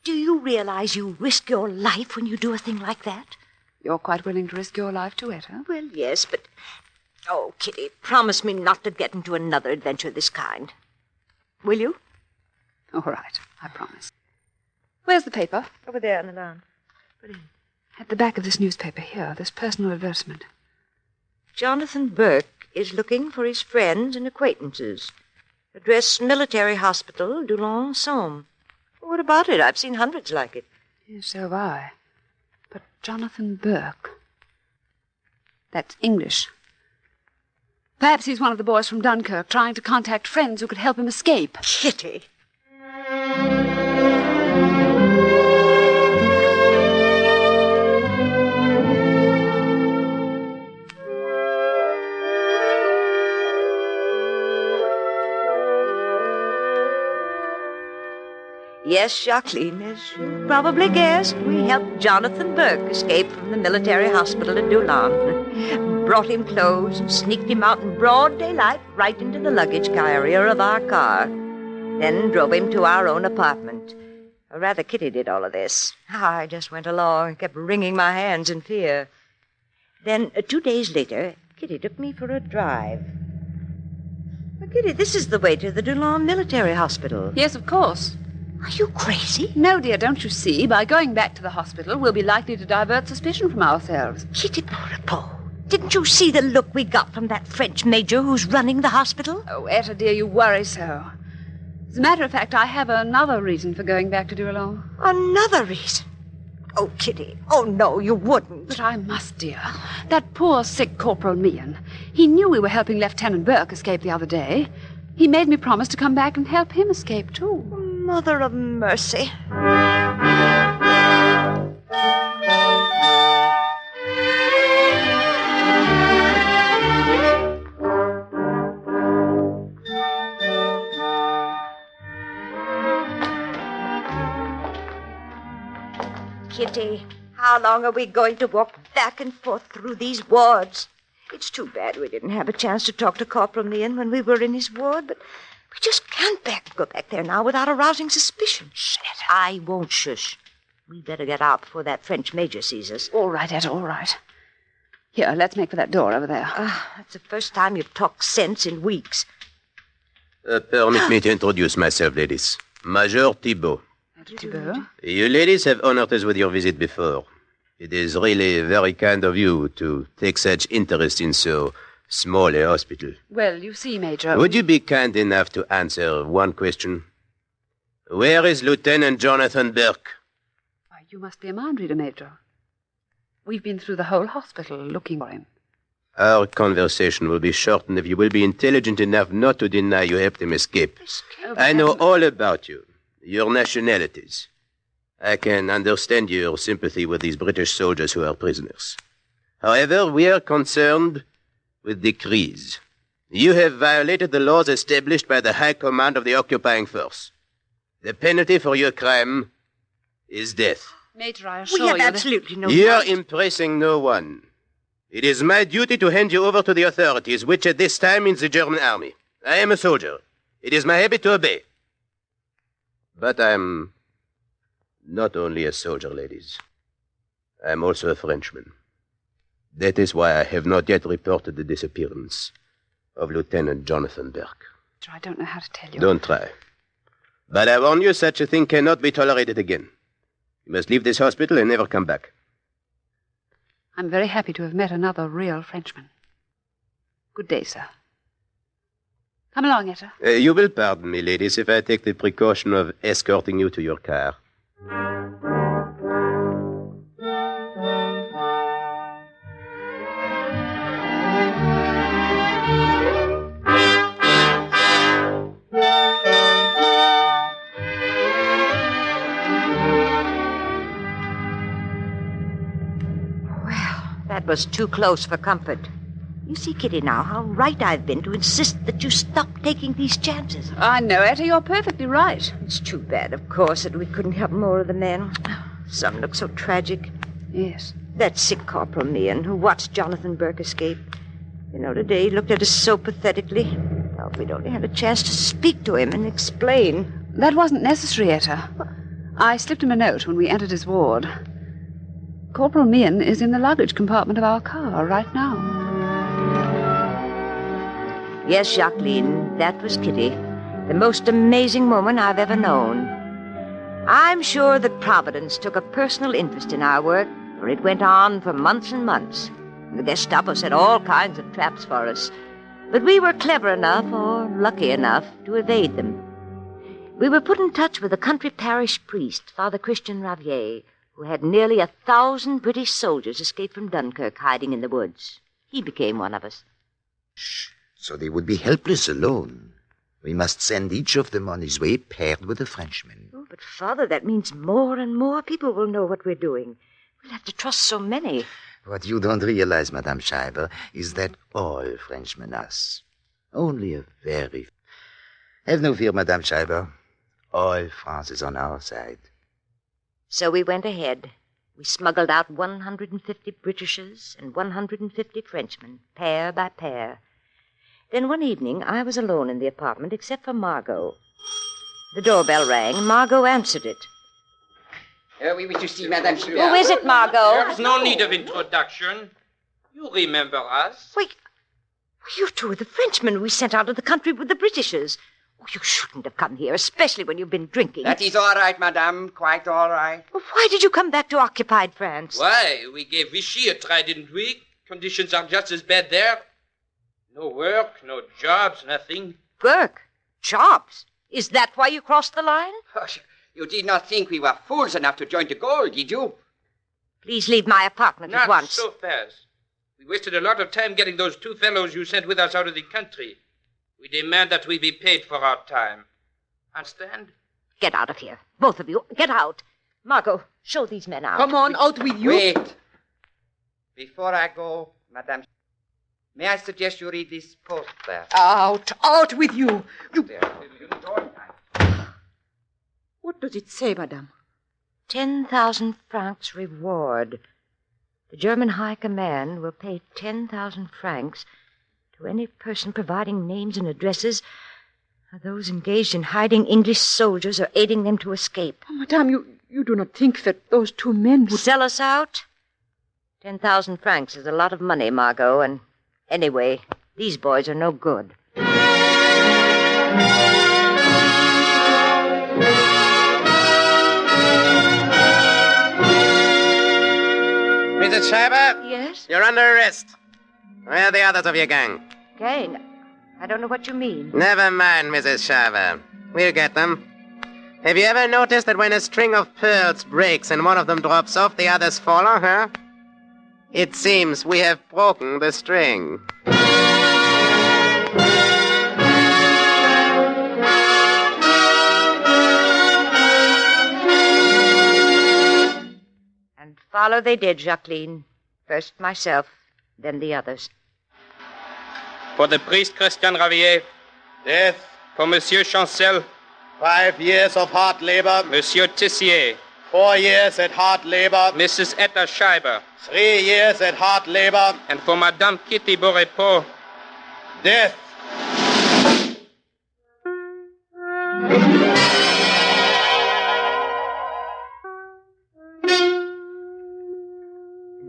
do you realize you risk your life when you do a thing like that? You're quite willing to risk your life too, Etta? Well, yes, but... Oh, Kitty, promise me not to get into another adventure of this kind. Will you? All right, I promise. Where's the paper? Over there on the lawn. Put it in. At the back of this newspaper here, this personal advertisement. Jonathan Burke is looking for his friends and acquaintances. Address Military Hospital, Doullens-Somme. What about it? I've seen hundreds like it. Yes, so have I. But Jonathan Burke. That's English. Perhaps he's one of the boys from Dunkirk trying to contact friends who could help him escape. Kitty. Yes, Jacqueline, as you probably guessed, we helped Jonathan Burke escape from the military hospital at Doullens. Brought him clothes and sneaked him out in broad daylight right into the luggage carrier of our car. Then drove him to our own apartment. Or rather, Kitty did all of this. I just went along and kept wringing my hands in fear. Then, 2 days later, Kitty took me for a drive. Well, Kitty, this is the way to the Doullens Military Hospital. Yes, of course. Are you crazy? No, dear, don't you see? By going back to the hospital, we'll be likely to divert suspicion from ourselves. Kitty Boripo, didn't you see the look we got from that French major who's running the hospital? Oh, Etta, dear, you worry so. As a matter of fact, I have another reason for going back to Doullens. Another reason? Oh, Kitty. Oh, no, you wouldn't. But I must, dear. That poor, sick Corporal Meehan. He knew we were helping Lieutenant Burke escape the other day. He made me promise to come back and help him escape, too. Mother of mercy. Kitty, how long are we going to walk back and forth through these wards? It's too bad we didn't have a chance to talk to Corporal Meehan when we were in his ward, but we just can't go back there now without arousing suspicion. Shh, I won't shush. We better get out before that French major sees us. All right, Etta, all right. Here, let's make for that door over there. That's the first time you've talked sense in weeks. Permit me to introduce myself, ladies. Major Thibault. Thibault? You ladies have honored us with your visit before. It is really very kind of you to take such interest in so small a hospital. Well, you see, Major... Would you be kind enough to answer one question? Where is Lieutenant Jonathan Burke? Why, you must be a mind reader, Major. We've been through the whole hospital looking for him. Our conversation will be shortened if you will be intelligent enough not to deny you helped him escape. I know all about you, your nationalities. I can understand your sympathy with these British soldiers who are prisoners. However, we are concerned with decrees. You have violated the laws established by the High Command of the occupying force. The penalty for your crime is death. Major, I assure you... We have that... absolutely no... You are impressing no one. It is my duty to hand you over to the authorities, which at this time means the German army. I am a soldier. It is my habit to obey. But I'm not only a soldier, ladies. I'm also a Frenchman. That is why I have not yet reported the disappearance of Lieutenant Jonathan Burke. I don't know how to tell you. Don't try. But I warn you, such a thing cannot be tolerated again. You must leave this hospital and never come back. I'm very happy to have met another real Frenchman. Good day, sir. Come along, Etta. You will pardon me, ladies, if I take the precaution of escorting you to your car. That was too close for comfort. You see, Kitty, now, how right I've been to insist that you stop taking these chances. I know, Etta, you're perfectly right. It's too bad, of course, that we couldn't help more of the men. Some look so tragic. Yes. That sick Corporal Meehan who watched Jonathan Burke escape. You know, today he looked at us so pathetically. Oh, if we'd only had a chance to speak to him and explain. That wasn't necessary, Etta. I slipped him a note when we entered his ward. Corporal Meehan is in the luggage compartment of our car right now. Yes, Jacqueline, that was Kitty. The most amazing woman I've ever known. I'm sure that Providence took a personal interest in our work, for it went on for months and months. The Gestapo set all kinds of traps for us, but we were clever enough, or lucky enough, to evade them. We were put in touch with a country parish priest, Father Christian Ravier, who had nearly 1,000 British soldiers escape from Dunkirk hiding in the woods. He became one of us. So they would be helpless alone. We must send each of them on his way paired with a Frenchman. Oh, but, Father, that means more and more people will know what we're doing. We'll have to trust so many. What you don't realize, Madame Schreiber, is that all Frenchmen us. Only a very... Have no fear, Madame Schreiber. All France is on our side. So we went ahead. We smuggled out 150 Britishers and 150 Frenchmen, pair by pair. Then one evening, I was alone in the apartment except for Margot. The doorbell rang. Margot answered it. We wish to see Madame Schreiber. Who is it, Margot? There's no need of introduction. You remember us. Wait. You two are the Frenchmen we sent out of the country with the Britishers. Oh, you shouldn't have come here, especially when you've been drinking. That is all right, Madame. Quite all right. Well, why did you come back to occupied France? Why? We gave Vichy a try, didn't we? Conditions are just as bad there. No work, no jobs, nothing. Work? Jobs? Is that why you crossed the line? Oh, you did not think we were fools enough to join the goal, did you? Please leave my apartment Not at once. so fast. We wasted a lot of time getting those two fellows you sent with us out of the country. We demand that we be paid for our time. Understand? Get out of here. Both of you. Get out. Margot, show these men out. Come on, out with you. Wait. Before I go, Madame, may I suggest you read this poster? Out with you. What does it say, Madame? 10,000 francs reward. The German High Command will pay 10,000 francs to any person providing names and addresses of those engaged in hiding English soldiers or aiding them to escape. Oh, Madame, you do not think that those two men would... Sell us out? 10,000 francs is a lot of money, Margot, and anyway, these boys are no good. Mrs. Schreiber? Yes? You're under arrest. Where are the others of your gang? Gang? I don't know what you mean. Never mind, Mrs. Schreiber. We'll get them. Have you ever noticed that when a string of pearls breaks and one of them drops off, the others follow, huh? It seems we have broken the string. And follow they did, Jacqueline. First myself, then the others. For the priest Christian Ravier. Death. For Monsieur Chancel. 5 years of hard labor. Monsieur Tissier. 4 years at hard labor. Mrs. Etta Schreiber. 3 years at hard labor. And for Madame Kitty Borepo. Death.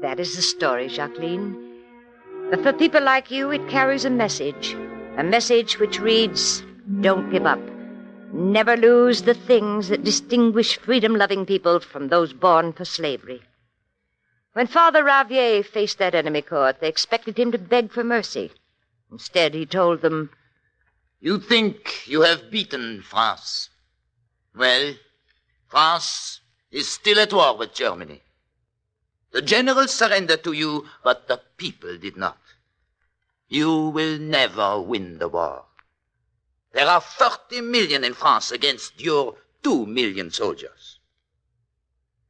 That is the story, Jacqueline. But for people like you, it carries a message which reads, don't give up. Never lose the things that distinguish freedom-loving people from those born for slavery. When Father Ravier faced that enemy court, they expected him to beg for mercy. Instead, he told them, You think you have beaten France. Well, France is still at war with Germany. The generals surrendered to you, but the people did not. You will never win the war. There are 30 million in France against your 2 million soldiers.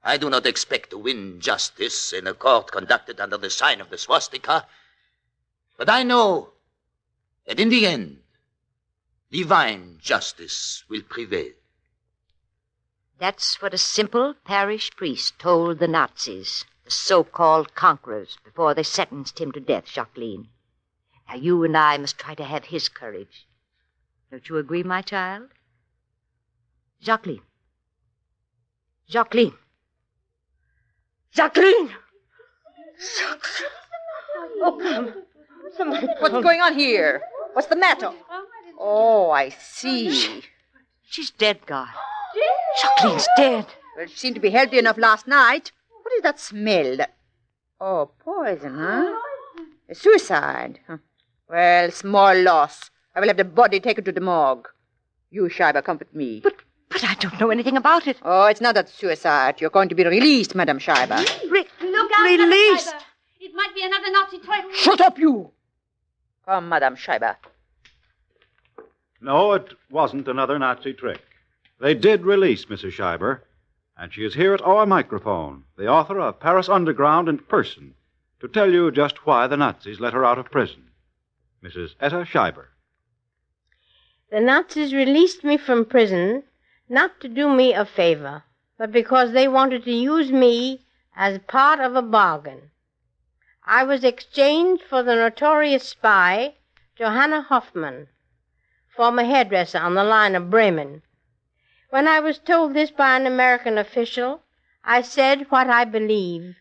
I do not expect to win justice in a court conducted under the sign of the swastika, but I know that in the end, divine justice will prevail. That's what a simple parish priest told the Nazis, the so-called conquerors, before they sentenced him to death, Jacqueline. Now, you and I must try to have his courage. Don't you agree, my child? Jacqueline. Jacqueline. Jacqueline! Oh, come. What's going on here? What's the matter? Oh, I see. She's dead, God. Jacqueline's dead. Well, she seemed to be healthy enough last night. What is that smell? Oh, poison, huh? A suicide. Huh. Well, small loss. I will have the body taken to the morgue. You, Schreiber, comfort me. But I don't know anything about it. Oh, it's not a suicide. You're going to be released, Madame Schreiber. Look out, released? Schreiber. It might be another Nazi trick. Shut up, you! Come, Madame Schreiber. No, it wasn't another Nazi trick. They did release Mrs. Schreiber, and she is here at our microphone, the author of Paris Underground in person, to tell you just why the Nazis let her out of prison. Mrs. Etta Schreiber. The Nazis released me from prison not to do me a favor, but because they wanted to use me as part of a bargain. I was exchanged for the notorious spy, Johanna Hoffman, former hairdresser on the line of Bremen. When I was told this by an American official, I said what I believe,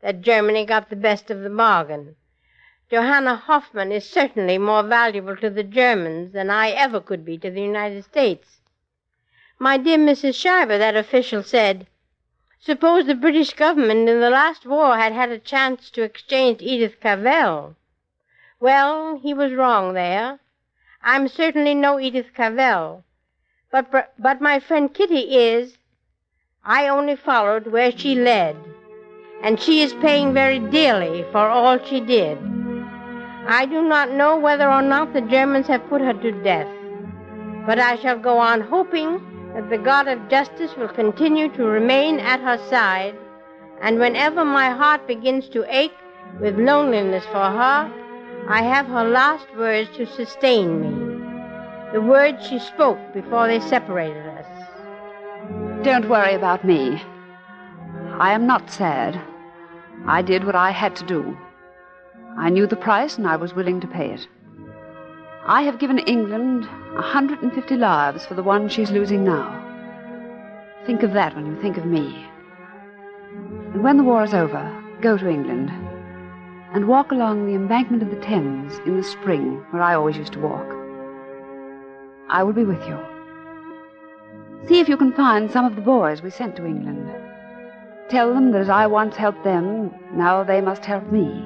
that Germany got the best of the bargain. Johanna Hoffman is certainly more valuable to the Germans than I ever could be to the United States. My dear Mrs. Schreiber, that official said, suppose the British government in the last war had had a chance to exchange Edith Cavell. Well, he was wrong there. I'm certainly no Edith Cavell. But my friend Kitty is. I only followed where she led, and she is paying very dearly for all she did. I do not know whether or not the Germans have put her to death, but I shall go on hoping that the God of justice will continue to remain at her side, and whenever my heart begins to ache with loneliness for her, I have her last words to sustain me, the words she spoke before they separated us. Don't worry about me. I am not sad. I did what I had to do. I knew the price, and I was willing to pay it. I have given England 150 lives for the one she's losing now. Think of that when you think of me. And when the war is over, go to England and walk along the embankment of the Thames in the spring, where I always used to walk. I will be with you. See if you can find some of the boys we sent to England. Tell them that as I once helped them, now they must help me.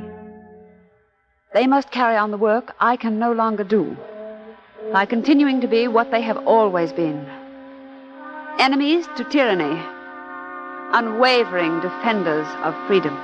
They must carry on the work I can no longer do, by continuing to be what they have always been. Enemies to tyranny, unwavering defenders of freedom.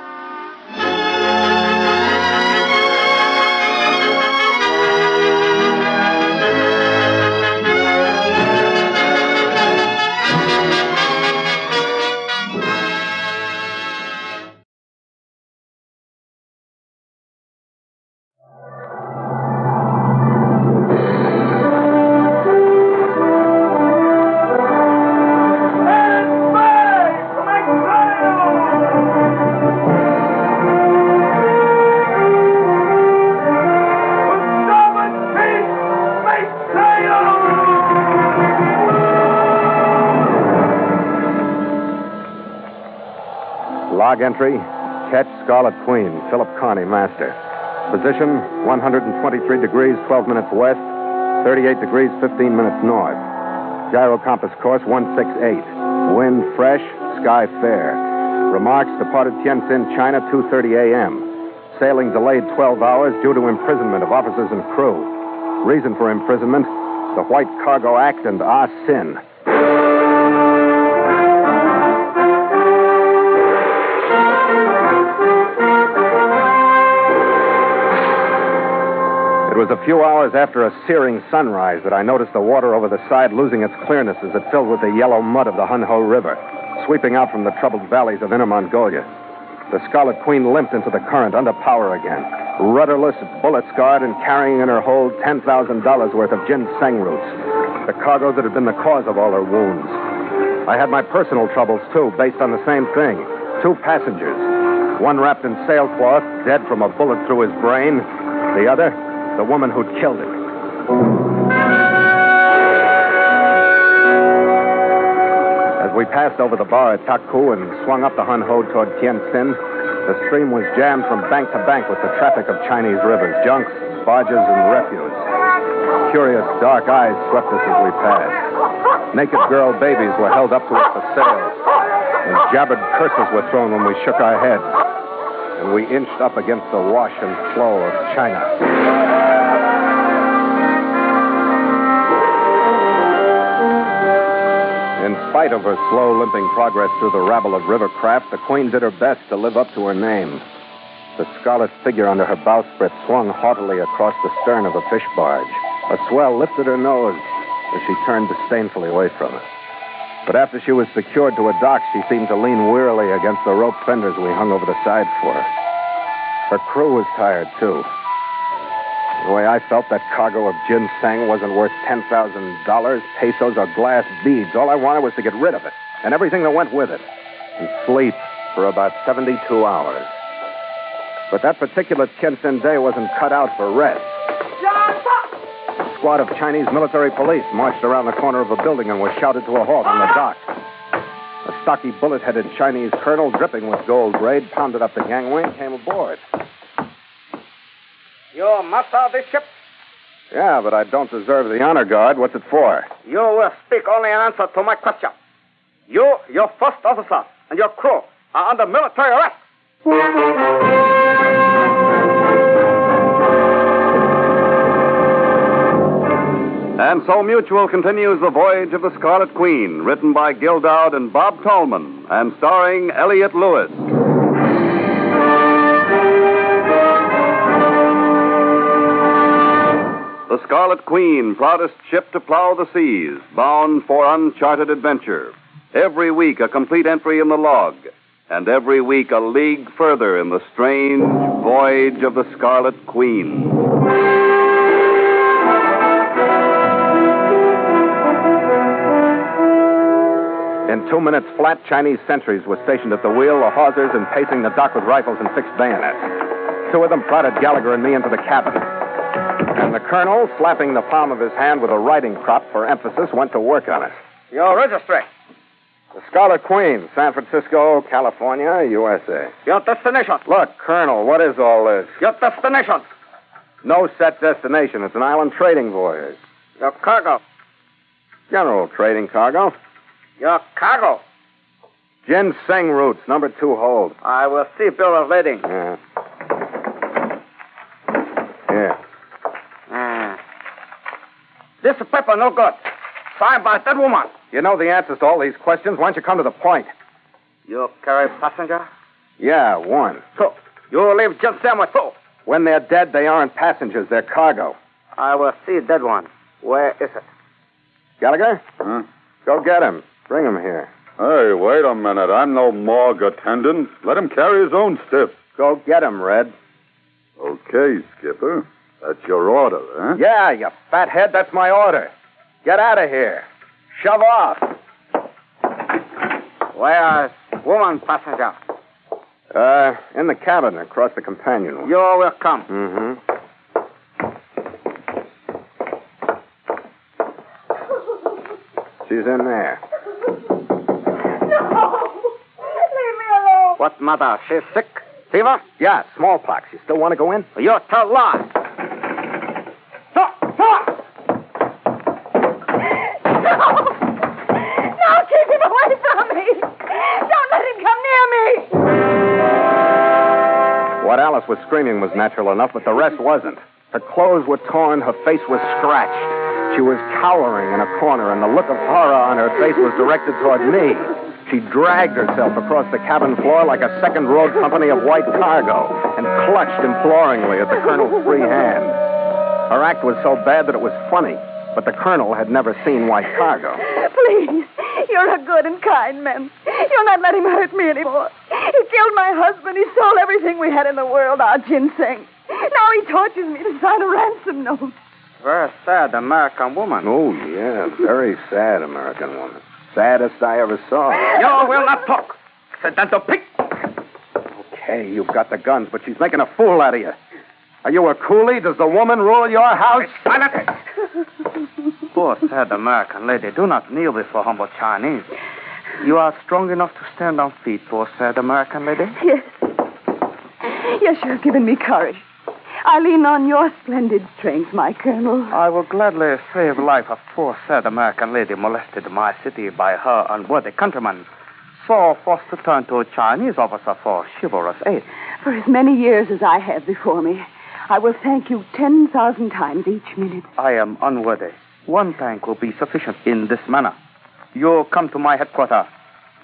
Log entry, catch Scarlet Queen, Philip Carney, master. Position, 123 degrees, 12 minutes west, 38 degrees, 15 minutes north. Gyro compass course 168. Wind fresh, sky fair. Remarks departed Tientsin, China, 2:30 a.m. Sailing delayed 12 hours due to imprisonment of officers and crew. Reason for imprisonment, the White Cargo Act and Ah Sin. It was a few hours after a searing sunrise that I noticed the water over the side losing its clearness as it filled with the yellow mud of the Hunho River, sweeping out from the troubled valleys of Inner Mongolia. The Scarlet Queen limped into the current under power again, rudderless, bullet-scarred, and carrying in her hold $10,000 worth of ginseng roots, the cargo that had been the cause of all her wounds. I had my personal troubles, too, based on the same thing. 2 passengers. One wrapped in sailcloth, dead from a bullet through his brain. The other, the woman who'd killed him. As we passed over the bar at Taku and swung up the Hunho toward Tientsin, the stream was jammed from bank to bank with the traffic of Chinese rivers, junks, barges, and refuse. Curious, dark eyes swept us as we passed. Naked girl babies were held up to us for sales, and jabbered curses were thrown when we shook our heads, and we inched up against the wash and flow of China. In spite of her slow, limping progress through the rabble of river craft, the Queen did her best to live up to her name. The scarlet figure under her bowsprit swung haughtily across the stern of a fish barge. A swell lifted her nose as she turned disdainfully away from it. But after she was secured to a dock, she seemed to lean wearily against the rope fenders we hung over the side for her. Her crew was tired, too. The way I felt, that cargo of ginseng wasn't worth $10,000, pesos, or glass beads. All I wanted was to get rid of it, and everything that went with it, and sleep for about 72 hours. But that particular Tientsin day wasn't cut out for rest. A squad of Chinese military police marched around the corner of a building and was shouted to a halt on the dock. A stocky, bullet-headed Chinese colonel, dripping with gold braid, pounded up the gangway and came aboard. You master this ship? Yeah, but I don't deserve the honor guard. What's it for? You will speak only in answer to my question. You, your first officer, and your crew are under military arrest. And so Mutual continues The Voyage of the Scarlet Queen, written by Gil Dowd and Bob Tallman, and starring Elliott Lewis. The Scarlet Queen, proudest ship to plow the seas, bound for uncharted adventure. Every week a complete entry in the log, and every week a league further in the strange voyage of the Scarlet Queen. In 2 minutes flat, Chinese sentries were stationed at the wheel, the hawsers, and pacing the dock with rifles and fixed bayonets. 2 of them prodded Gallagher and me into the cabin. And the colonel, slapping the palm of his hand with a riding crop for emphasis, went to work on it. Your registry. The Scarlet Queen, San Francisco, California, USA. Your destination. Look, Colonel, what is all this? Your destination. No set destination. It's an island trading voyage. Your cargo. General trading cargo. Your cargo. Ginseng roots, number 2 hold. I will see bill of lading. Yeah. Here. This paper no good. Signed by that woman. You know the answers to all these questions. Why don't you come to the point? You carry passenger? Yeah, 1. 2. You leave ginseng with 2. When they're dead, they aren't passengers. They're cargo. I will see dead one. Where is it? Gallagher? Go get him. Bring him here. Hey, wait a minute. I'm no morgue attendant. Let him carry his own stiff. Go get him, Red. Okay, Skipper. That's your order, huh? Yeah, you fathead. That's my order. Get out of here. Shove off. Where is woman passenger? In the cabin across the companion. You will come. Mm-hmm. She's in there. Leave me alone. What matter? She's sick? Fever? Yeah, smallpox. You still want to go in? You tell lie. Stop! Stop! was screaming was natural enough, but the rest wasn't. Her clothes were torn, her face was scratched. She was cowering in a corner, and the look of horror on her face was directed toward me. She dragged herself across the cabin floor like a second road company of white cargo and clutched imploringly at the colonel's free hand. Her act was so bad that it was funny, but the colonel had never seen white cargo. Please, you're a good and kind man. You'll not let him hurt me anymore. He killed my husband. He stole everything we had in the world, our ginseng. Now he tortures me to sign a ransom note. Very sad American woman. Oh, yeah, very sad American woman. Saddest I ever saw. You will not talk. Sedento pig. Okay, you've got the guns, but she's making a fool out of you. Are you a coolie? Does the woman rule your house? Silence! Poor, sad American lady, do not kneel before humble Chinese. You are strong enough to stand on feet, poor, sad American lady? Yes. Yes, you have given me courage. I lean on your splendid strength, my colonel. I will gladly save the life of poor, sad American lady molested in my city by her unworthy countrymen. So forced to turn to a Chinese officer for chivalrous aid. For as many years as I have before me, I will thank you 10,000 times each minute. I am unworthy. One thank will be sufficient in this manner. You come to my headquarters.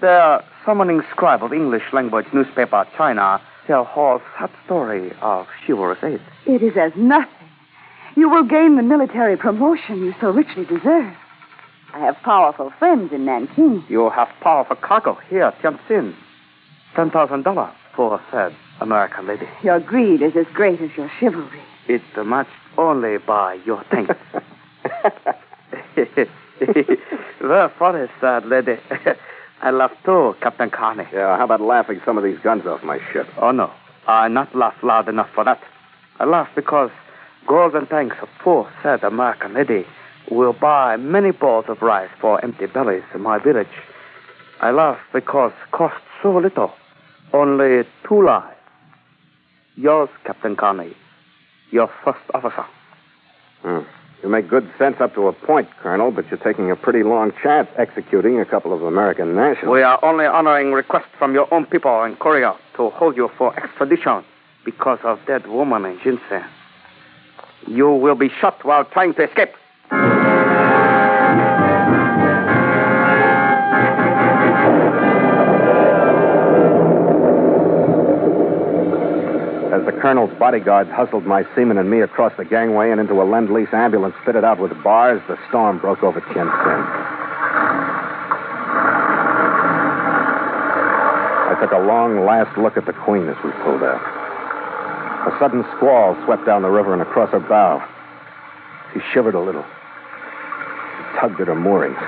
There, summoning scribe of English language newspaper China tell whole sad story of chivalrous aid. It is as nothing. You will gain the military promotion you so richly deserve. I have powerful friends in Nanking. You have powerful cargo here, Tianjin. $10,000 for said American lady. Your greed is as great as your chivalry. It's matched only by your thanks. Very funny, sad lady. I laugh too, Captain Carney. Yeah, how about laughing some of these guns off my ship? Oh, no. I not laugh loud enough for that. I laugh because gold and thanks of poor, sad American lady will buy many bowls of rice for empty bellies in my village. I laugh because cost so little. Only 2 lives. Yours, Captain Carney. Your first officer. You make good sense up to a point, Colonel, but you're taking a pretty long chance executing a couple of American nationals. We are only honoring requests from your own people in Korea to hold you for extradition because of dead woman in ginseng. You will be shot while trying to escape. As the colonel's bodyguards hustled my seaman and me across the gangway and into a Lend-Lease ambulance fitted out with bars, the storm broke over Tientsin. I took a long last look at the Queen as we pulled out. A sudden squall swept down the river and across her bow. She shivered a little. She tugged at her moorings.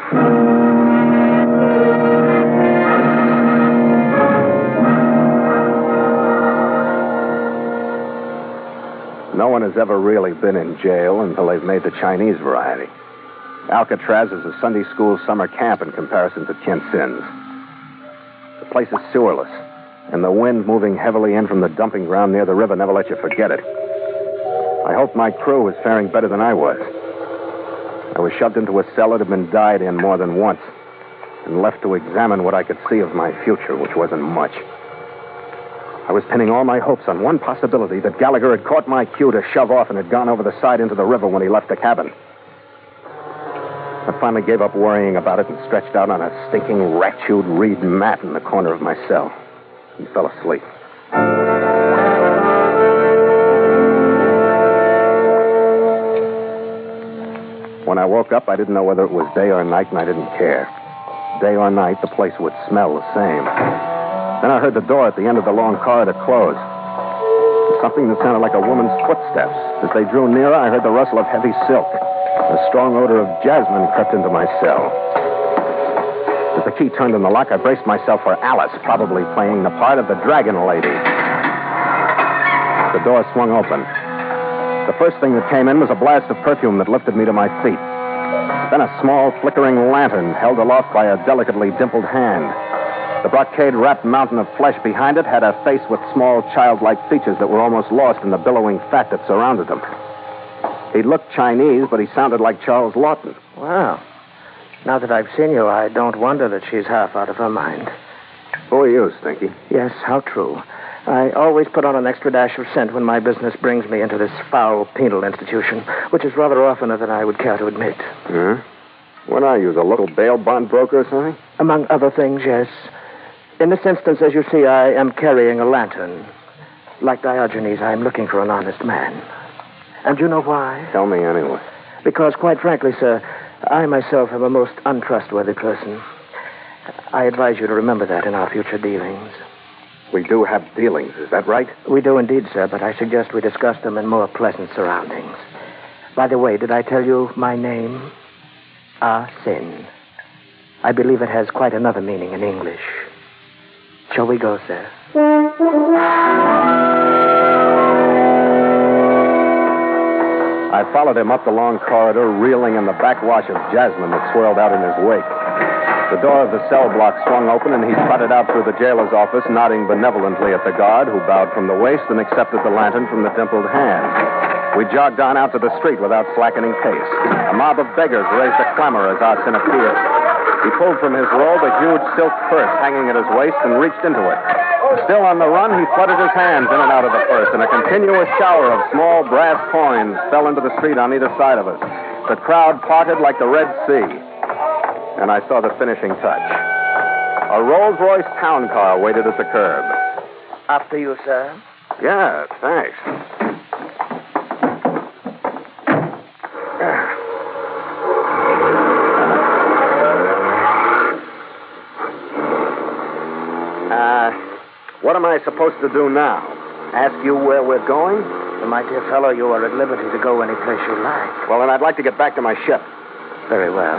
No one has ever really been in jail until they've made the Chinese variety. Alcatraz is a Sunday school summer camp in comparison to Tientsin's. The place is sewerless, and the wind moving heavily in from the dumping ground near the river never let you forget it. I hoped my crew was faring better than I was. I was shoved into a cell that had been died in more than once, and left to examine what I could see of my future, which wasn't much. I was pinning all my hopes on one possibility, that Gallagher had caught my cue to shove off and had gone over the side into the river when he left the cabin. I finally gave up worrying about it and stretched out on a stinking, rat-chewed reed mat in the corner of my cell and fell asleep. When I woke up, I didn't know whether it was day or night, and I didn't care. Day or night, the place would smell the same. Then I heard the door at the end of the long corridor close. Something that sounded like a woman's footsteps. As they drew nearer, I heard the rustle of heavy silk. A strong odor of jasmine crept into my cell. As the key turned in the lock, I braced myself for Alice, probably playing the part of the Dragon Lady. The door swung open. The first thing that came in was a blast of perfume that lifted me to my feet. Then a small, flickering lantern held aloft by a delicately dimpled hand. The brocade-wrapped mountain of flesh behind it had a face with small, childlike features that were almost lost in the billowing fat that surrounded them. He looked Chinese, but he sounded like Charles Lawton. Wow. Now that I've seen you, I don't wonder that she's half out of her mind. Who are you, Stinky? Yes, how true. I always put on an extra dash of scent when my business brings me into this foul penal institution, which is rather oftener than I would care to admit. What are you, the local bail bond broker or something? Among other things, yes. In this instance, as you see, I am carrying a lantern. Like Diogenes, I am looking for an honest man. And you know why? Tell me anyway. Because, quite frankly, sir, I myself am a most untrustworthy person. I advise you to remember that in our future dealings. We do have dealings, is that right? We do indeed, sir, but I suggest we discuss them in more pleasant surroundings. By the way, did I tell you my name? Arsène. I believe it has quite another meaning in English. Shall we go, sir? I followed him up the long corridor, reeling in the backwash of jasmine that swirled out in his wake. The door of the cell block swung open, and he trotted out through the jailer's office, nodding benevolently at the guard, who bowed from the waist and accepted the lantern from the dimpled hand. We jogged on out to the street without slackening pace. A mob of beggars raised a clamor as Arsène appeared. He pulled from his robe a huge silk purse hanging at his waist and reached into it. Still on the run, he fluttered his hands in and out of the purse, and a continuous shower of small brass coins fell into the street on either side of us. The crowd parted like the Red Sea. And I saw the finishing touch. A Rolls-Royce town car waited at the curb. After you, sir. Yeah, thanks. What am I supposed to do now? Ask you where we're going? Well, my dear fellow, you are at liberty to go any place you like. Well, then I'd like to get back to my ship. Very well.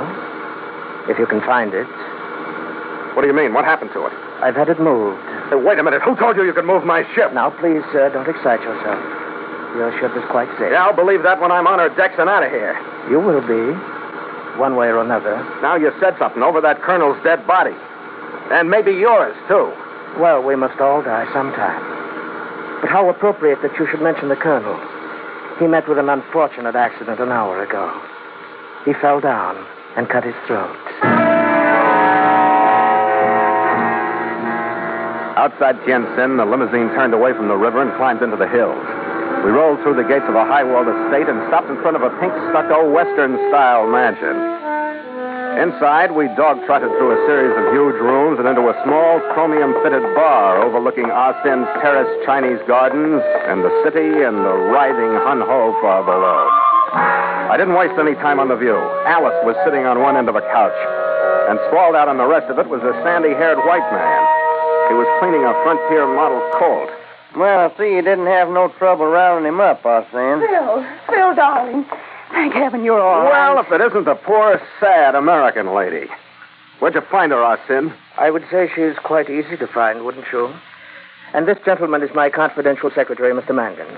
If you can find it. What do you mean? What happened to it? I've had it moved. Hey, wait a minute. Who told you you could move my ship? Now, please, sir, don't excite yourself. Your ship is quite safe. Yeah, I'll believe that when I'm on her decks and out of here. You will be, one way or another. Now you said something over that colonel's dead body. And maybe yours, too. Well, we must all die sometime. But how appropriate that you should mention the colonel. He met with an unfortunate accident an hour ago. He fell down and cut his throat. Outside Tientsin, the limousine turned away from the river and climbed into the hills. We rolled through the gates of a high-walled estate and stopped in front of a pink stucco Western-style mansion. Inside, we dog-trotted through a series of huge rooms and into a small chromium-fitted bar overlooking Arsène's terraced Chinese gardens and the city and the writhing Hun-Ho far below. I didn't waste any time on the view. Alice was sitting on one end of a couch, and sprawled out on the rest of it was a sandy-haired white man. He was cleaning a Frontier model Colt. Well, I see you didn't have no trouble rounding him up, Arsène. Phil, darling. Thank heaven you're all right. Well, if it isn't the poor, sad American lady. Where'd you find her, Arsène? I would say she's quite easy to find, wouldn't you? And this gentleman is my confidential secretary, Mr. Mangan.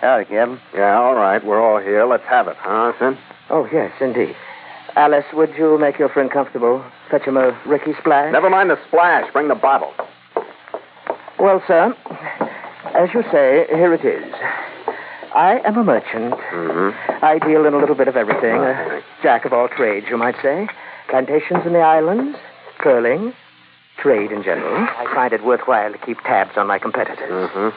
Howdy, Captain. Yeah, all right. We're all here. Let's have it, huh, Arsène? Oh, yes, indeed. Alice, would you make your friend comfortable? Fetch him a Ricky splash? Never mind the splash. Bring the bottle. Well, sir, as you say, here it is. I am a merchant. Mm-hmm. I deal in a little bit of everything. A jack of all trades, you might say. Plantations in the islands, curling, trade in general. I find it worthwhile to keep tabs on my competitors. Mm-hmm.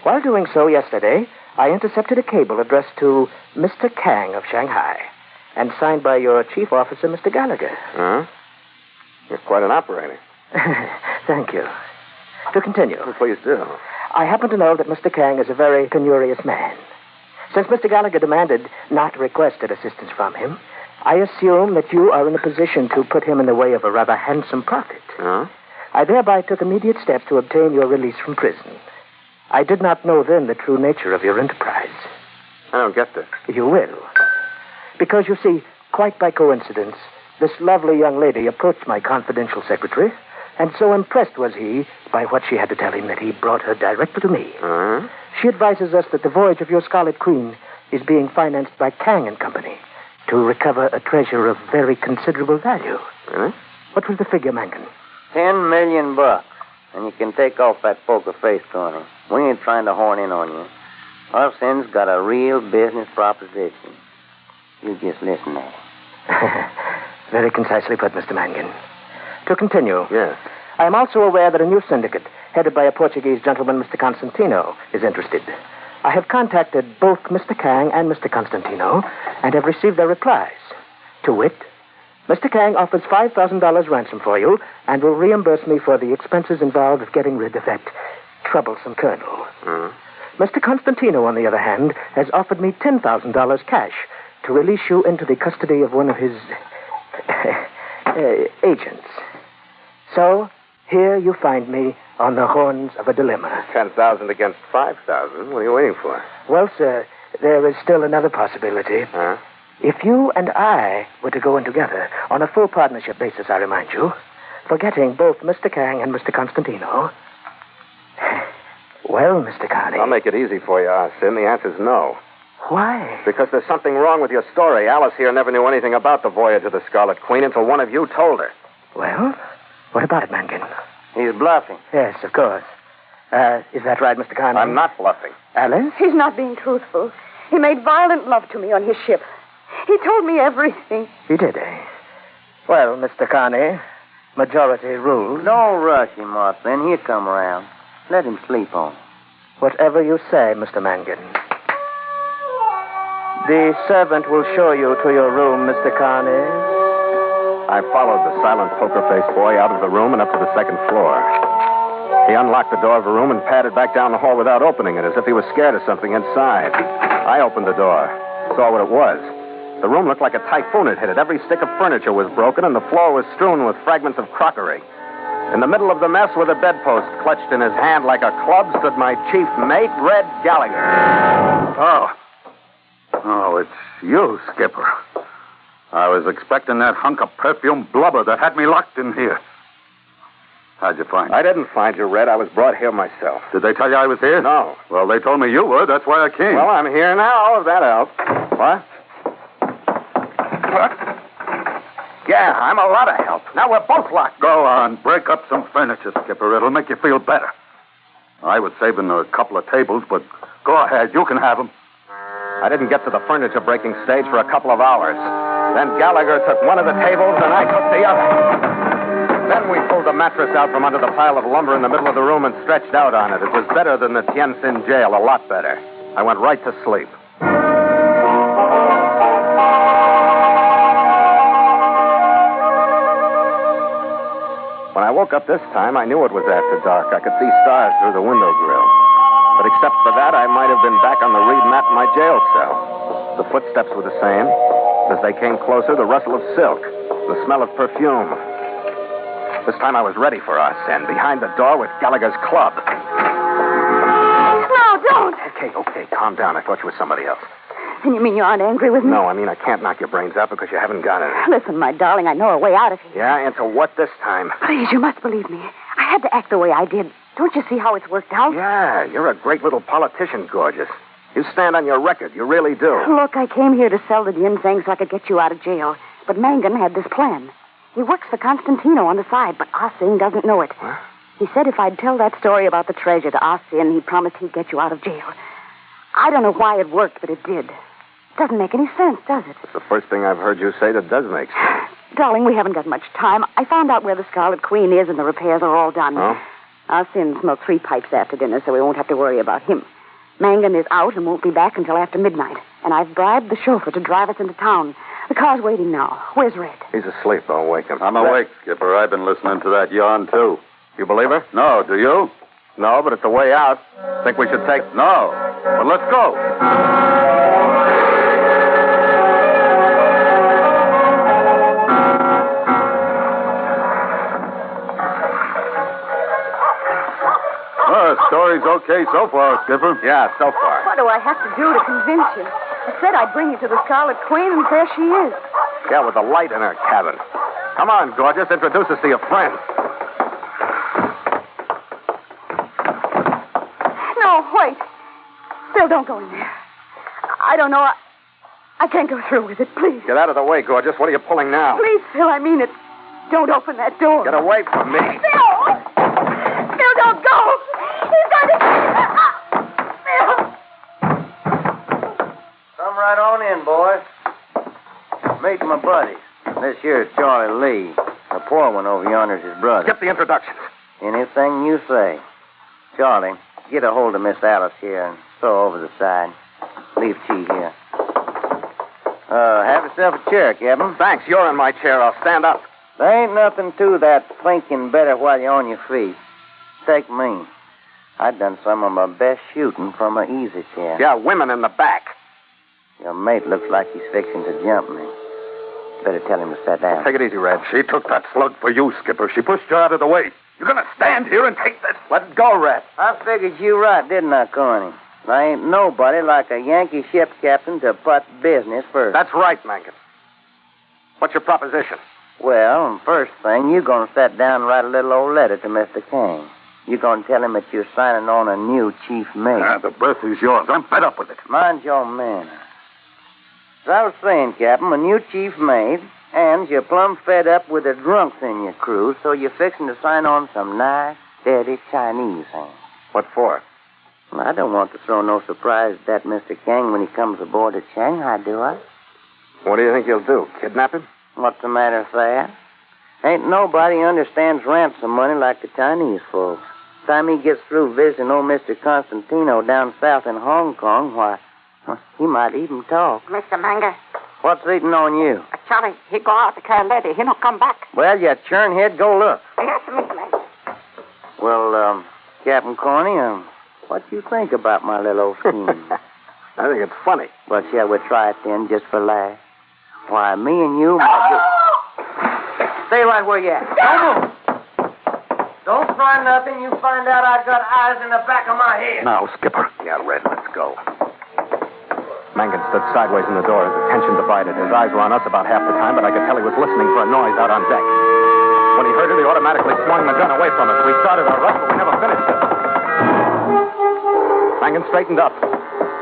While doing so yesterday, I intercepted a cable addressed to Mr. Kang of Shanghai and signed by your chief officer, Mr. Gallagher. Huh? You're quite an operator. Thank you. To continue. Well, please do. I happen to know that Mr. Kang is a very penurious man. Since Mr. Gallagher demanded, not requested, assistance from him, I assume that you are in a position to put him in the way of a rather handsome profit. Huh? I thereby took immediate steps to obtain your release from prison. I did not know then the true nature of your enterprise. I don't get this. You will. Because, you see, quite by coincidence, this lovely young lady approached my confidential secretary, and so impressed was he by what she had to tell him that he brought her directly to me. Uh-huh. She advises us that the voyage of your Scarlet Queen is being financed by Kang and Company to recover a treasure of very considerable value. Really? What was the figure, Mangan? $10 million. And you can take off that poker face, Tony. We ain't trying to horn in on you. Arsène's got a real business proposition. You just listen at it. Very concisely put, Mr. Mangan. To continue. Yes. I am also aware that a new syndicate headed by a Portuguese gentleman, Mr. Constantino, is interested. I have contacted both Mr. Kang and Mr. Constantino and have received their replies. To wit, Mr. Kang offers $5,000 ransom for you and will reimburse me for the expenses involved with getting rid of that troublesome colonel. Mr. Constantino, on the other hand, has offered me $10,000 cash to release you into the custody of one of his agents. So, here you find me on the horns of a dilemma. 10,000 against 5,000. What are you waiting for? Well, sir, there is still another possibility. Huh? If you and I were to go in together, on a full partnership basis, I remind you, forgetting both Mr. Kang and Mr. Constantino. Well, Mr. Carney. I'll make it easy for you, Arsene. The answer's no. Why? Because there's something wrong with your story. Alice here never knew anything about the voyage of the Scarlet Queen until one of you told her. Well, what about it, Mangan? He's bluffing. Yes, of course. Is that right, Mr. Carney? I'm not bluffing. Alice? He's not being truthful. He made violent love to me on his ship. He told me everything. He did, eh? Well, Mr. Carney, majority rules. Don't rush him, Martha. He'll come around. Let him sleep on. Whatever you say, Mr. Mangan. The servant will show you to your room, Mr. Carney. I followed the silent poker-faced boy out of the room and up to the second floor. He unlocked the door of a room and padded back down the hall without opening it, as if he was scared of something inside. I opened the door, saw what it was. The room looked like a typhoon had hit it. Every stick of furniture was broken, and the floor was strewn with fragments of crockery. In the middle of the mess, with a bedpost clutched in his hand like a club, stood my chief mate, Red Gallagher. Oh, it's you, Skipper. I was expecting that hunk of perfume blubber that had me locked in here. How'd you find me? I didn't find you, Red. I was brought here myself. Did they tell you I was here? No. Well, they told me you were. That's why I came. Well, I'm here now, if that helps. What? Yeah, I'm a lot of help. Now we're both locked. Go on. Break up some furniture, Skipper. It'll make you feel better. I was saving a couple of tables, but go ahead. You can have them. I didn't get to the furniture-breaking stage for a couple of hours. Then Gallagher took one of the tables, and I took the other. Then we pulled the mattress out from under the pile of lumber in the middle of the room and stretched out on it. It was better than the Tientsin jail, a lot better. I went right to sleep. When I woke up this time, I knew it was after dark. I could see stars through the window grill. But except for that, I might have been back on the reed mat in my jail cell. The footsteps were the same. As they came closer, the rustle of silk, the smell of perfume. This time I was ready for us, and behind the door was Gallagher's club. No, don't. Okay, calm down. I thought you were somebody else. And you mean you aren't angry with me? No, I mean I can't knock your brains out because you haven't got any. Listen, my darling, I know a way out of here. Yeah, and to what this time? Please, you must believe me. I had to act the way I did. Don't you see how it's worked out? Yeah, you're a great little politician, Gorgeous. You stand on your record. You really do. Look, I came here to sell the ginseng so I could get you out of jail. But Mangan had this plan. He works for Constantino on the side, but Ah Sing doesn't know it. What? He said if I'd tell that story about the treasure to Ah Sing, he promised he'd get you out of jail. I don't know why it worked, but it did. It doesn't make any sense, does it? It's the first thing I've heard you say that does make sense. Darling, we haven't got much time. I found out where the Scarlet Queen is, and the repairs are all done. Oh? Ah Sing smoked 3 pipes after dinner, so we won't have to worry about him. Mangan is out and won't be back until after midnight. And I've bribed the chauffeur to drive us into town. The car's waiting now. Where's Red? He's asleep. Don't wake him. I'm awake, Skipper. I've been listening to that yarn, too. You believe her? No, do you? No, but it's a way out. Think we should take... No, but let's go. The story's okay so far, Skipper. Yeah, so far. What do I have to do to convince you? I said I'd bring you to the Scarlet Queen, and there she is. Yeah, with the light in her cabin. Come on, Gorgeous. Introduce us to your friend. No, wait. Still, don't go in there. I don't know. I can't go through with it. Please. Get out of the way, Gorgeous. What are you pulling now? Please, Phil, I mean it. Don't open that door. Get away from me. Phil! Phil, don't go! He's going to... Phil! Come right on in, boys. Meet my buddies. This here's Charlie Lee. The poor one over yonder's his brother. Get the introductions. Anything you say. Charlie, get a hold of Miss Alice here and throw over the side. Leave Chi here. Have yourself a chair, Captain. Thanks. You're in my chair. I'll stand up. There ain't nothing to that thinking better while you're on your feet. Take me. I done some of my best shooting from an easy chair. Yeah, women in the back. Your mate looks like he's fixing to jump me. Better tell him to sit down. Take it easy, Red. She took that slug for you, Skipper. She pushed you out of the way. You're going to stand here and take this? Let go, Red. I figured you right, didn't I, Corny? There ain't nobody like a Yankee ship captain to put business first. That's right, Mangan. What's your proposition? Well, first thing, you're going to sit down and write a little old letter to Mr. King. You're going to tell him that you're signing on a new chief mate. The berth is yours. I'm fed up with it. Mind your manner. As I was saying, Captain, a new chief mate, and you're plumb fed up with the drunks in your crew, so you're fixing to sign on some nice, steady Chinese hands. What for? Well, I don't want to throw no surprise at that Mr. King when he comes aboard at Shanghai, do I? What do you think he'll do? Kidnap him? What's the matter with that? Ain't nobody understands ransom money like the Chinese folks. Time he gets through visiting old Mr. Constantino down south in Hong Kong, why, he might even talk. Mr. Manga, What's eating on you? Charlie, he go out to carry Letty. He not come back. Well, you churnhead, go look. Yes, Mr. Manga. Well, Captain Corny, what do you think about my little old scheme? I think it's funny. Well, shall we try it then, just for laughs? Why, me and you might get... Stay right where you at. Don't move. Don't try nothing. You find out I got eyes in the back of my head. Now, Skipper. Yeah, Red, let's go. Mangan stood sideways in the door as the tension divided. His eyes were on us about half the time, but I could tell he was listening for a noise out on deck. When he heard it, he automatically swung the gun away from us. We started our rush, but we never finished it. Mangan straightened up.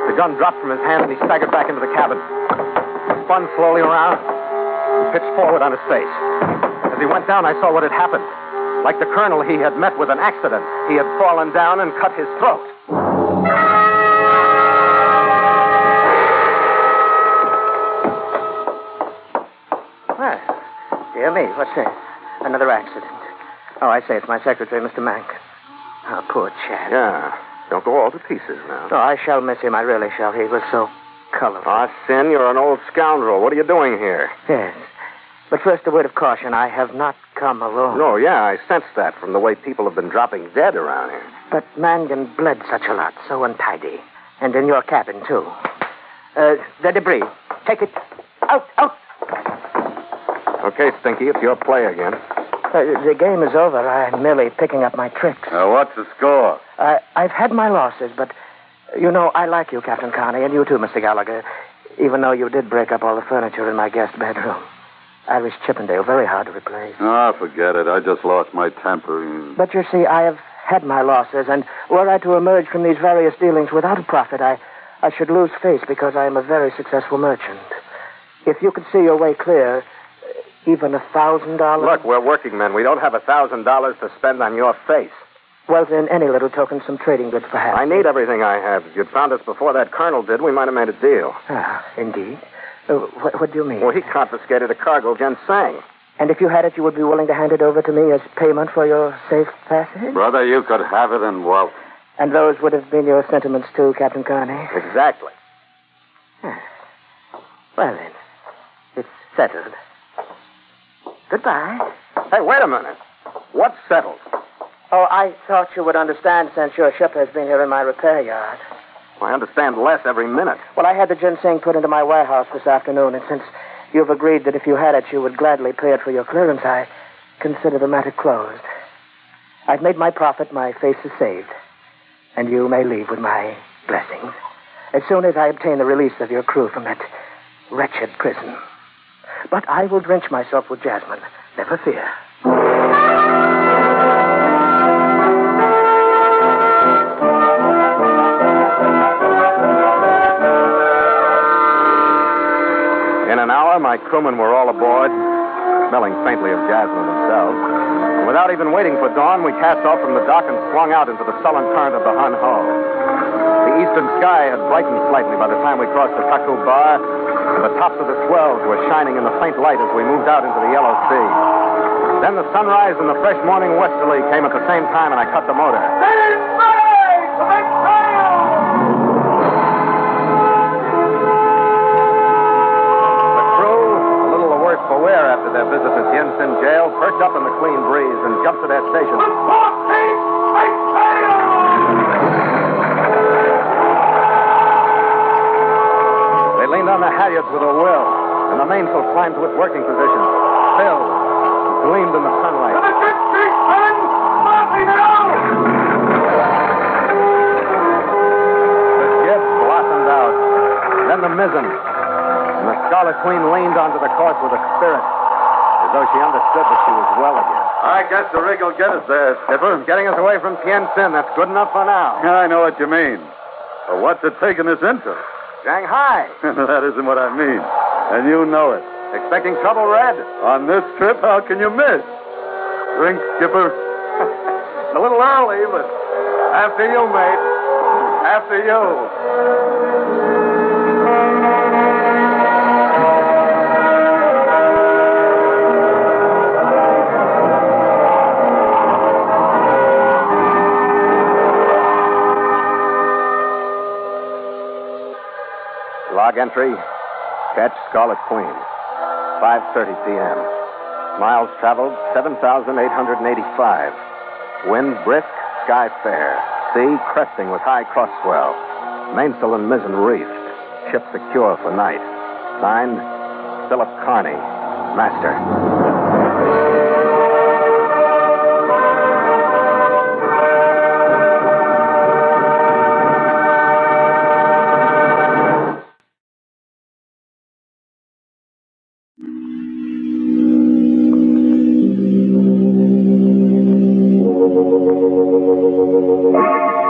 The gun dropped from his hand, and he staggered back into the cabin. He spun slowly around and pitched forward on his face. As he went down, I saw what had happened. Like the colonel, he had met with an accident. He had fallen down and cut his throat. Well, dear me, what's this? Another accident. Oh, I say, it's my secretary, Mr. Mangan. Oh, poor chap. Yeah. Don't go all to pieces now. Oh, I shall miss him. I really shall. He was so colorful. Ah, Sin, you're an old scoundrel. What are you doing here? Yes. But first, a word of caution. I have not come alone. Oh, yeah, I sensed that from the way people have been dropping dead around here. But Mangan bled such a lot, so untidy. And in your cabin, too. The debris. Take it out. Okay, Stinky, it's your play again. The game is over. I'm merely picking up my tricks. What's the score? I've had my losses, but, you know, I like you, Captain Carney, and you too, Mr. Gallagher, even though you did break up all the furniture in my guest bedroom. Irish Chippendale, very hard to replace. Oh, forget it. I just lost my temper. But you see, I have had my losses, and were I to emerge from these various dealings without a profit, I should lose face because I am a very successful merchant. If you could see your way clear, even $1,000... Look, we're working men. We don't have $1,000 to spend on your face. Well, then, any little token, some trading goods, perhaps. I need everything I have. If you'd found us before that colonel did, we might have made a deal. Ah, indeed. What do you mean? Well, he confiscated a cargo of ginseng. And if you had it, you would be willing to hand it over to me as payment for your safe passage? Brother, you could have it in wealth. And those would have been your sentiments, too, Captain Carney? Exactly. Well, then, it's settled. Goodbye. Hey, wait a minute. What's settled? Oh, I thought you would understand since your ship has been here in my repair yard. Well, I understand less every minute. Well, I had the ginseng put into my warehouse this afternoon, and since you've agreed that if you had it, you would gladly pay it for your clearance, I consider the matter closed. I've made my profit, my face is saved, and you may leave with my blessings as soon as I obtain the release of your crew from that wretched prison. But I will drench myself with jasmine, never fear. In an hour, my crewmen were all aboard, smelling faintly of jasmine themselves. And without even waiting for dawn, we cast off from the dock and swung out into the sullen current of the Hun Ho. The eastern sky had brightened slightly by the time we crossed the Taku Bar, and the tops of the swells were shining in the faint light as we moved out into the yellow sea. Then the sunrise and the fresh morning westerly came at the same time, and I cut the motor. billiards with a will, and the mainsail climbed to its working position. Filled, gleamed in the sunlight. To the gypsy, men! Marching it out! The jib blossomed out. Then the mizzen. And the Scarlet Queen leaned onto the course with a spirit, as though she understood that she was well again. I guess the rig will get us there, Skipper. Getting us away from Tientsin, that's good enough for now. I know what you mean. But what's it taking us into? Shanghai. That isn't what I mean. And you know it. Expecting trouble, Red? On this trip, how can you miss? Drink, Skipper. A little early, but after you, mate. After you. Log entry, catch Scarlet Queen, 5:30 p.m. Miles traveled, 7,885. Wind brisk, sky fair. Sea cresting with high cross swell. Mainsail and mizzen reefed. Ship secure for night. Signed, Philip Carney, Master.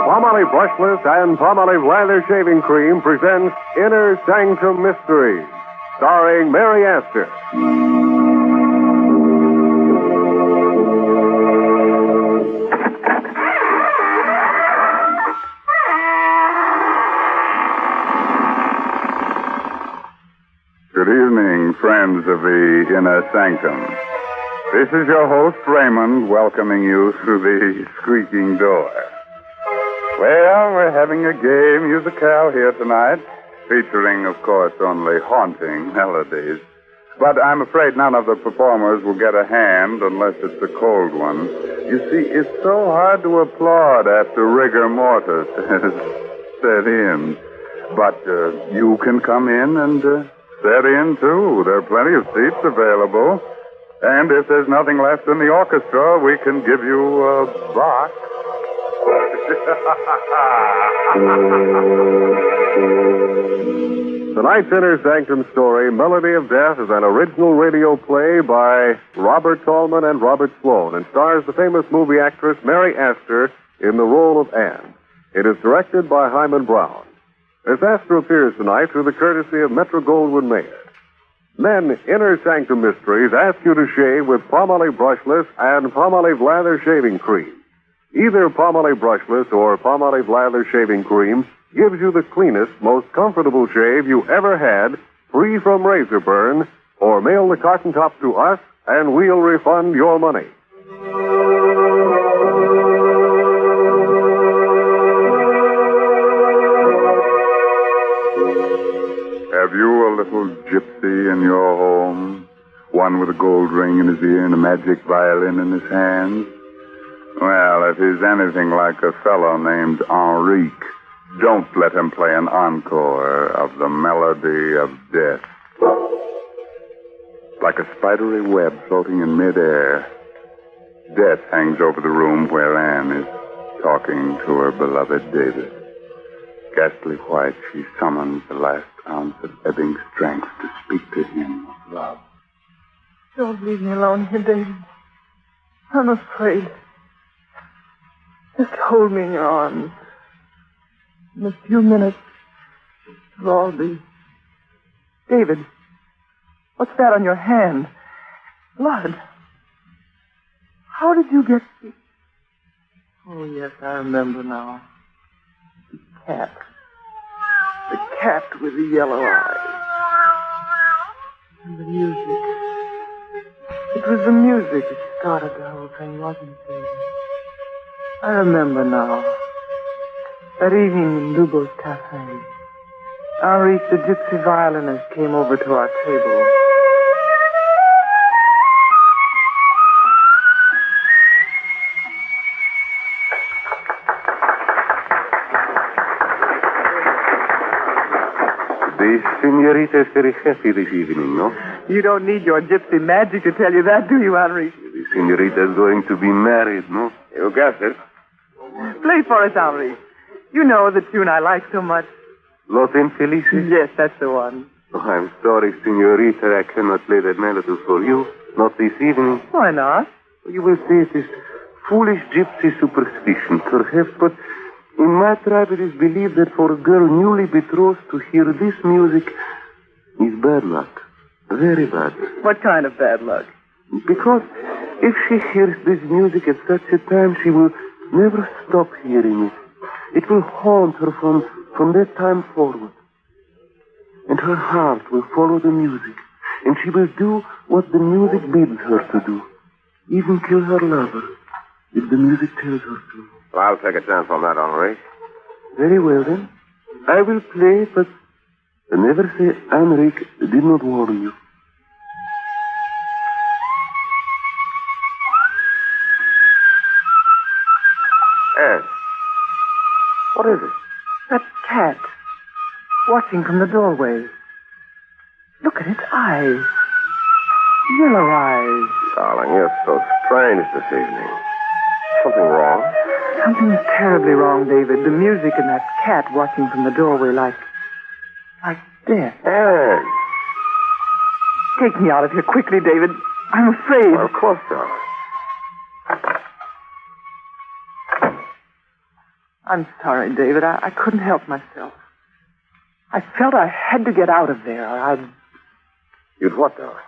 Palmolive Brushless and Palmolive Lather Shaving Cream presents Inner Sanctum Mysteries, starring Mary Astor. Good evening, friends of the Inner Sanctum. This is your host, Raymond, welcoming you through the squeaking door. Well, we're having a gay musicale here tonight, featuring, of course, only haunting melodies. But I'm afraid none of the performers will get a hand unless it's a cold one. You see, it's so hard to applaud after rigor mortis has set in. But you can come in and set in, too. There are plenty of seats available. And if there's nothing left in the orchestra, we can give you a box. Tonight's Inner Sanctum story, Melody of Death, is an original radio play by Robert Tallman and Robert Sloan and stars the famous movie actress Mary Astor in the role of Anne. It is directed by Hyman Brown. Miss Astor appears tonight through the courtesy of Metro-Goldwyn-Mayer. Then, Inner Sanctum Mysteries ask you to shave with Palmolive Brushless and Palmolive Lather Shaving Cream. Either Palmolive Brushless or Palmolive Lather Shaving Cream gives you the cleanest, most comfortable shave you ever had, free from razor burn, or mail the carton top to us and we'll refund your money. Have you a little gypsy in your home? One with a gold ring in his ear and a magic violin in his hand? Well, if he's anything like a fellow named Enrique, don't let him play an encore of the Melody of Death. Like a spidery web floating in midair, death hangs over the room where Anne is talking to her beloved David. Ghastly white, she summons the last ounce of ebbing strength to speak to him of love. Don't leave me alone here, David. I'm afraid. Just hold me in your arms. In a few minutes, it'll all be. David, what's that on your hand? Blood. How did you get... Oh, yes, I remember now. The cat. The cat with the yellow eyes. And the music. It was the music that started the whole thing, wasn't it, David? I remember now. That evening in Lubo's cafe, Henrique, the gypsy violinist, came over to our table. The senorita is very happy this evening, no? You don't need your gypsy magic to tell you that, do you, Henri? The senorita is going to be married, no? You guessed it. Play for us, Henri. You know the tune I like so much. Los Infelices? Yes, that's the one. Oh, I'm sorry, senorita. I cannot play that melody for you. Not this evening. Why not? You will say it is foolish gypsy superstition, perhaps, but in my tribe it is believed that for a girl newly betrothed to hear this music is bad luck. Very bad. What kind of bad luck? Because if she hears this music at such a time, she will never stop hearing it. It will haunt her from that time forward. And her heart will follow the music. And she will do what the music bids her to do. Even kill her lover, if the music tells her to. Well, I'll take a chance on that, Henri. Very well, then. I will play, but never say Enrique did not warn you. Anne, what is it? That cat, watching from the doorway. Look at its eyes. Yellow eyes. Darling, you're so strange this evening. Something wrong? Something's terribly wrong, David. The music and that cat watching from the doorway like death. Anne. Take me out of here quickly, David. I'm afraid. Well, of course, darling. I'm sorry, David. I couldn't help myself. I felt I had to get out of there, or I'd... You'd what, darling?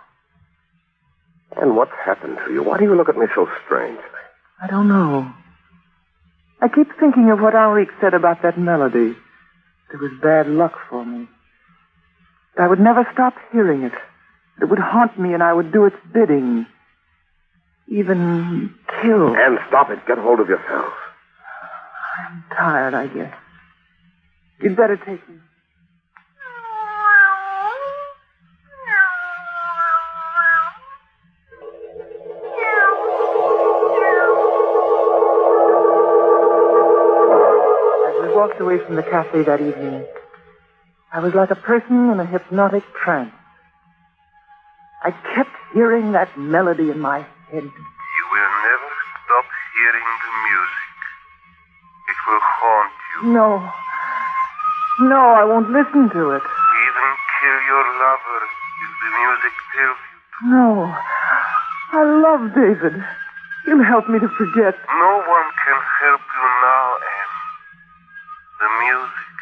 And what happened to you? Why do you look at me so strangely? I don't know. I keep thinking of what Enrique said about that melody. It was bad luck for me. I would never stop hearing it. It would haunt me and I would do its bidding. Even kill. Anne, stop it. Get hold of yourself. I'm tired, I guess. You'd better take me. Walked away from the cafe that evening, I was like a person in a hypnotic trance. I kept hearing that melody in my head. You will never stop hearing the music. It will haunt you. No, I won't listen to it. Even kill your lover if the music tells you to. No, I love David. He'll help me to forget. No one can help you now, Anne. The music,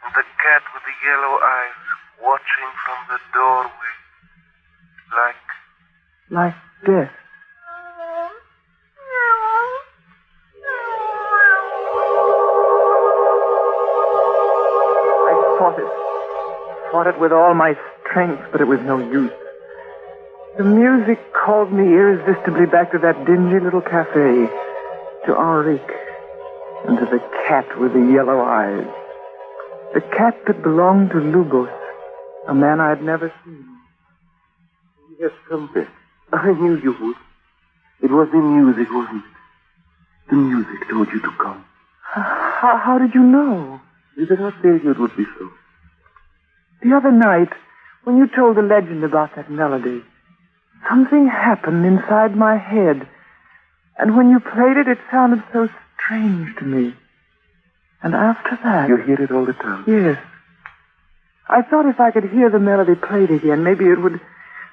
and the cat with the yellow eyes watching from the doorway, like death. I fought it with all my strength, but it was no use. The music called me irresistibly back to that dingy little cafe, to Enrique. And to the cat with the yellow eyes. The cat that belonged to Lubos, a man I had never seen. Yes, come back. I knew you would. It was the music, wasn't it? The music told you to come. How did you know? Did I not tell you it would be so? The other night, when you told the legend about that melody, something happened inside my head. And when you played it, it sounded so strange to me. And after that... You hear it all the time? Yes. I thought if I could hear the melody played again, maybe it would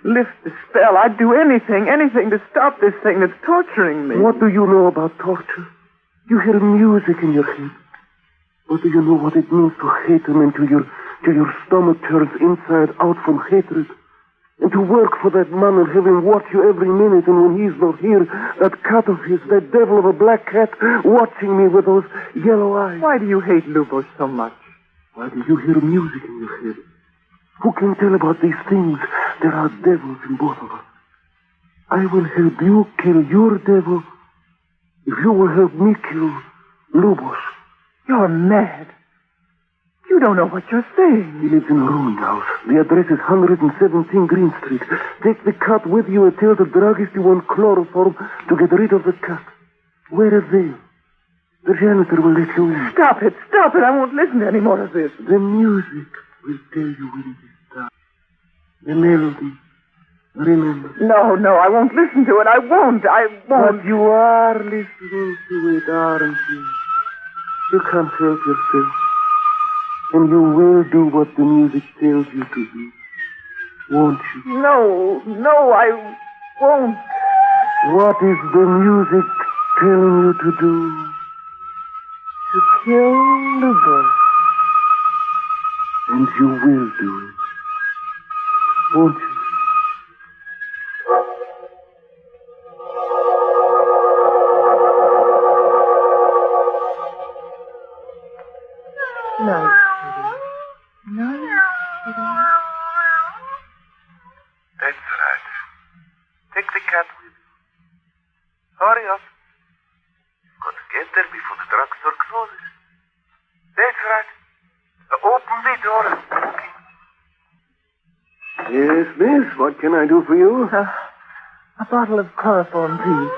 lift the spell. I'd do anything to stop this thing that's torturing me. What do you know about torture? You hear music in your head. What do you know what it means to hate him and till your stomach turns inside out from hatred? And to work for that man and have him watch you every minute, and when he's not here, that cat of his, that devil of a black cat, watching me with those yellow eyes. Why do you hate Lubos so much? Why do you hear music in your head? Who can tell about these things? There are devils in both of us. I will help you kill your devil if you will help me kill Lubos. You're mad. You don't know what you're saying. He lives in a rooming house. The address is 117 Green Street. Take the cat with you and tell the druggist you want chloroform to get rid of the cat. Where are they? The janitor will let you in. Stop it. I won't listen to any more of this. The music. will tell you when it is time. The melody. Remember. No, I won't listen to it. I won't. But you are listening to it, aren't you? You can't help yourself. And you will do what the music tells you to do. Won't you? No, I won't. What is the music telling you to do? To kill the bird. And you will do it. Won't you? No. That's right. Take the cat with you. Hurry up. You've got to get there before the drugstore closes. That's right. Open the door. Okay. Yes, miss. What can I do for you? A bottle of chloroform, please.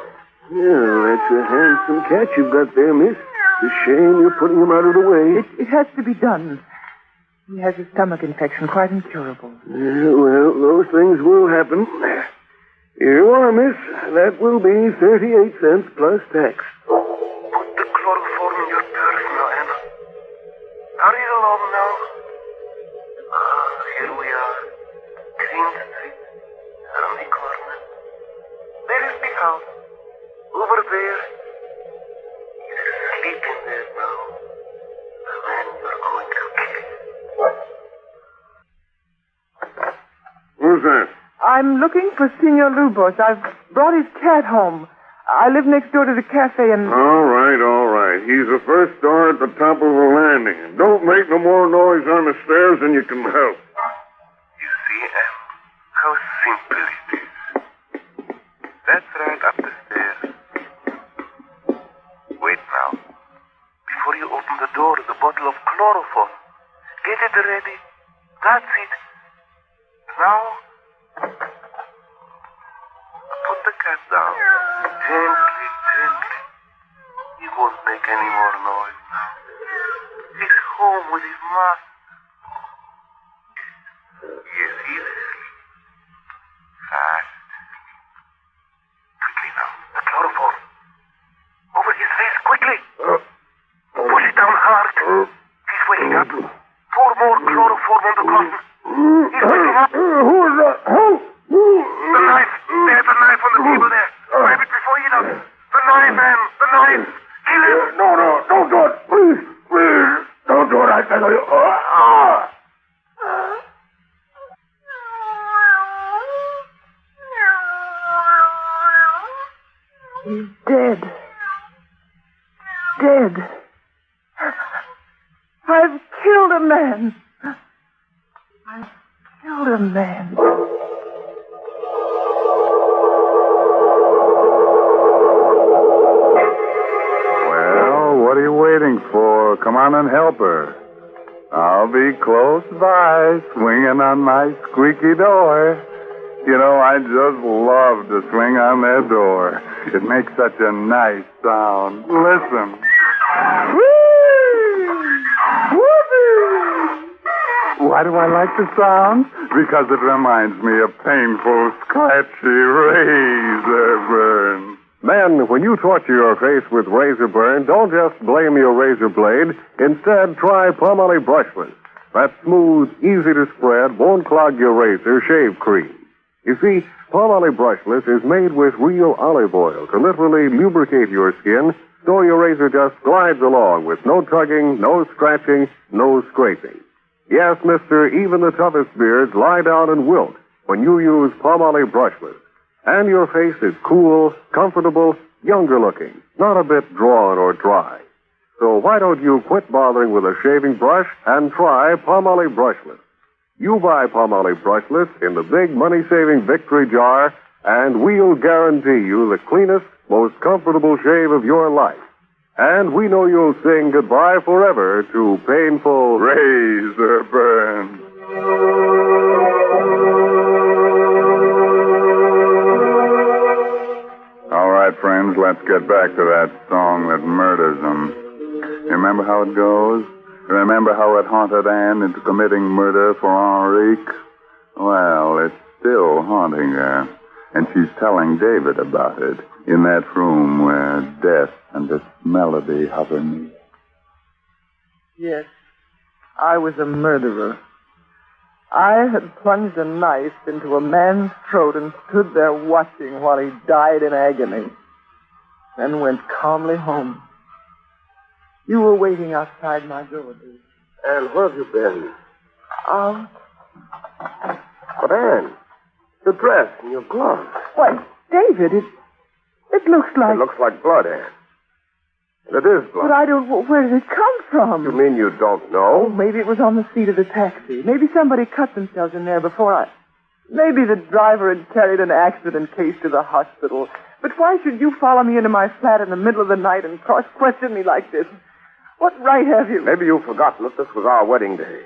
Yeah, that's a handsome cat you've got there, miss. It's a shame you're putting him out of the way. It has to be done. He has a stomach infection, quite incurable. Yeah, well, those things will happen. Here you are, miss. That will be 38 cents plus tax. Put the chloroform in your purse now, Emma. Hurry along now. Here we are. Green Street. Around the corner. There is the house. Over there. He's sleeping there now. The man you're going to kill. Who's that? I'm looking for Senor Lubos. I've brought his cat home. I live next door to the cafe and... All right. He's the first door at the top of the landing. Don't make no more noise on the stairs than you can help. You see, Em, how simple it is. That's right, up the stairs. Wait now. Before you open the door, the bottle of chloroform. Get it ready. That's it. Now, put the cat down. Gently. He won't make any more noise now. He's home with his master. Yes, he's asleep. Fast. Quickly now. The chloroform. Over his face, quickly. Push it down hard. He's waking up. Pour more chloroform on the cotton. He's waking up. Who is that? Who? The knife. There's a knife on the table there. Grab it before he does. The knife, Em. The knife. Kill him. No. Don't do it. Please. Don't do it. I tell you. He's dead. Dead. I've killed a man. Well, what are you waiting for? Come on and help her. I'll be close by, swinging on my squeaky door. You know, I just love to swing on that door. It makes such a nice sound. Listen. Why do I like the sound? Because it reminds me of painful, scratchy razor burn. Men, when you torture your face with razor burn, don't just blame your razor blade. Instead, try Palmolive Brushless. That smooth, easy to spread, won't clog your razor shave cream. You see, Palmolive Brushless is made with real olive oil to literally lubricate your skin so your razor just glides along with no tugging, no scratching, no scraping. Yes, mister, even the toughest beards lie down and wilt when you use Palmolive Brushless. And your face is cool, comfortable, younger looking, not a bit drawn or dry. So why don't you quit bothering with a shaving brush and try Palmolive Brushless? You buy Palmolive Brushless in the big money-saving Victory jar, and we'll guarantee you the cleanest, most comfortable shave of your life. And we know you'll sing goodbye forever to painful razor burn. All right, friends, let's get back to that song that murders them. You remember how it goes? Remember how it haunted Anne into committing murder for Henrique? Well, it's still haunting her. And she's telling David about it in that room where death and its melody hover near. Yes, I was a murderer. I had plunged a knife into a man's throat and stood there watching while he died in agony. Then went calmly home. You were waiting outside my door, David. Anne, where have you been? Out. But, Anne, your dress and your gloves. Why, David, it looks like... It looks like blood, Anne. And it is blood. But I don't... Where did it come from? You mean you don't Oh, know? maybe it was on the seat of the taxi. Maybe somebody cut themselves in there before I... Maybe the driver had carried an accident case to the hospital. But why should you follow me into my flat in the middle of the night and cross-question me like this? What right have you? Maybe you've forgotten that this was our wedding day.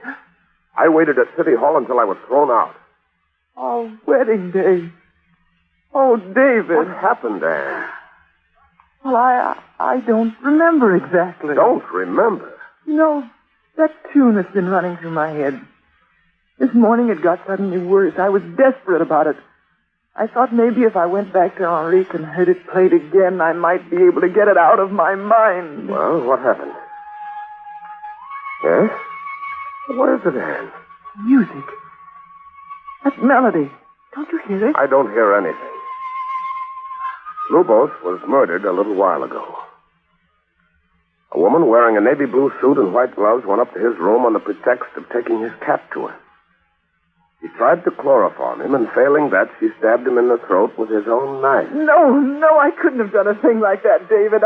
I waited at City Hall until I was thrown out. Our wedding day. Oh, David. What happened, Anne? Well, I don't remember exactly. Don't remember? You know, that tune has been running through my head. This morning it got suddenly worse. I was desperate about it. I thought maybe if I went back to Henrique and heard it played again, I might be able to get it out of my mind. Well, what happened? Yes? What is it, Anne? Music. That melody. Don't you hear it? I don't hear anything. Lubos was murdered a little while ago. A woman wearing a navy blue suit and white gloves went up to his room on the pretext of taking his cat to him. She tried to chloroform him, and failing that, she stabbed him in the throat with his own knife. No, I couldn't have done a thing like that, David.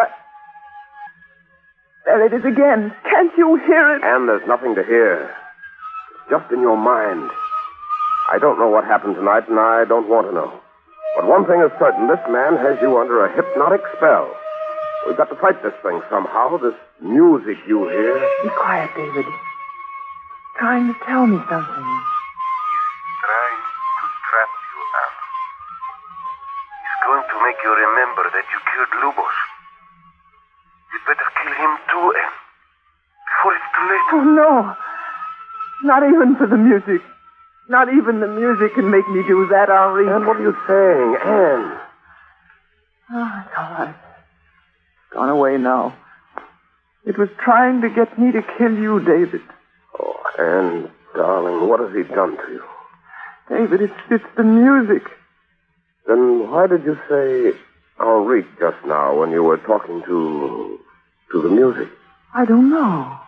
There it is again. Can't you hear it? Anne, there's nothing to hear. It's just in your mind. I don't know what happened tonight, and I don't want to know. But one thing is certain, this man has you under a hypnotic spell. We've got to fight this thing somehow, this music you hear. Be quiet, David. Trying to tell me something. Trying to trap you, Anne. He's going to make you remember that you killed Lubos. You'd better kill him too, Anne. Before it's too late. Oh, no. Not even for the music. Not even the music can make me do that, Henri. Anne, what are you saying, Anne? Oh, it's all right. It's gone away now. It was trying to get me to kill you, David. Oh, Anne, darling, what has he done to you? David, it's the music. Then why did you say Henrique just now when you were talking to the music? I don't know.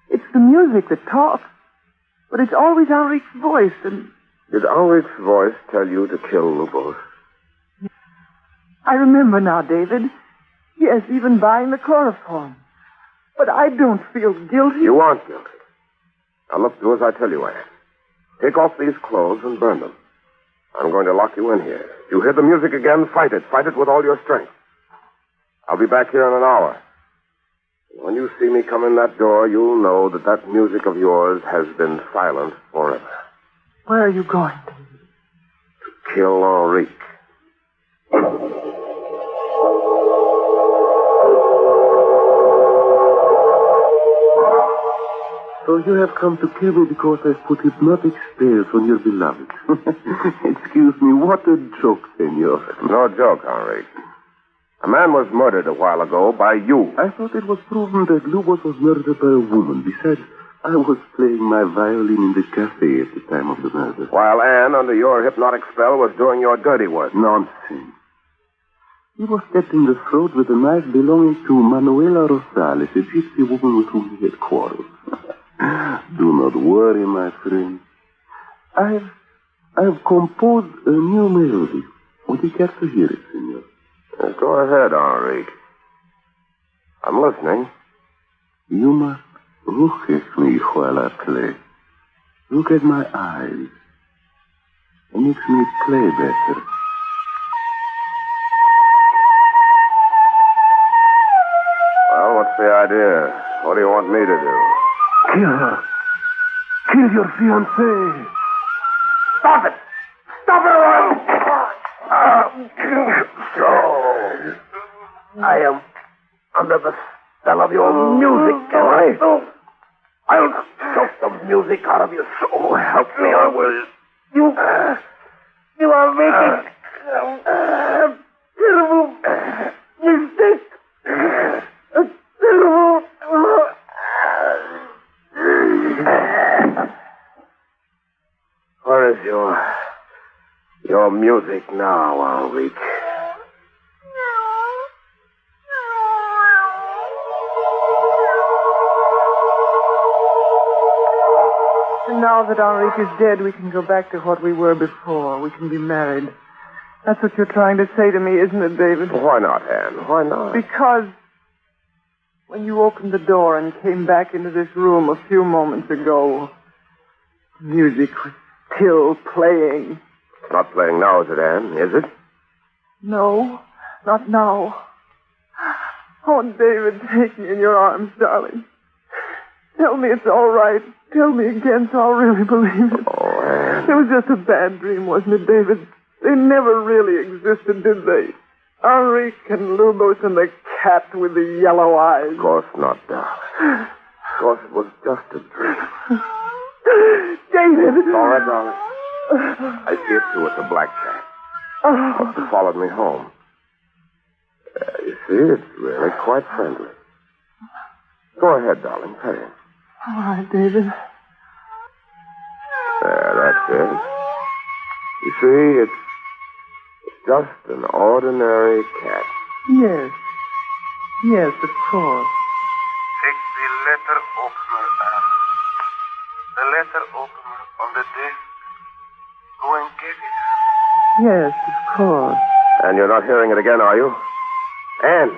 It's the music that talks. But it's always Henrique's voice, and... Did Henrique's voice tell you to kill Lubos? I remember now, David. Yes, even buying the chloroform. But I don't feel guilty. You aren't guilty. Now look, do as I tell you, Anne. Take off these clothes and burn them. I'm going to lock you in here. If you hear the music again, fight it. Fight it with all your strength. I'll be back here in an hour. When you see me come in that door, you'll know that that music of yours has been silent forever. Where are you going? To kill Henrique. So you have come to kill me because I've put hypnotic spells on your beloved. Excuse me, what a joke, senor. No joke, Henrique. A man was murdered a while ago by you. I thought it was proven that Lubos was murdered by a woman. Besides, I was playing my violin in the cafe at the time of the murder. While Anne, under your hypnotic spell, was doing your dirty work. Nonsense. He was stabbed in the throat with a knife belonging to Manuela Rosales, a gypsy woman with whom he had quarreled. Do not worry, my friend. I have composed a new melody. Would you care to hear it, senor? Go ahead, Henrique. I'm listening. You must look at me while I play. Look at my eyes. It makes me play better. Well, what's the idea? What do you want me to do? Kill her. Kill your fiancée. Stop it! Stop it, or So, I am under the spell of your music, am I? I'll choke the music out of you. So help me, I will. You are making a terrible mistake. A terrible... Where is your music now, Enrique? And now that Enrique is dead, we can go back to what we were before. We can be married. That's what you're trying to say to me, isn't it, David? Why not, Anne? Why not? Because when you opened the door and came back into this room a few moments ago, music was still playing. It's not playing now, is it, Anne? Is it? No, not now. Oh, David, take me in your arms, darling. Tell me it's all right. Tell me again so I'll really believe it. Oh, Anne. It was just a bad dream, wasn't it, David? They never really existed, did they? Enrique and Lubos and the cat with the yellow eyes. Of course not, darling. Of course it was just a dream. David! It's all right, darling. I see it too. It's a black cat. Oh. It followed me home. You see, it's really quite friendly. Go ahead, darling. Pet him. All right, David. There, that's it. You see, it's just an ordinary cat. Yes. Yes, of course. Take the letter opener, Anne. The letter opener on the desk. Go and get it. Yes, of course. And you're not hearing it again, are you? Anne,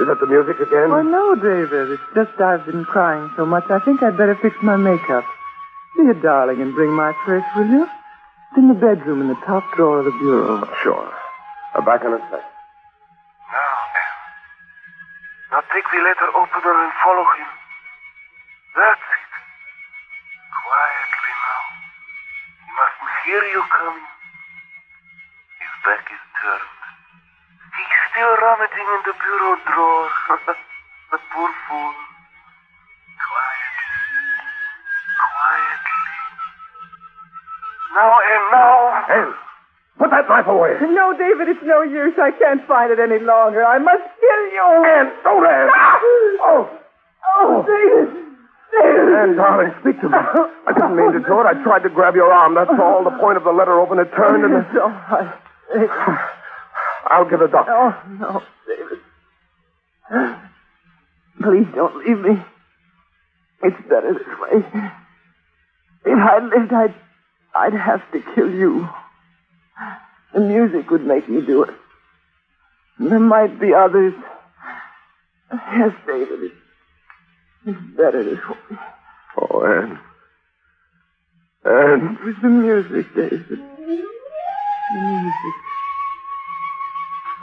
is it the music again? Oh, no, David. It's just I've been crying so much. I think I'd better fix my makeup. Be a darling and bring my purse, will you? It's in the bedroom in the top drawer of the bureau. Sure. Back in a sec. Now take the letter opener and follow him. That's it. Quietly now. He mustn't hear you coming. His back is turned. He's still rummaging in the bureau drawer. The poor fool. Quietly. Now, and now. Anne, put that knife away. No, David, it's no use. I can't find it any longer. I must kill you. Anne, don't, Anne. Oh, David. David. Anne, darling, speak to me. I didn't mean to do it. I tried to grab your arm. That's all. The point of the letter open, it turned and... It's all right. David. I'll get a doctor. Oh, no, David. Please don't leave me. It's better this way. If I lived, I'd have to kill you. The music would make me do it. There might be others. Yes, David, it's better this way. Oh, Anne. Anne. It was the music, David. The music.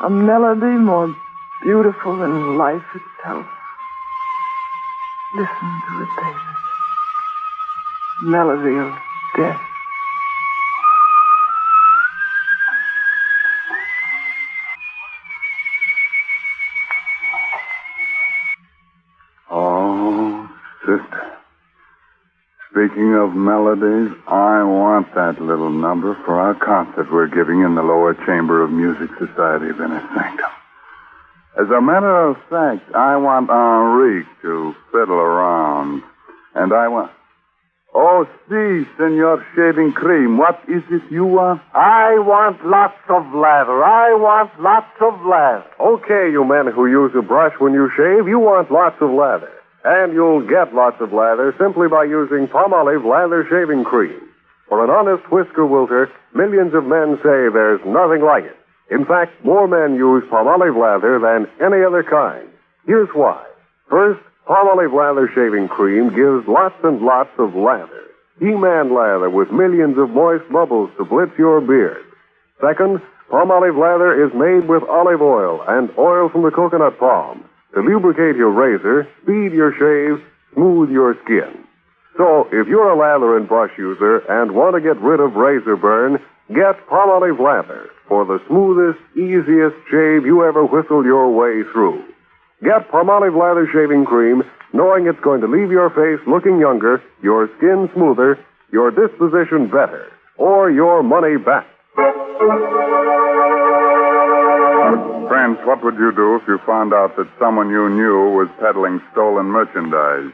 A melody more beautiful than life itself. Listen to it, David. Melody of death. Oh, sister. Speaking of melodies, I want that little number for our concert we're giving in the lower chamber of Music Society of Inner Sanctum. As a matter of fact, I want Enrique to fiddle around. And I want... Oh, si, Senor Shaving Cream. What is it you want? I want lots of lather. I want lots of lather. Okay, you men who use a brush when you shave, you want lots of lather. And you'll get lots of lather simply by using Palmolive Lather Shaving Cream. For an honest whisker wilter, millions of men say there's nothing like it. In fact, more men use Palmolive Lather than any other kind. Here's why. First, Palmolive Lather Shaving Cream gives lots and lots of lather. He-Man lather with millions of moist bubbles to blitz your beard. Second, Palmolive Lather is made with olive oil and oil from the coconut palm to lubricate your razor, speed your shave, smooth your skin. So, if you're a lather and brush user and want to get rid of razor burn, get Palmolive Lather for the smoothest, easiest shave you ever whistled your way through. Get Palmolive Lather Shaving Cream knowing it's going to leave your face looking younger, your skin smoother, your disposition better, or your money back. Friends, what would you do if you found out that someone you knew was peddling stolen merchandise?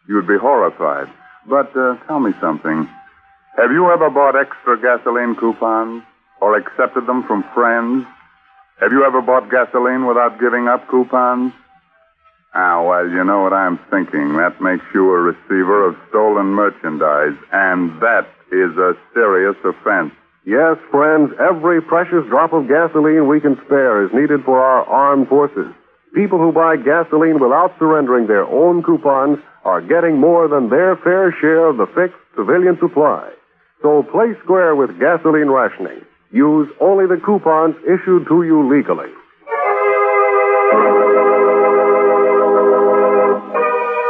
You'd be horrified. But tell me something. Have you ever bought extra gasoline coupons or accepted them from friends? Have you ever bought gasoline without giving up coupons? Well, you know what I'm thinking. That makes you a receiver of stolen merchandise, and that is a serious offense. Yes, friends, every precious drop of gasoline we can spare is needed for our armed forces. People who buy gasoline without surrendering their own coupons are getting more than their fair share of the fixed civilian supply. So play square with gasoline rationing. Use only the coupons issued to you legally.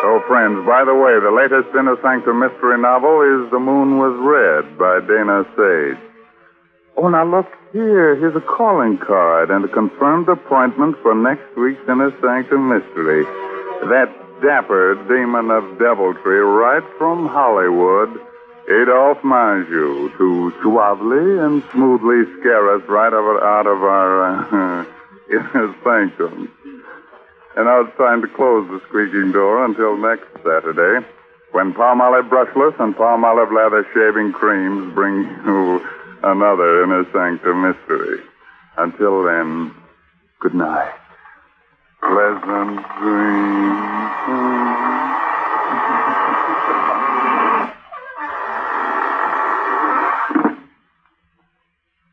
So, friends, by the way, the latest Inner Sanctum mystery novel is The Moon Was Red by Dana Sage. Oh, now look here. Here's a calling card and a confirmed appointment for next week's Inner Sanctum mystery. That dapper demon of deviltry right from Hollywood, Adolphe Manjou, to suavely and smoothly scare us right out of our Inner Sanctum. And now it's time to close the squeaking door until next Saturday, when Palmolive Brushless and Palmolive Lather Shaving Creams bring you another Inner Sanctum mystery. Until then, good night. Pleasant dreams.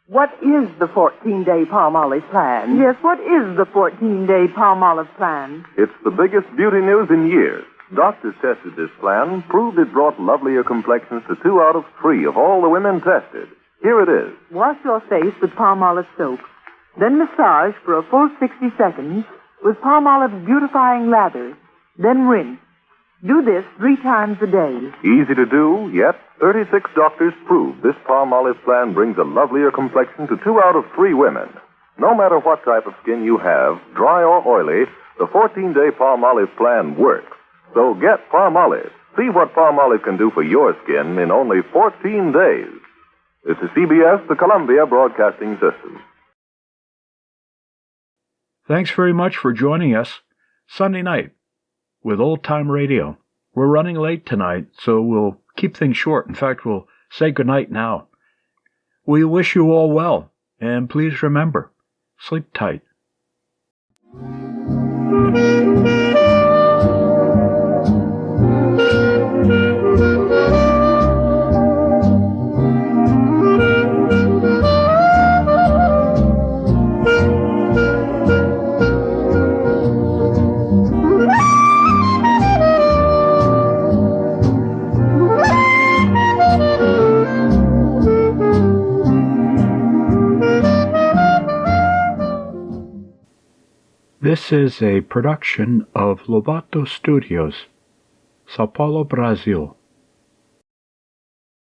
What is the 14-day Palmolive plan? Yes, what is the 14-day Palmolive plan? It's the biggest beauty news in years. Doctors tested this plan, proved it brought lovelier complexions to 2 out of 3 of all the women tested. Here it is. Wash your face with Palmolive soap. Then massage for a full 60 seconds with Palmolive's beautifying lather. Then rinse. Do this 3 times a day. Easy to do, yet 36 doctors prove this Palmolive plan brings a lovelier complexion to 2 out of 3 women. No matter what type of skin you have, dry or oily, the 14-day Palmolive plan works. So get Palmolive. See what Palmolive can do for your skin in only 14 days. This is CBS, the Columbia Broadcasting System. Thanks very much for joining us Sunday night with Old Time Radio. We're running late tonight, so we'll keep things short. In fact, we'll say goodnight now. We wish you all well, and please remember, sleep tight. This is a production of Lobato Studios, Sao Paulo, Brazil.